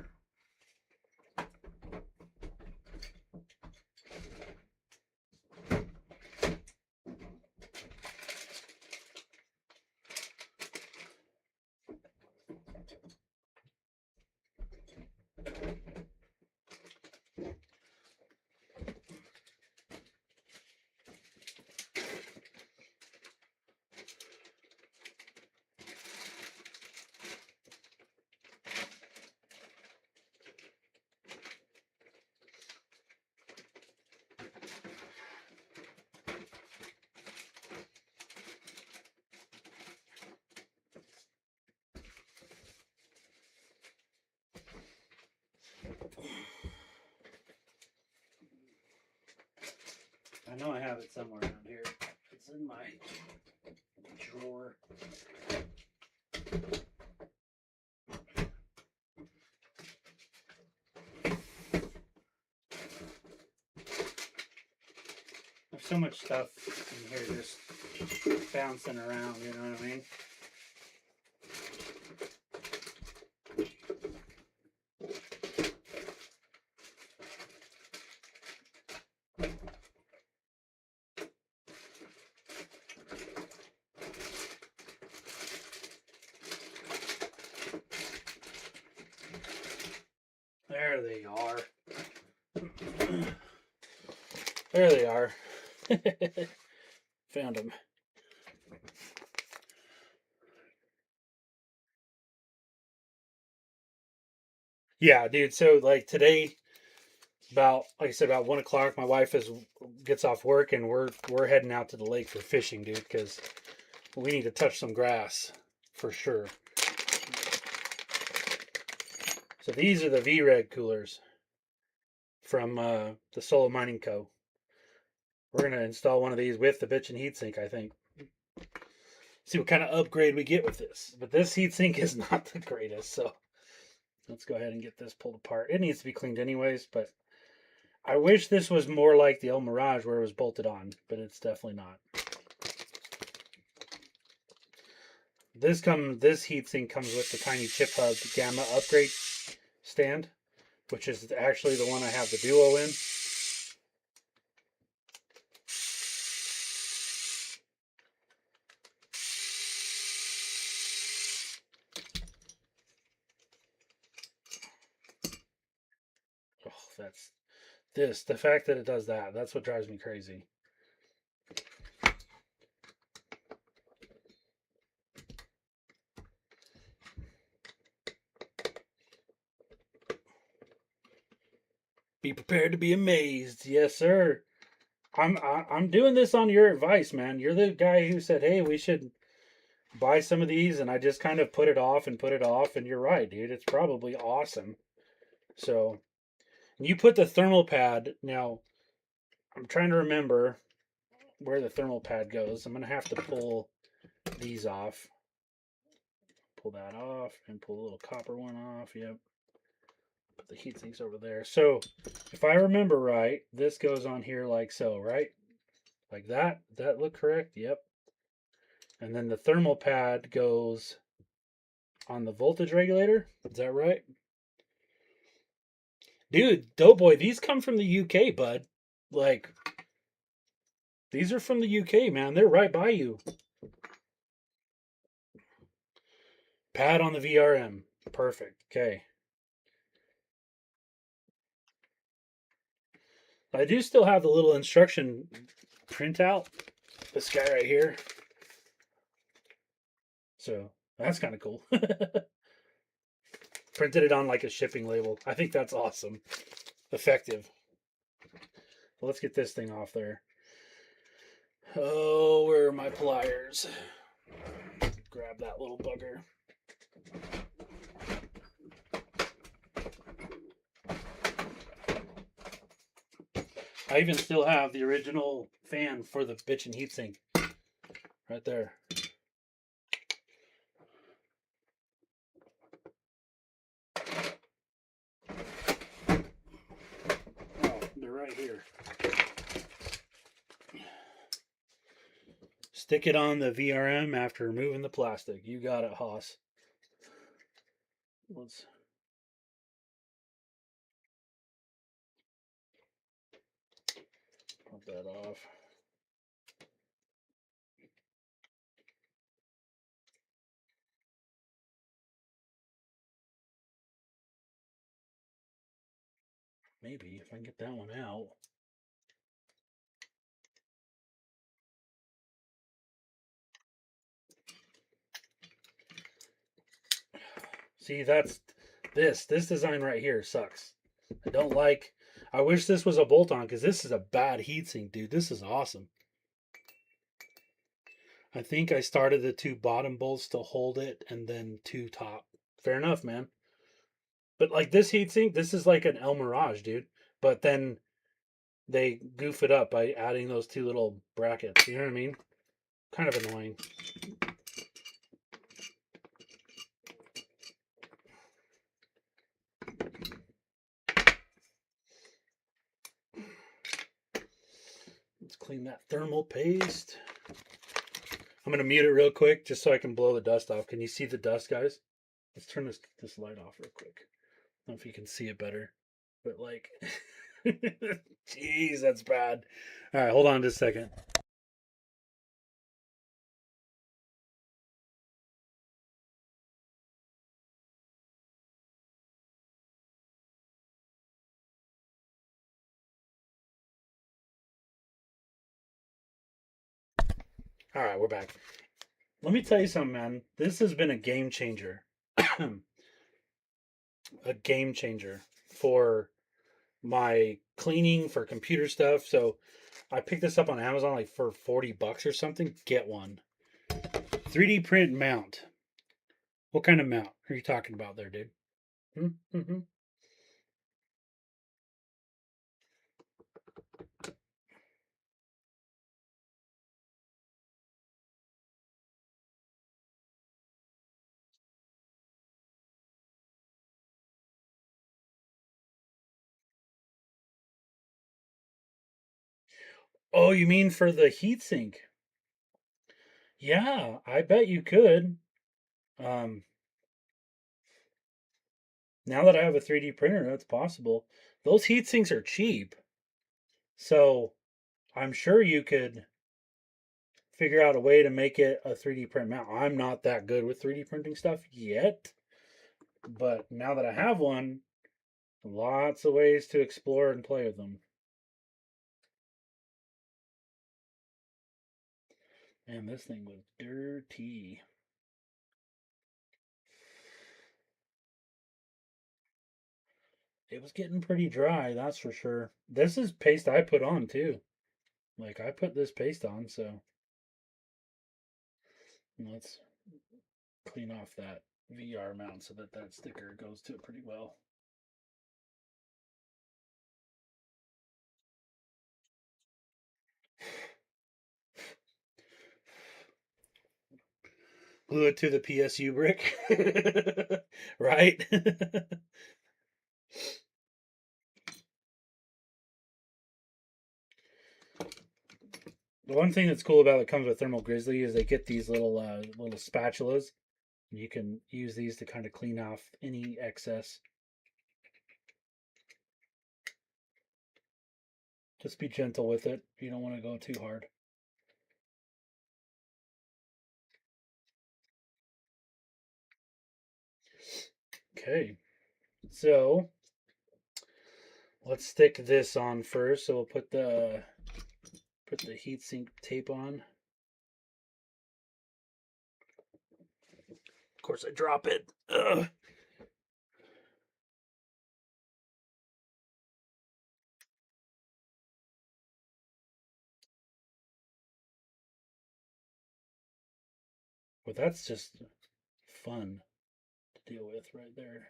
I know I have it somewhere around here. It's in my drawer. There's so much stuff in here just bouncing around, you know what I mean? There they are. There they are. Found them. Yeah, dude. So like today, about, like I said, about 1 o'clock. My wife gets off work, and we're heading out to the lake for fishing, dude, because we need to touch some grass for sure. So these are the V-Reg coolers from the Solo Mining Co. We're gonna install one of these with the bitchin' heatsink, I think. See what kind of upgrade we get with this. But this heatsink is not the greatest, so let's go ahead and get this pulled apart. It needs to be cleaned anyways, but I wish this was more like the El Mirage where it was bolted on, but it's definitely not. This heatsink comes with the tiny PSUBB Gamma upgrade stand, which is actually the one I have the Duo in. Oh, that's the fact that it does that, that's what drives me crazy. Be prepared to be amazed. Yes, sir. I'm doing this on your advice, man. You're the guy who said, "Hey, we should buy some of these," and I just kind of put it off, and you're right, dude. It's probably awesome. So, you put the thermal pad. Now, I'm trying to remember where the thermal pad goes. I'm going to have to pull these off. Pull that off and pull the little copper one off. Yep. Put the heat sinks over there. So, if I remember right, this goes on here like so, right? Like that. That look correct? Yep. And then the thermal pad goes on the voltage regulator. Is that right? Dude, Doughboy, these come from the UK, bud. Like, these are from the UK, man. They're right by you. Pad on the VRM. Perfect. Okay. I do still have the little instruction printout. This guy right here. So, that's kind of cool. Printed it on like a shipping label. I think that's awesome. Effective. Well, let's get this thing off there. Oh, where are my pliers? Grab that little bugger. I even still have the original fan for the bitchin' heatsink. Right there. Oh, they're right here. Stick it on the VRM after removing the plastic. You got it, Hoss. Let's pop that off. Maybe if I can get that one out. See, that's this design right here sucks. I don't like. I wish this was a bolt-on because this is a bad heatsink, dude. This is awesome. I think I started the two bottom bolts to hold it and then two top. Fair enough, man. But like this heatsink, this is like an El Mirage, dude. But then they goof it up by adding those two little brackets. You know what I mean? Kind of annoying. Let's clean that thermal paste. I'm gonna mute it real quick just so I can blow the dust off. Can you see the dust, guys? Let's turn this light off real quick. I don't know if you can see it better, but like, jeez, that's bad. All right, hold on just a second. All right, we're back. Let me tell you something, man. This has been a game changer. A game changer for my cleaning for computer stuff. So I picked this up on Amazon like for $40 or something. Get one. 3D print mount. What kind of mount are you talking about there, dude? Mm-hmm. Oh, you mean for the heatsink? Yeah, I bet you could. Um, Now that I have a 3D printer, that's possible. Those heat sinks are cheap, so I'm sure you could figure out a way to make it a 3D print mount. I'm not that good with 3D printing stuff yet, but now that I have one, lots of ways to explore and play with them. Man, this thing was dirty. It was getting pretty dry, that's for sure. This is paste I put on too. Like I put this paste on, so let's clean off that VR mount so that that sticker goes to it pretty well. Glue it to the PSU brick, right? The one thing that's cool about it comes with Thermal Grizzly is they get these little spatulas. You can use these to kind of clean off any excess. Just be gentle with it. You don't want to go too hard. Okay, so let's stick this on first. So we'll put the heatsink tape on. Of course, I drop it. Ugh. But that's just fun to deal with right there.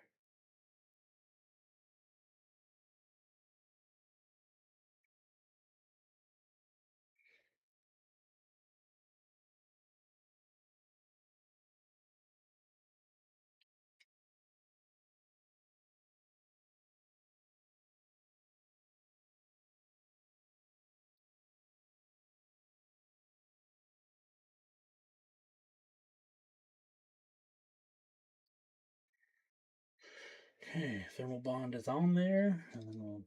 Okay, thermal bond is on there, and then we'll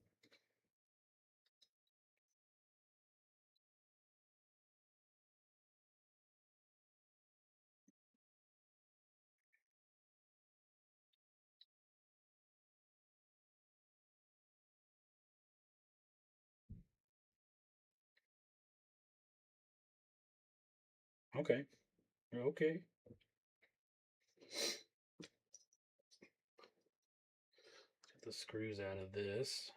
okay. Okay. Get the screws out of this.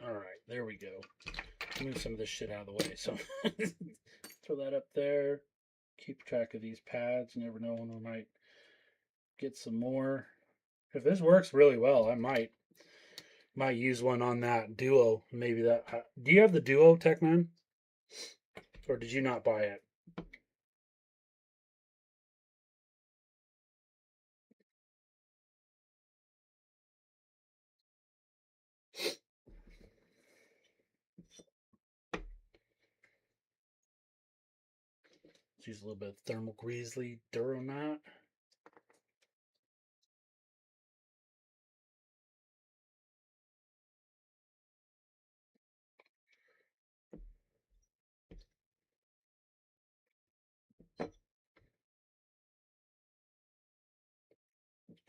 All right, there we go. Move some of this shit out of the way. So throw that up there. Keep track of these pads. You never know when we might get some more. If this works really well, I might use one on that Duo. Maybe that. Do you have the Duo, Techman, or did you not buy it? Let's use a little bit of Thermal Grizzly Duramat.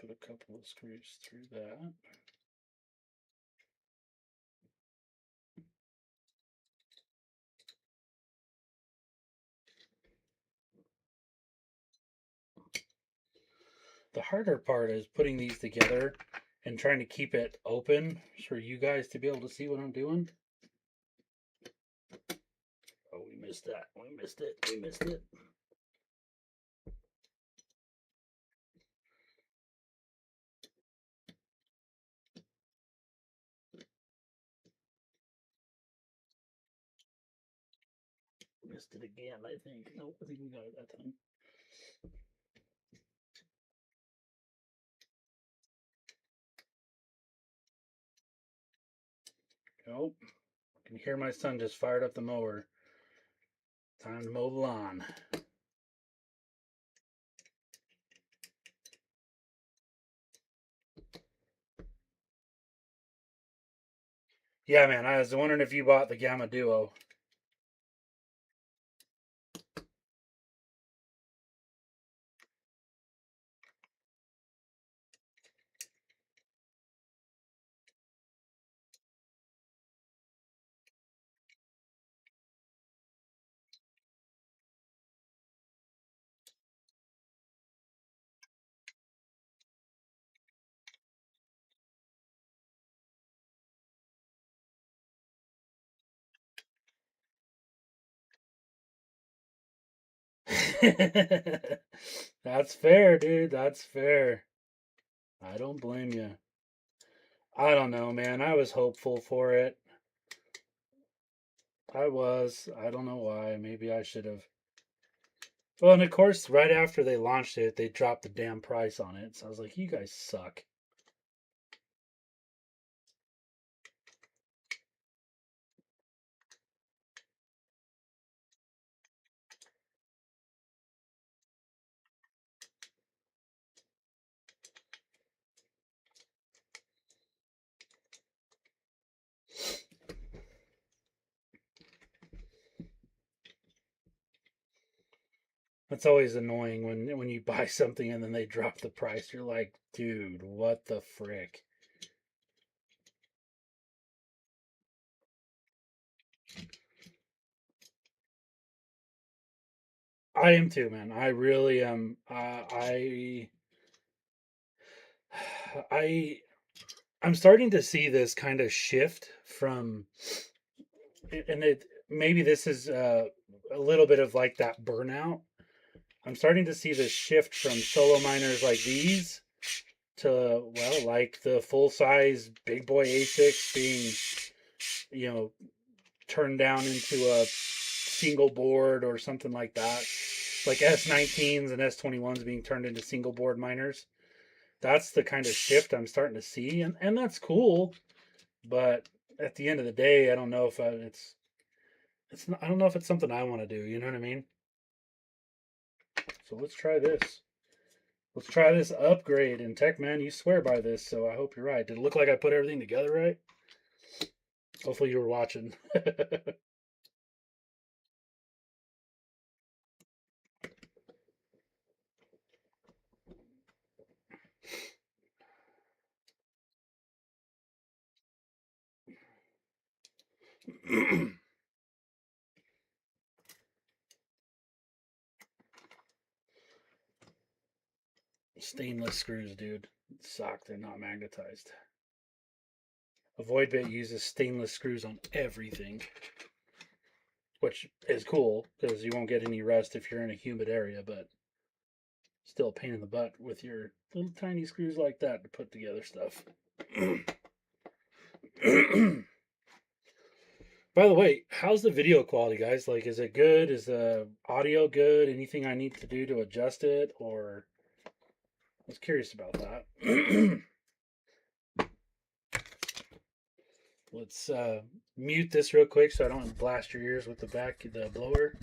put a couple of screws through that. The harder part is putting these together and trying to keep it open for you guys to be able to see what I'm doing. Oh, we missed that. We missed it. We missed it. Missed it again, I think. Nope, I think we got it that time. Nope. I can hear my son just fired up the mower. Time to mow the lawn. Yeah, man, I was wondering if you bought the Gamma Duo. That's fair, dude. That's fair. I don't blame you. I don't know, man. I was hopeful for it. I was. I don't know why. Maybe I should have. Well, and of course, right after they launched it, they dropped the damn price on it. So I was like, you guys suck. It's always annoying when you buy something and then they drop the price. You're like, dude, what the frick? I am too, man. I really am. I I'm starting to see this kind of shift from, and it maybe this is a little bit of like that burnout. I'm starting to see this shift from solo miners like these to, well, like the full size big boy A6 being, turned down into a single board or something like that. Like S19s and S21s being turned into single board miners. That's the kind of shift I'm starting to see, and that's cool. But at the end of the day, I don't know if it's not, I don't know if it's something I want to do. You know what I mean? So let's try this. Let's try this upgrade. And Tech Man, you swear by this, so I hope you're right. Did it look like I put everything together right? Hopefully you were watching. Stainless screws, dude. Suck. They're not magnetized. Avoidbit uses stainless screws on everything, which is cool because you won't get any rust if you're in a humid area, but still a pain in the butt with your little tiny screws like that to put together stuff. By the way, how's the video quality, guys? Like, is it good? Is the audio good? Anything I need to do to adjust it? Or I was curious about that. Let's mute this real quick so I don't blast your ears with the blower.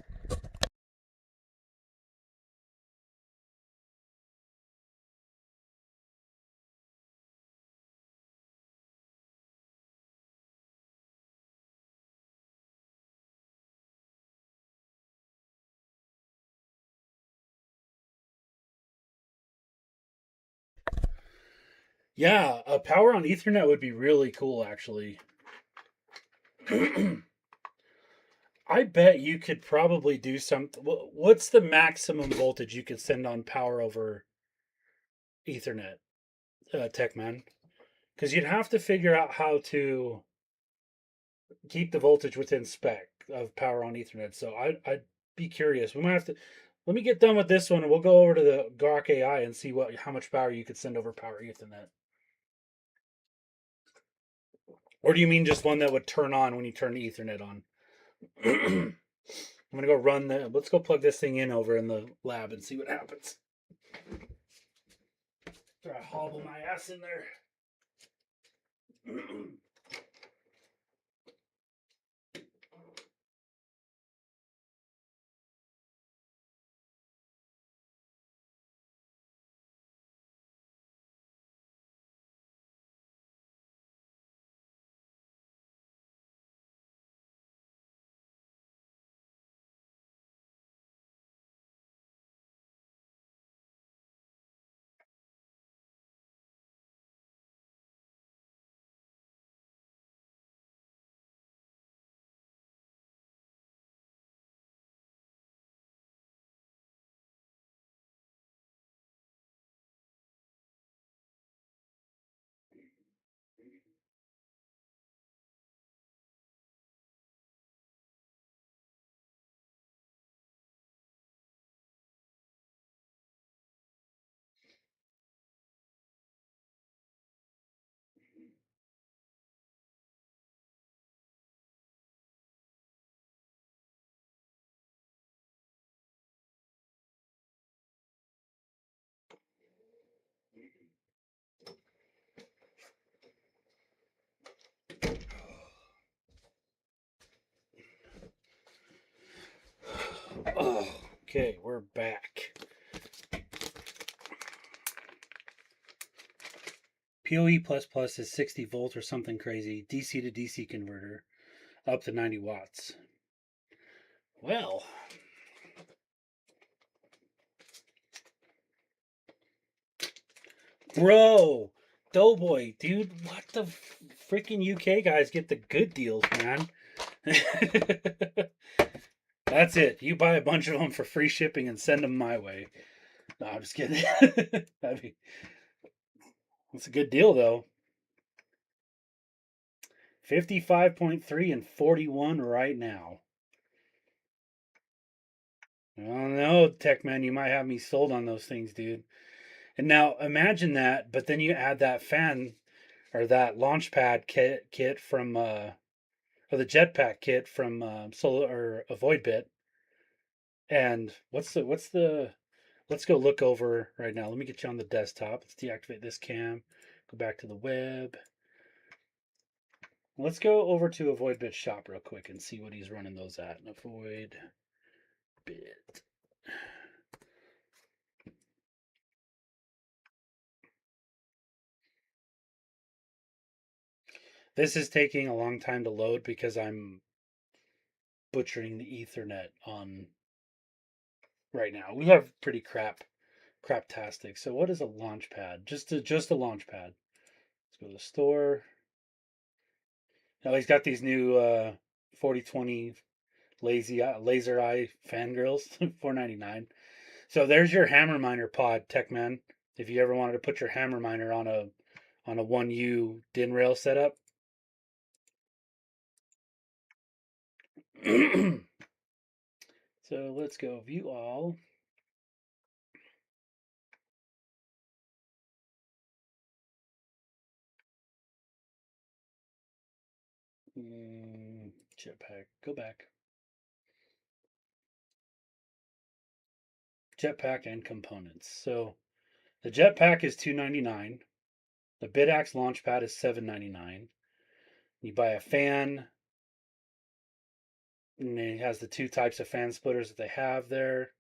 Yeah, a power on Ethernet would be really cool, actually. I bet you could probably do something. What's the maximum voltage you could send on power over Ethernet, Tech Man? Because you'd have to figure out how to keep the voltage within spec of power on Ethernet. So I'd be curious. We might have to. Let me get done with this one, and we'll go over to the Grok AI and see how much power you could send over power Ethernet. Or do you mean just one that would turn on when you turn the Ethernet on? I'm gonna go run the. Let's go plug this thing in over in the lab and see what happens. Try to hobble my ass in there. Oh, okay, we're back. PoE++ is 60 volt or something crazy. DC to DC converter, up to 90 watts. Well, bro, Doughboy, dude, what the freaking UK guys get the good deals, man. That's it. You buy a bunch of them for free shipping and send them my way. No, I'm just kidding. I mean, it's a good deal, though. 55.3 and 41 right now. I don't know, Tech Man, you might have me sold on those things, dude. And now imagine that, but then you add that fan or that launch pad kit from or the jetpack kit from Solo or Avoidbit. And let's go look over right now. Let me get you on the desktop. Let's deactivate this cam. Go back to the web. Let's go over to Avoidbit shop real quick and see what he's running those at. Avoidbit. This is taking a long time to load because I'm butchering the Ethernet on right now. We have pretty craptastic. So what is a launch pad? Just a launch pad. Let's go to the store. Now he's got these new 4020 laser eye fan grills, $4.99. So there's your hammer miner pod, Tech Man. If you ever wanted to put your hammer miner on a 1U DIN rail setup. So let's go view all. Jetpack, go back. Jetpack and components. So the jetpack is $2.99. The Bitaxe launchpad is $7.99. You buy a fan, and it has the two types of fan splitters that they have there.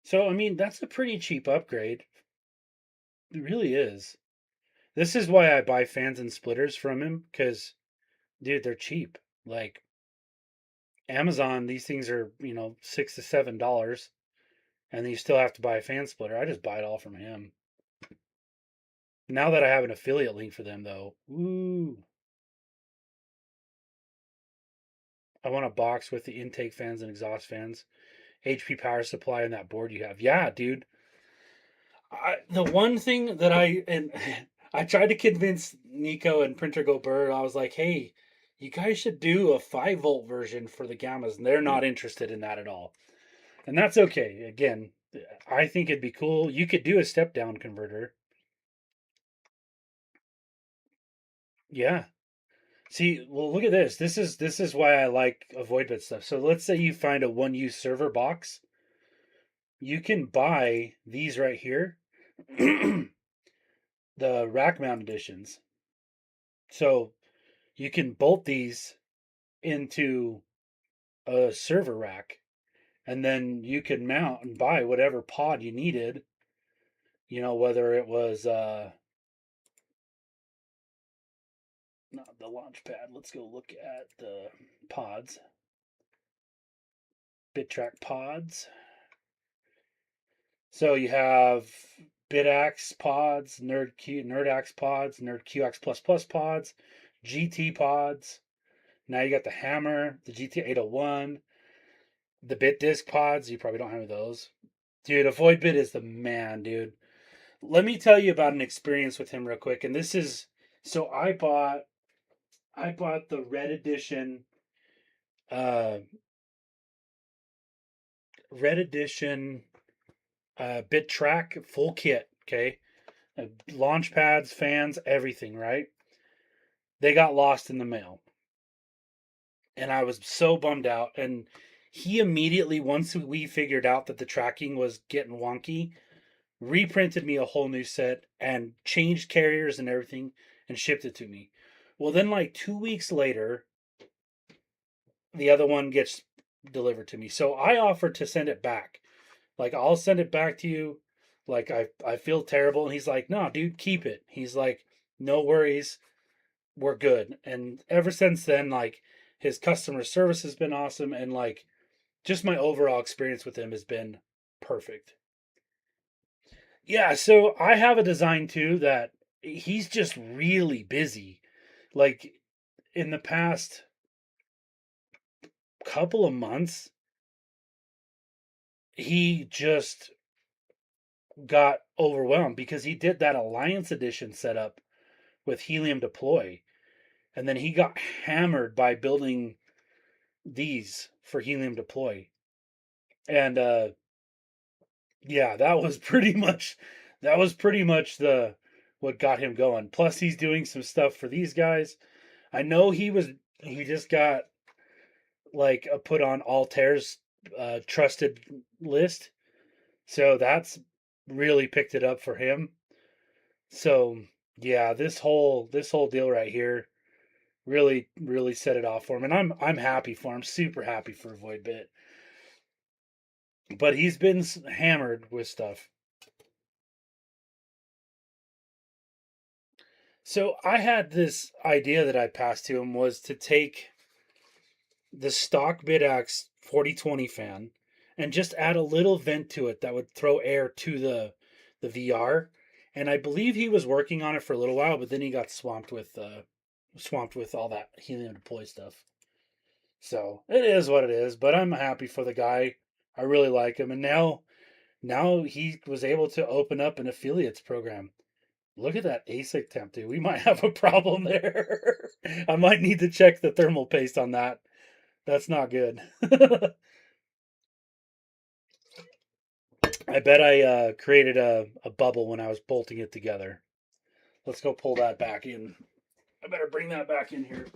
So I mean, that's a pretty cheap upgrade. It really is. This is why I buy fans and splitters from him, because dude, they're cheap. Like Amazon, these things are $6 to $7. and then you still have to buy a fan splitter. I just buy it all from him. Now that I have an affiliate link for them, though, ooh, I want a box with the intake fans and exhaust fans, HP power supply, and that board you have. Yeah, dude. The one thing that I tried to convince Nico and Printer Go Bird, I was like, hey, you guys should do a 5-volt version for the Gammas, and they're not interested in that at all. And that's okay. Again, I think it'd be cool. You could do a step down converter. Yeah. See, well, look at this. This is why I like avoid bit stuff. So let's say you find a one-use server box. You can buy these right here, the rack mount editions. So you can bolt these into a server rack, and then you can mount and buy whatever pod you needed. Whether it was not the launch pad. Let's go look at the pods. BitTrack pods. So you have Bitaxe pods, Nerdaxe pods, NerdQX++ pods, GT pods. Now you got the Hammer, the GT801, the BitDisc pods. You probably don't have those. Dude, Avoidbit is the man, dude. Let me tell you about an experience with him real quick. And this is so I bought the uh red edition BitTrack full kit, okay? Launch pads, fans, everything, right? They got lost in the mail. And I was so bummed out. And he immediately, once we figured out that the tracking was getting wonky, reprinted me a whole new set and changed carriers and everything and shipped it to me. Well, then, like 2 weeks later, the other one gets delivered to me. So I offered to send it back. Like, I'll send it back to you. Like, I feel terrible. And he's like, no, dude, keep it. He's like, no worries. We're good. And ever since then, like, his customer service has been awesome. And, like, just my overall experience with him has been perfect. Yeah, so I have a design too that he's just really busy. Like, in the past couple of months, he just got overwhelmed because he did that Alliance Edition setup with Helium Deploy. And then he got hammered by building these for Helium Deploy. And yeah, that was pretty much the what got him going. Plus he's doing some stuff for these guys. I know he just got like a put on Altair's trusted list. So that's really picked it up for him. So yeah, this whole deal right here really set it off for him, and I'm happy for him, super happy for Voidbit. But he's been hammered with stuff. So I had this idea that I passed to him was to take the stock Bitaxe 4020 fan and just add a little vent to it that would throw air to the VR. And I believe he was working on it for a little while, but then he got swamped with all that helium deploy stuff. So it is what it is. But I'm happy for the guy. I really like him, and now he was able to open up an affiliates program. Look at that ASIC temp, dude. We might have a problem there. I might need to check the thermal paste on that. That's not good. I bet I created a bubble when I was bolting it together. Let's go pull that back in. I better bring that back in here.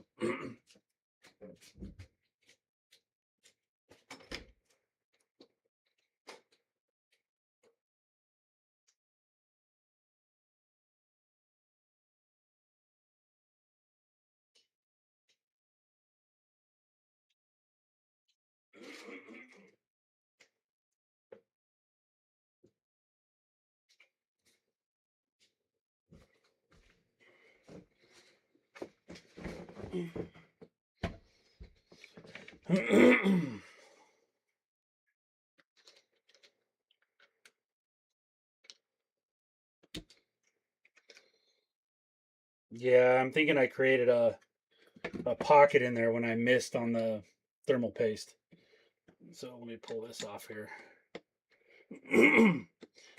Yeah, I'm thinking I created a pocket in there when I missed on the thermal paste. So let me pull this off here.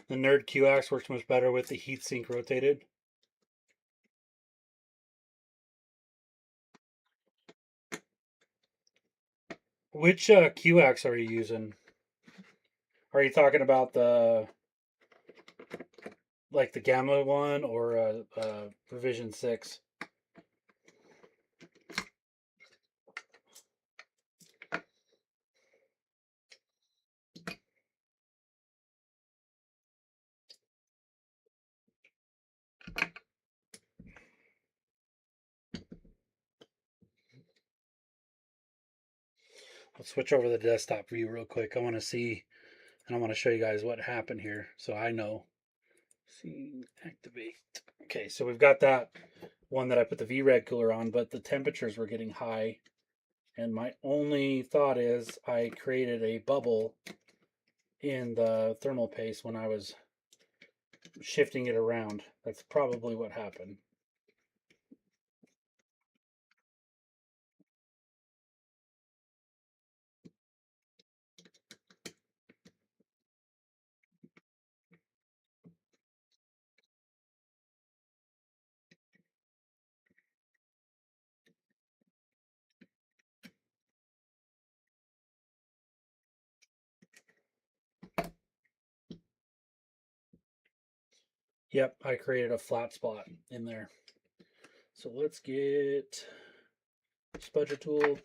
The Nerd Q-Ax works much better with the heatsink rotated. Which Q-Ax are you using? Are you talking about the like the Gamma one or Revision 6? Let's switch over to the desktop view real quick. I want to see, and I want to show you guys what happened here so I know. See, activate. Okay, so we've got that one that I put the V-Reg cooler on, but the temperatures were getting high. And my only thought is I created a bubble in the thermal paste when I was shifting it around. That's probably what happened. Yep, I created a flat spot in there. So let's get spudger tool.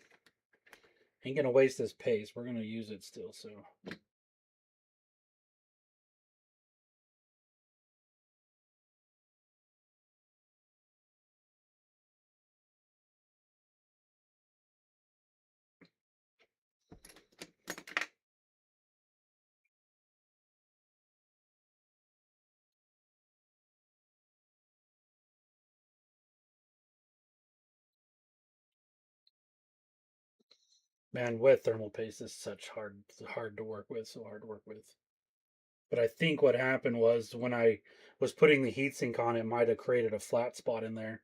Ain't gonna waste this paste. We're gonna use it still, so. Man, wet thermal paste is such hard to work with, so hard to work with. But I think what happened was when I was putting the heatsink on, it might have created a flat spot in there.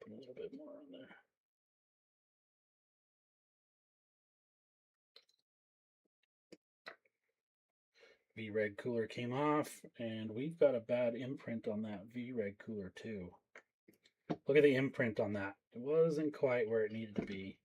Put a little bit more on there. V-Reg cooler came off, and we've got a bad imprint on that V-Reg cooler too. Look at the imprint on that. It wasn't quite where it needed to be.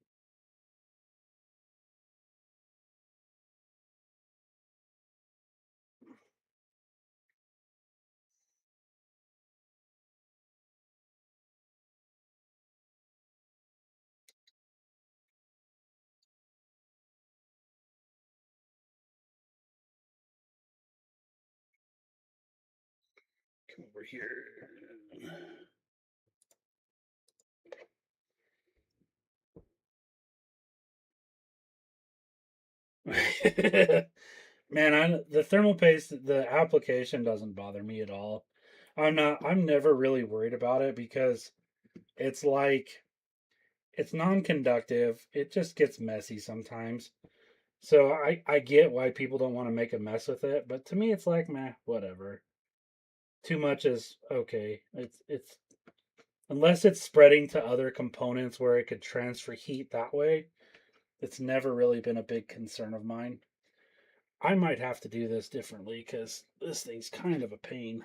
Come over here. Man, the thermal paste, the application doesn't bother me at all. I'm never really worried about it because it's like, it's non-conductive. It just gets messy sometimes. So I get why people don't want to make a mess with it, but to me it's like, meh, whatever. Too much is okay. It's unless it's spreading to other components where it could transfer heat that way, it's never really been a big concern of mine. I might have to do this differently because this thing's kind of a pain.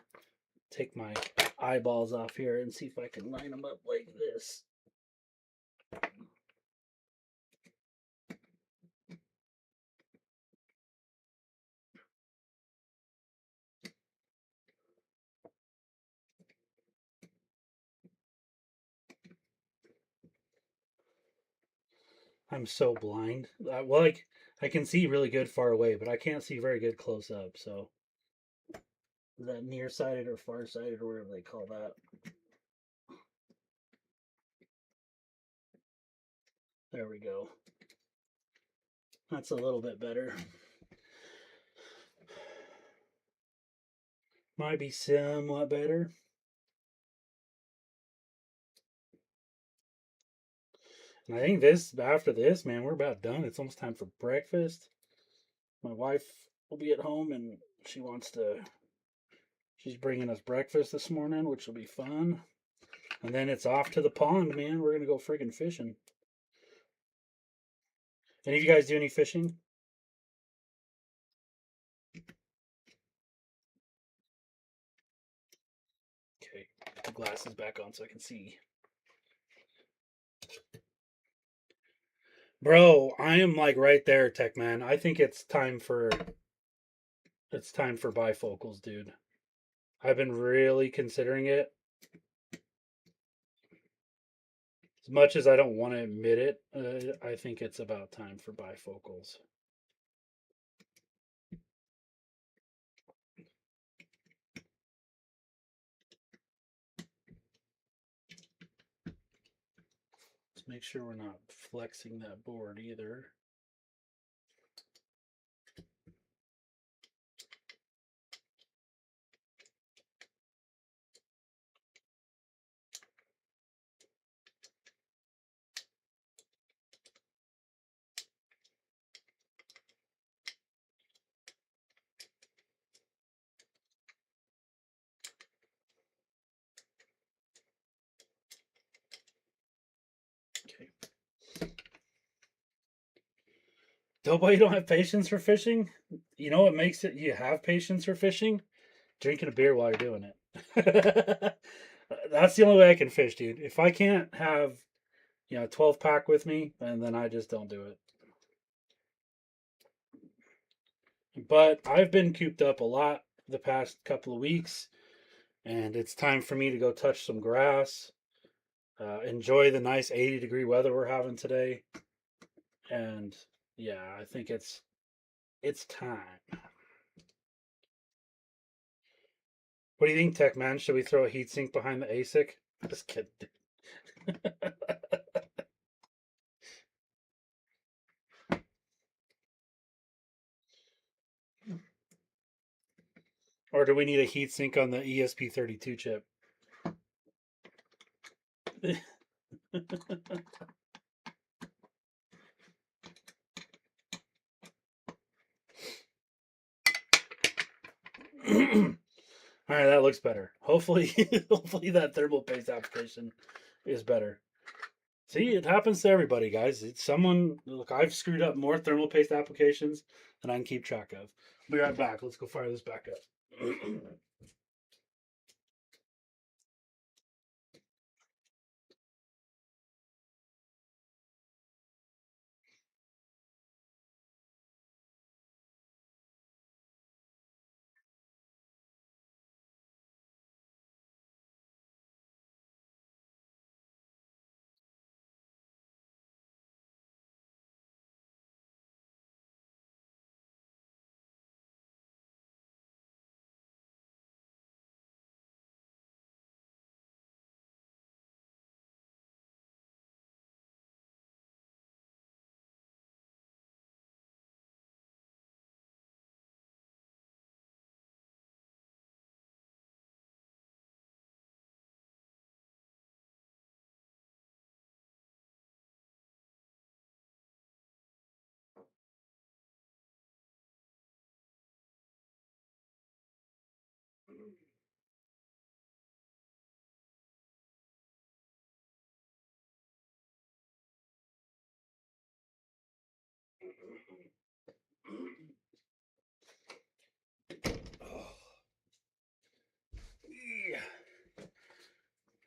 Take my eyeballs off here and see if I can line them up like this. I'm so blind. Well, like I can see really good far away, but I can't see very good close up. So is that nearsighted or farsighted or whatever they call that? There we go. That's a little bit better. Might be somewhat better. And I think after this, man, we're about done. It's almost time for breakfast. My wife will be at home and she wants to She's bringing us breakfast this morning, which will be fun. And then it's off to the pond, man. We're going to go freaking fishing. Any of you guys do any fishing? Okay, put the glasses back on so I can see. Bro, I am like right there, Tech Man. I think it's time for bifocals, dude. I've been really considering it. As much as I don't want to admit it, I think it's about time for bifocals. Let's make sure we're not flexing that board either. Okay. Doughboy, you don't have patience for fishing? You know what makes it you have patience for fishing? Drinking a beer while you're doing it. That's the only way I can fish, dude. If I can't have, 12 pack with me, and then I just don't do it. But I've been cooped up a lot the past couple of weeks, and it's time for me to go touch some grass, enjoy the nice 80-degree weather we're having today. And yeah, I think it's time. What do you think, Tech Man? Should we throw a heatsink behind the ASIC? Just kidding. Or do we need a heatsink on the ESP32 chip? All right, that looks better. Hopefully, hopefully that thermal paste application is better. See, it happens to everybody, guys. It's someone. Look, I've screwed up more thermal paste applications than I can keep track of. I'll be right back. Let's go fire this back up.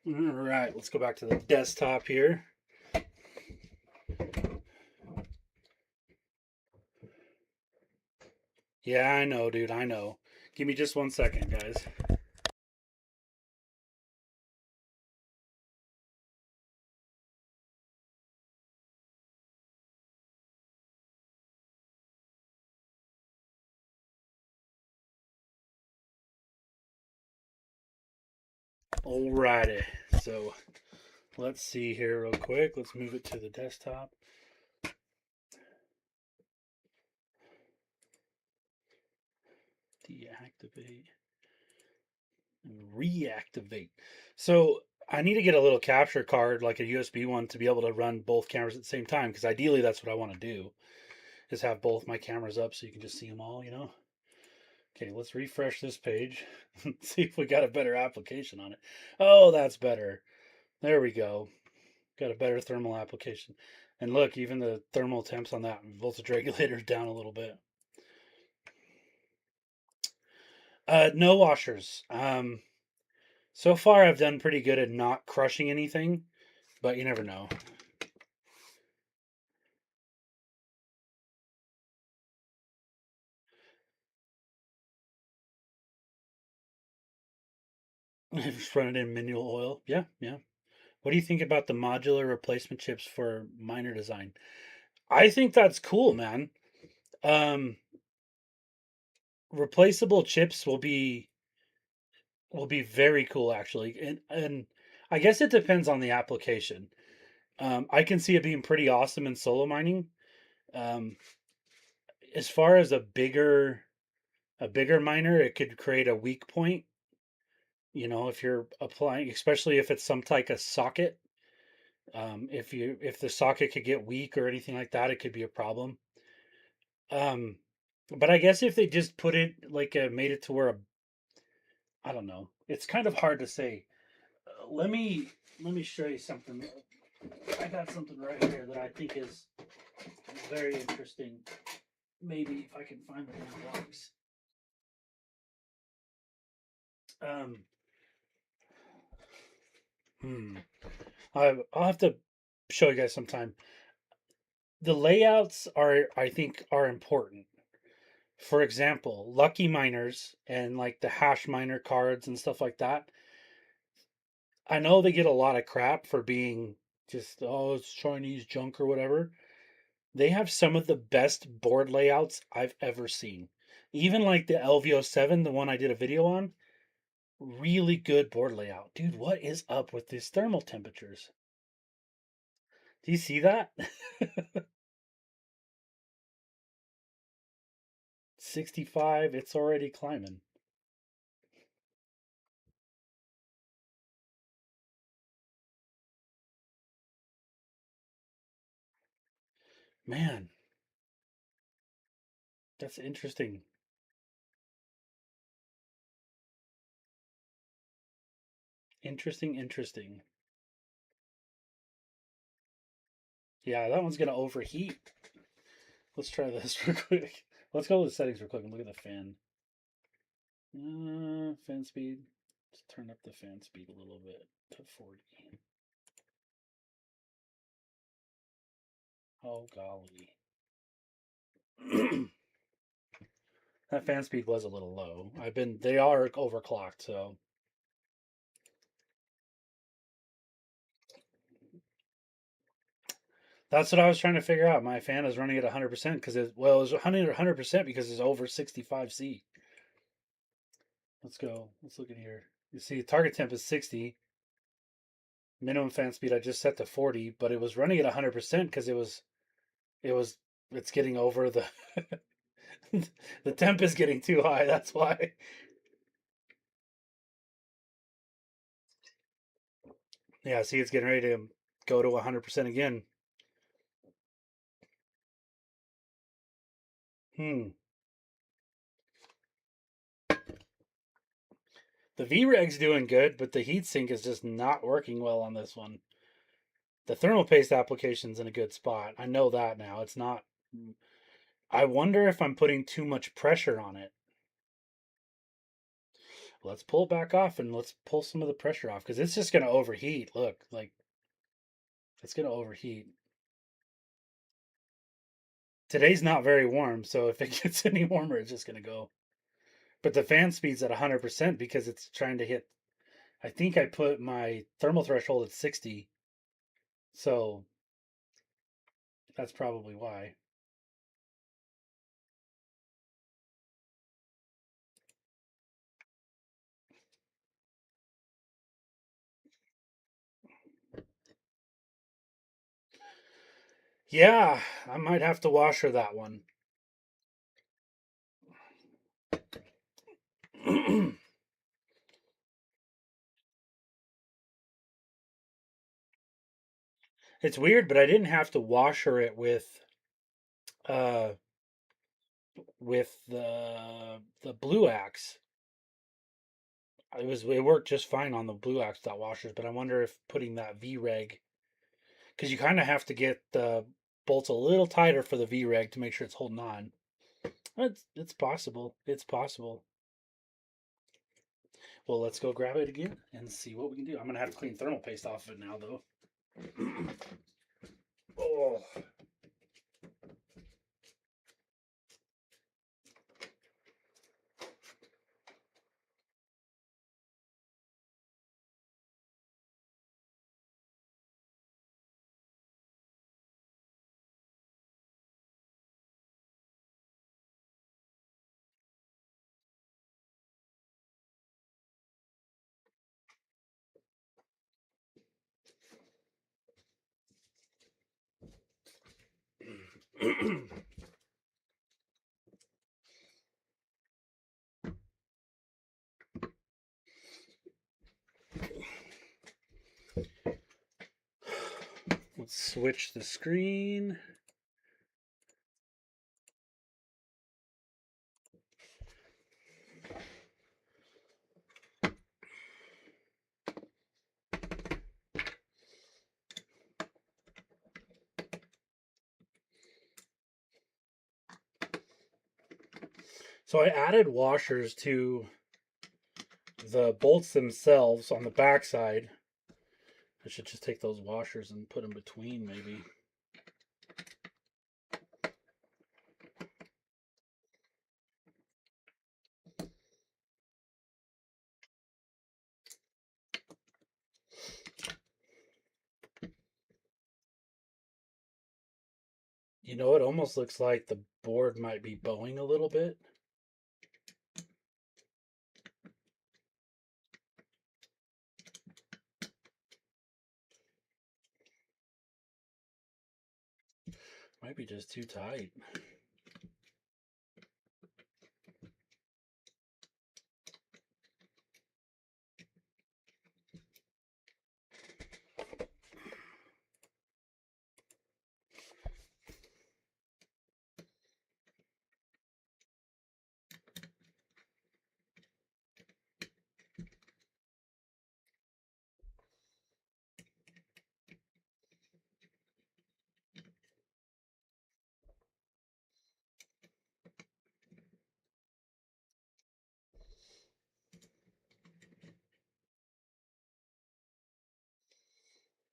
All right, let's go back to the desktop here. Yeah, I know, dude. I know. Give me just 1 second, guys. Alrighty, so let's see here real quick. Let's move it to the desktop. Deactivate and reactivate. So I need to get a little capture card, like a USB one, to be able to run both cameras at the same time, because ideally that's what I want to do, is have both my cameras up so you can just see them all, Okay, let's refresh this page. See if we got a better application on it. Oh, that's better. There we go. Got a better thermal application. And look, even the thermal temps on that voltage regulator is down a little bit. No washers. So far I've done pretty good at not crushing anything, but you never know. Just run it in manual oil. Yeah, yeah. What do you think about the modular replacement chips for miner design? I think that's cool, man. Um, Replaceable chips will be very cool actually, and I guess it depends on the application. I can see it being pretty awesome in solo mining. Um, as far as a bigger miner, it could create a weak point. You know, if you're applying, especially if it's some type of socket. If the socket could get weak or anything like that, it could be a problem. Um, but I guess if they just put it like made it to where I don't know, it's kind of hard to say. Let me show you something. I got something right here that I think is very interesting. Maybe if I can find the damn box. Um, hmm. I'll have to show you guys sometime. The layouts I think, are important. For example, lucky miners and like the hash miner cards and stuff like that. I know they get a lot of crap for being just, oh, it's Chinese junk or whatever. They have some of the best board layouts I've ever seen. Even like the LVO7, the one I did a video on, really good board layout. Dude, what is up with these thermal temperatures? Do you see that? 65, it's already climbing. Man, that's interesting. Interesting, interesting. Yeah, that one's gonna overheat. Let's try this real quick. Let's go to the settings real quick and look at the fan. Fan speed. Let's turn up the fan speed a little bit to 40. Oh golly. That fan speed was a little low. They are overclocked, so that's what I was trying to figure out. My fan is running at 100% because it was running at 100% because it's over 65C. Let's go. Let's look in here. You see, target temp is 60. Minimum fan speed I just set to 40, but it was running at 100% because it was it's getting over the the temp is getting too high. That's why. Yeah, see, it's getting ready to go to 100% again. Hmm. The V-Reg's doing good, but the heatsink is just not working well on this one. The thermal paste application's in a good spot. I know that now. It's not. I wonder if I'm putting too much pressure on it. Let's pull it back off and let's pull some of the pressure off because it's just going to overheat. Look, like it's going to overheat. Today's not very warm, so if it gets any warmer, it's just going to go. But the fan speed's at 100% because it's trying to hit. I think I put my thermal threshold at 60, so that's probably why. Yeah, I might have to wash her that one. It's weird, but I didn't have to wash her it with uh with the Blue Axe. It worked just fine on the Blue Axe dot washers, but I wonder if putting that V-Reg, because you kind of have to get the bolts a little tighter for the V-Reg to make sure it's holding on. It's possible. It's possible. Well, let's go grab it again and see what we can do. I'm gonna have to clean thermal paste off of it now, though. Oh. Let's switch the screen. So I added washers to the bolts themselves on the backside. I should just take those washers and put them between, maybe. You know, it almost looks like the board might be bowing a little bit. Might be just too tight.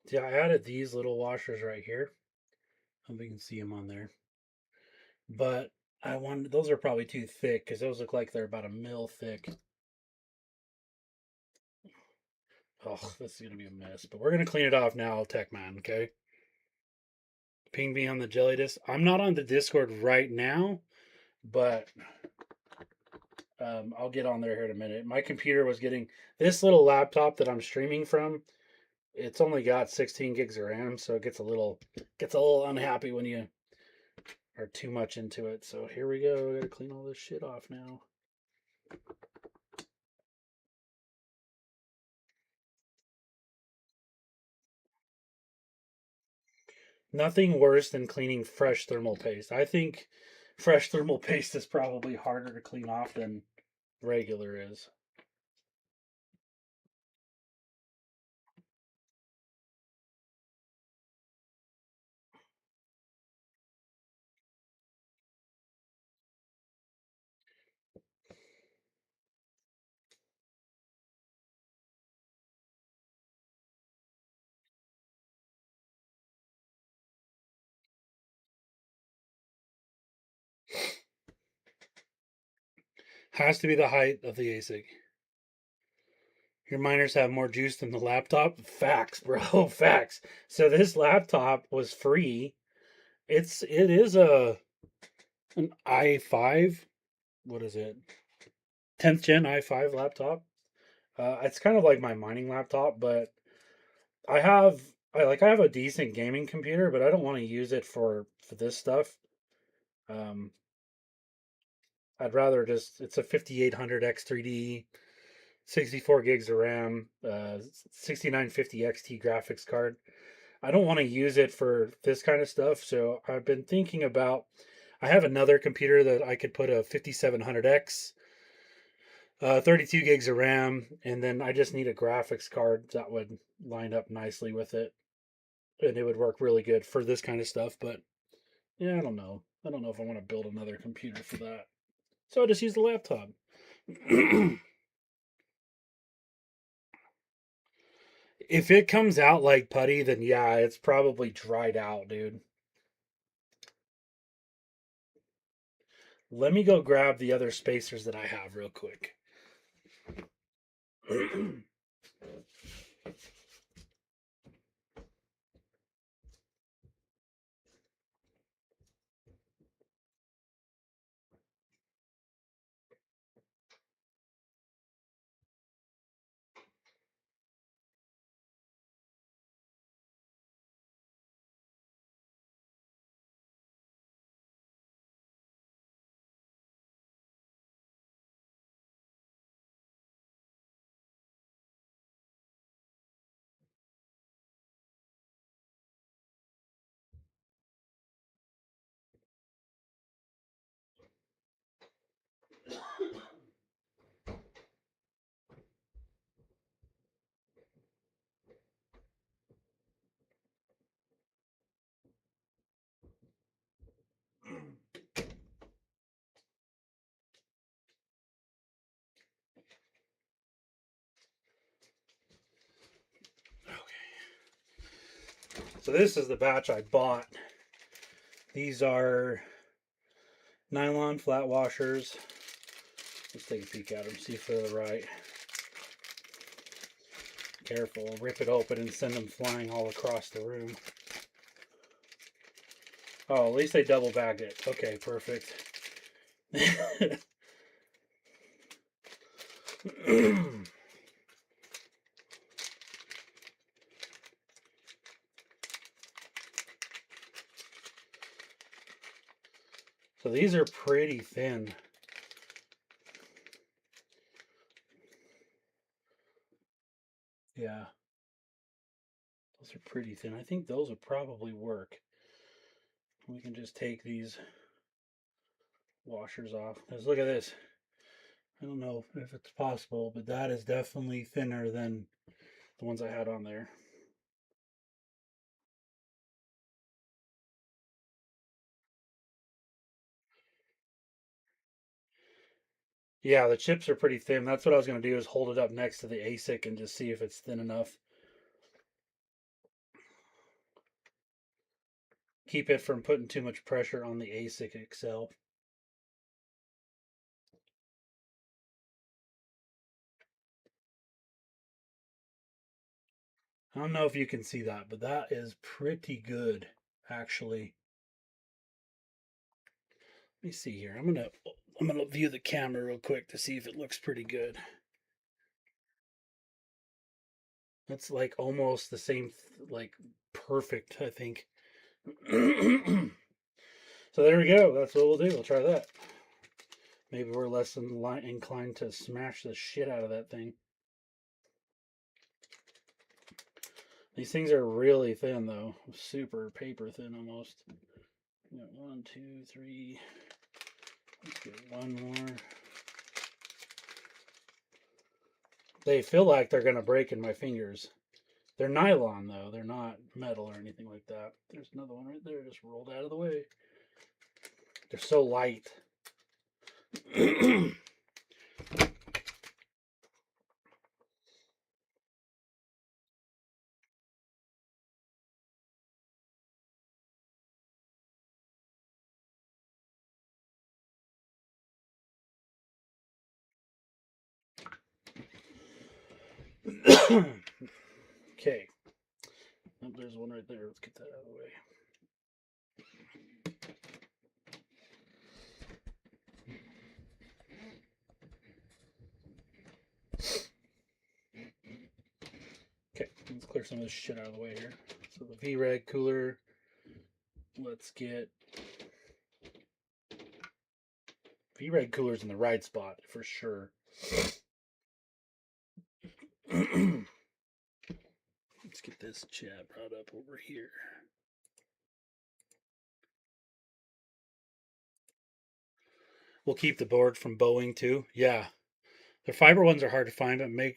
See, I added these little washers right here. Hope you can see them on there. But I wanted, those are probably too thick because those look like they're about a mil thick. Oh, this is going to be a mess. But we're going to clean it off now, Tech Man, okay? Ping me on the jelly disc. I'm not on the Discord right now, but I'll get on there here in a minute. My computer was getting this little laptop that I'm streaming from. It's only got 16 gigs of RAM, so it gets a little unhappy when you are too much into it. So here we go. I gotta clean all this shit off now. Nothing worse than cleaning fresh thermal paste. I think fresh thermal paste is probably harder to clean off than regular is. Has to be the height of the ASIC. Your miners have more juice than the laptop. Facts, bro. Facts. So this laptop was free. It is an i5. What is it? 10th gen i5 laptop. It's kind of like my mining laptop, but I have I have a decent gaming computer, but I don't want to use it for this stuff. Um, I'd rather just it's a 5800 X3D, 64 gigs of RAM, 6950 XT graphics card. I don't want to use it for this kind of stuff, so I've been thinking about I have another computer that I could put a 5700X, 32 gigs of RAM, and then I just need a graphics card that would line up nicely with it, and it would work really good for this kind of stuff. But yeah, I don't know. I don't know if I want to build another computer for that. So I just use the laptop. If it comes out like putty, then yeah, it's probably dried out, dude. Let me go grab the other spacers that I have real quick. So this is the batch I bought. These are nylon flat washers. Let's take a peek at them, see if they're right. Careful, rip it open and send them flying all across the room. Oh, at least they double bagged it. Okay, perfect. So these are pretty thin. Yeah. Those are pretty thin. I think those would probably work. We can just take these washers off. Let's look at this. I don't know if it's possible, but that is definitely thinner than the ones I had on there. Yeah, the chips are pretty thin. That's what I was going to do, is hold it up next to the ASIC and just see if it's thin enough. Keep it from putting too much pressure on the ASIC itself. I don't know if you can see that, but that is pretty good, actually. Let me see here. I'm gonna view the camera real quick to see if it looks pretty good. That's like almost the same, like perfect, I think. So there we go. That's what we'll do. We'll try that. Maybe we're less inclined to smash the shit out of that thing. These things are really thin, though. Super paper thin almost. We got 1, 2, 3. Let's get one more. They feel like they're going to break in my fingers. They're nylon, though. They're not metal or anything like that. There's another one right there. Just rolled out of the way. They're so light. Okay. Oh, there's one right there. Let's get that out of the way. Okay, let's clear some of this shit out of the way here. So the V-Reg cooler. Let's get V-Reg cooler's in the right spot for sure. Let's get this chat brought up over here. will keep the board from bowing too. Yeah, the fiber ones are hard to find, but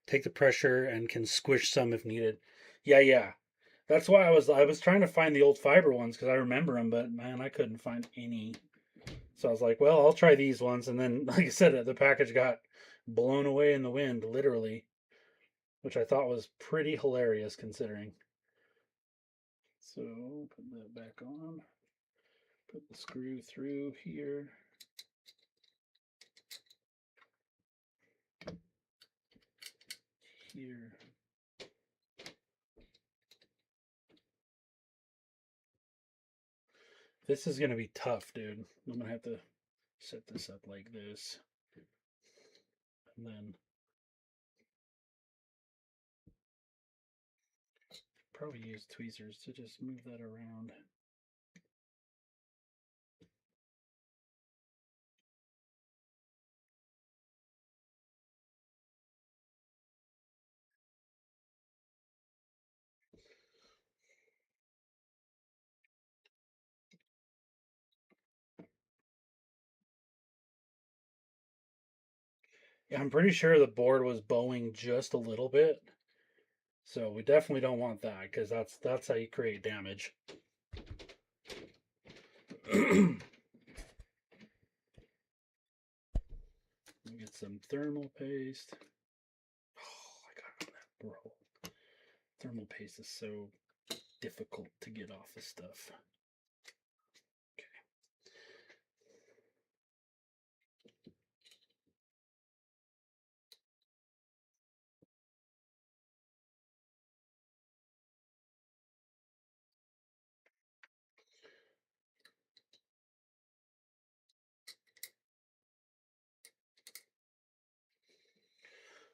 take the pressure and can squish some if needed. Yeah. That's why I was trying to find the old fiber ones because I remember them, but man, I couldn't find any. So I was like, well, I'll try these ones, and then, like I said, the package got blown away in the wind, literally, which I thought was pretty hilarious considering. So put that back on. Put the screw through here. Here. This is going to be tough, dude. I'm going to have to set this up like this. And then probably use tweezers to just move that around. Yeah, I'm pretty sure the board was bowing just a little bit. So we definitely don't want that because that's how you create damage. Get some thermal paste. Oh, I got on that roll. Thermal paste is so difficult to get off the stuff. Okay.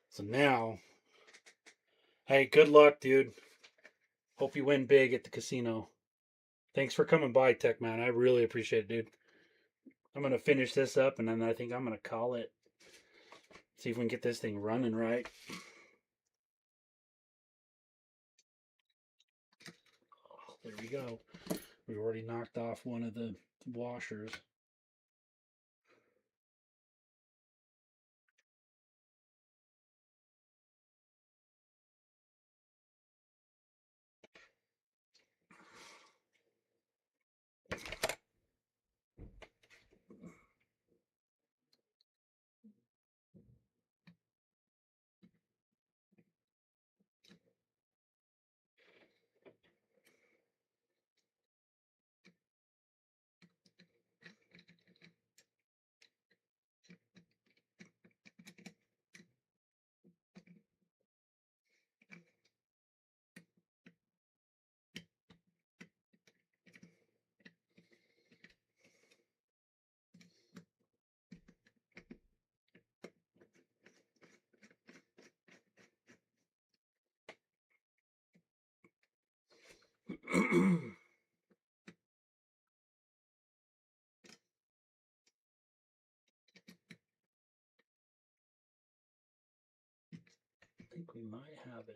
So now, hey, good luck, dude. Hope you win big at the casino. Thanks for coming by, Tech Man. I really appreciate it, dude. I'm gonna finish this up, and then I think I'm gonna call it. See if we can get this thing running right. Oh, there we go. We already knocked off one of the washers. I think we might have it.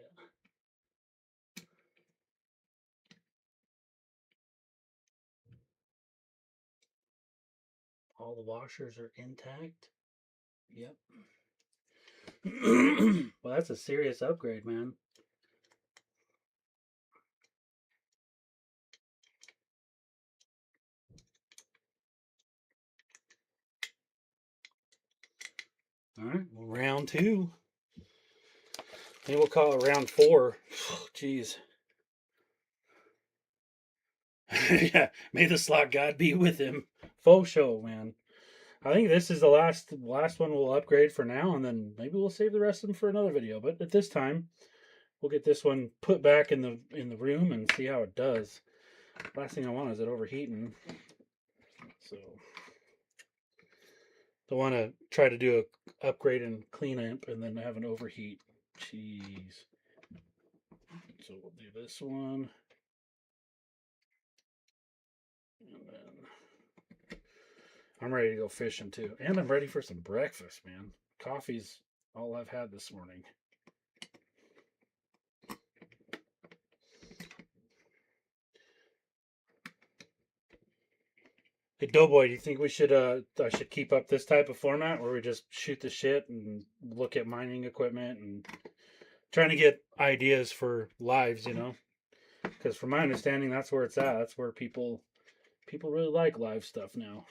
All the washers are intact. Yep. Well, that's a serious upgrade, man. All right, well, round 2. Maybe we'll call it round 4. Jeez. Yeah, may the slot god be with him. Faux show, man. I think this is the last one we'll upgrade for now, and then maybe we'll save the rest of them for another video. But at this time, we'll get this one put back in the room and see how it does. Last thing I want is it overheating. So don't want to try to do a upgrade and cleanup and then have an overheat. Jeez. So we'll do this one. And then I'm ready to go fishing too. And I'm ready for some breakfast, man. Coffee's all I've had this morning. Hey Doughboy, do you think we should I should keep up this type of format where we just shoot the shit and look at mining equipment and trying to get ideas for lives, you know? Because from my understanding, that's where it's at. That's where people really like live stuff now.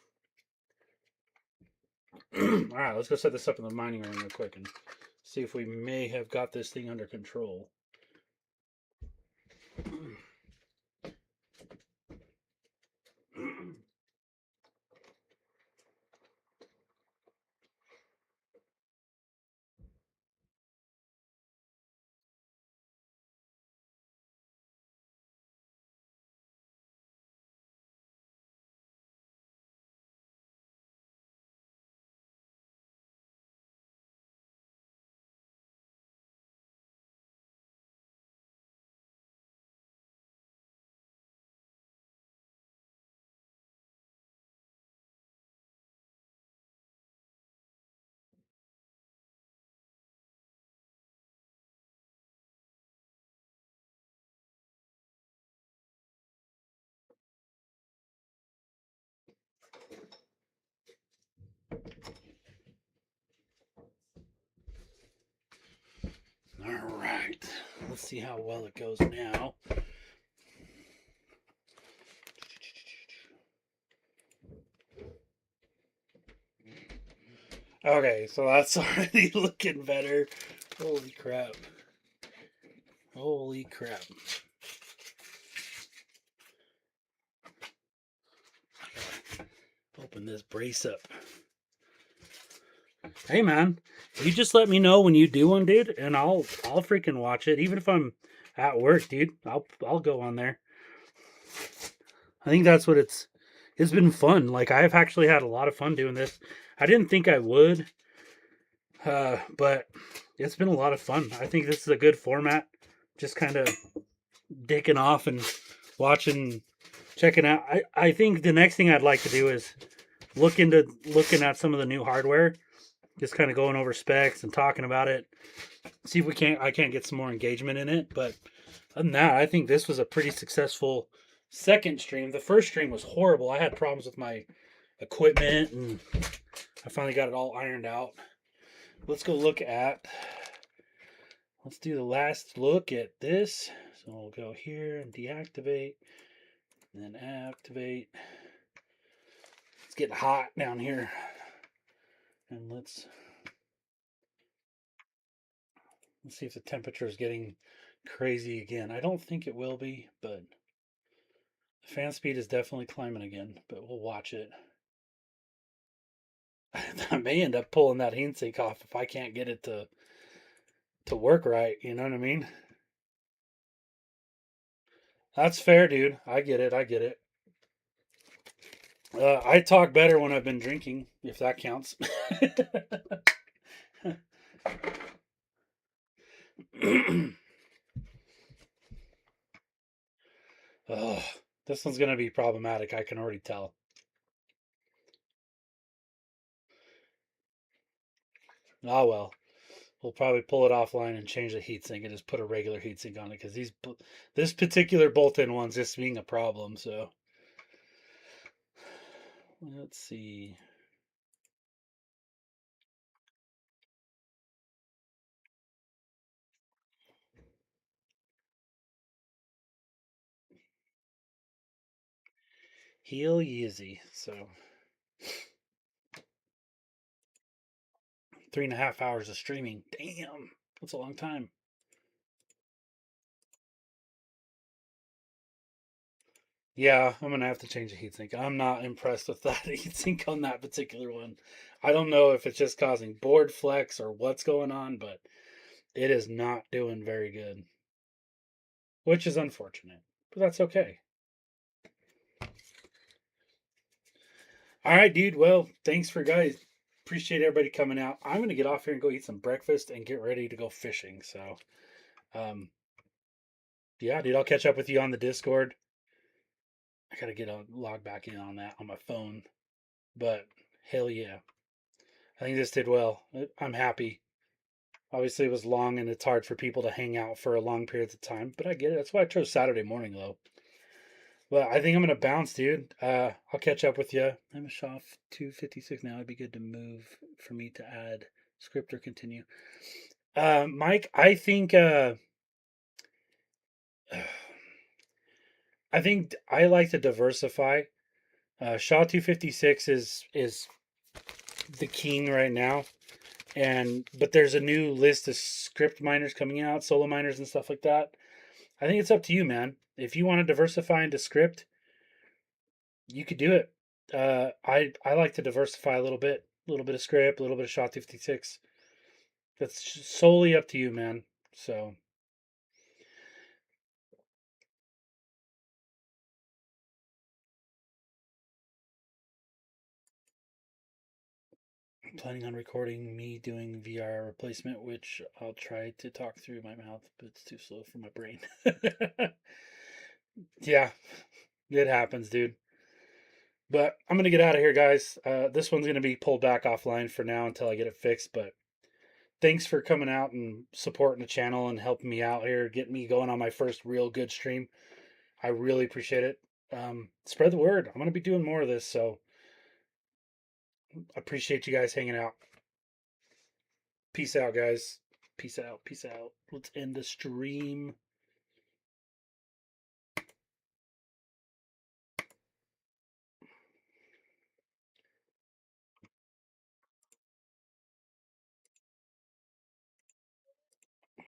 All right, let's go set this up in the mining room real quick and see if we may have got this thing under control. All right, let's see how well it goes now. Okay, so that's already looking better. Holy crap. Holy crap. Open this brace up. Hey man, you just let me know when you do one, dude, and I'll freaking watch it. Even if I'm at work, dude, I'll go on there. I think that's what it's been fun. Like I've actually had a lot of fun doing this. I didn't think I would, but it's been a lot of fun. I think this is a good format. Just kind of dicking off and watching, checking out. I think the next thing I'd like to do is looking at some of the new hardware, just kind of going over specs and talking about it. See if I can't get some more engagement in it. But other than that, I think this was a pretty successful second stream. The first stream was horrible. I had problems with my equipment and I finally got it all ironed out. Let's go look at, let's do the last look at this. So we'll go here and deactivate and then activate. It's getting hot down here. And let's see if the temperature is getting crazy again. I don't think it will be, but the fan speed is definitely climbing again, but we'll watch it. I may end up pulling that heatsink off if I can't get it to work right, you know what I mean? That's fair, dude. I get it. I talk better when I've been drinking, if that counts. Oh, this one's going to be problematic. I can already tell. Oh, well. We'll probably pull it offline and change the heatsink and just put a regular heatsink on it because this particular bolt-in one's just being a problem. So let's see. Heel easy. So 3.5 hours of streaming. Damn, that's a long time. Yeah, I'm gonna have to change the heatsink. I'm not impressed with that heatsink on that particular one. I don't know if it's just causing board flex or what's going on, but it is not doing very good, which is unfortunate, but that's okay. All right, dude. Well, thanks for guys. Appreciate everybody coming out. I'm gonna get off here and go eat some breakfast and get ready to go fishing. So, um, yeah, dude, I'll catch up with you on the Discord. I gotta get a log back in on that on my phone, but hell yeah, I think this did well. I'm happy. Obviously, it was long and it's hard for people to hang out for a long periods of time, but I get it. That's why I chose Saturday morning though. Well, I think I'm gonna bounce, dude. I'll catch up with you. I'm a Shaw 256 now. It'd be good to move for me to add script or continue. Mike, I think I like to diversify. Shaw 256 is the king right now, but there's a new list of script miners coming out, solo miners and stuff like that. I think it's up to you, man. If you want to diversify into script, you could do it. I like to diversify a little bit of script, a little bit of Shaw 256. That's solely up to you, man. So I'm planning on recording me doing VR replacement, which I'll try to talk through my mouth, but it's too slow for my brain. Yeah, it happens, dude. But I'm gonna get out of here, guys. This one's gonna be pulled back offline for now until I get it fixed. But thanks for coming out and supporting the channel and helping me out here, getting me going on my first real good stream. I really appreciate it. Spread the word. I'm gonna be doing more of this, so I appreciate you guys hanging out. Peace out, guys. Peace out. Peace out. Let's end the stream.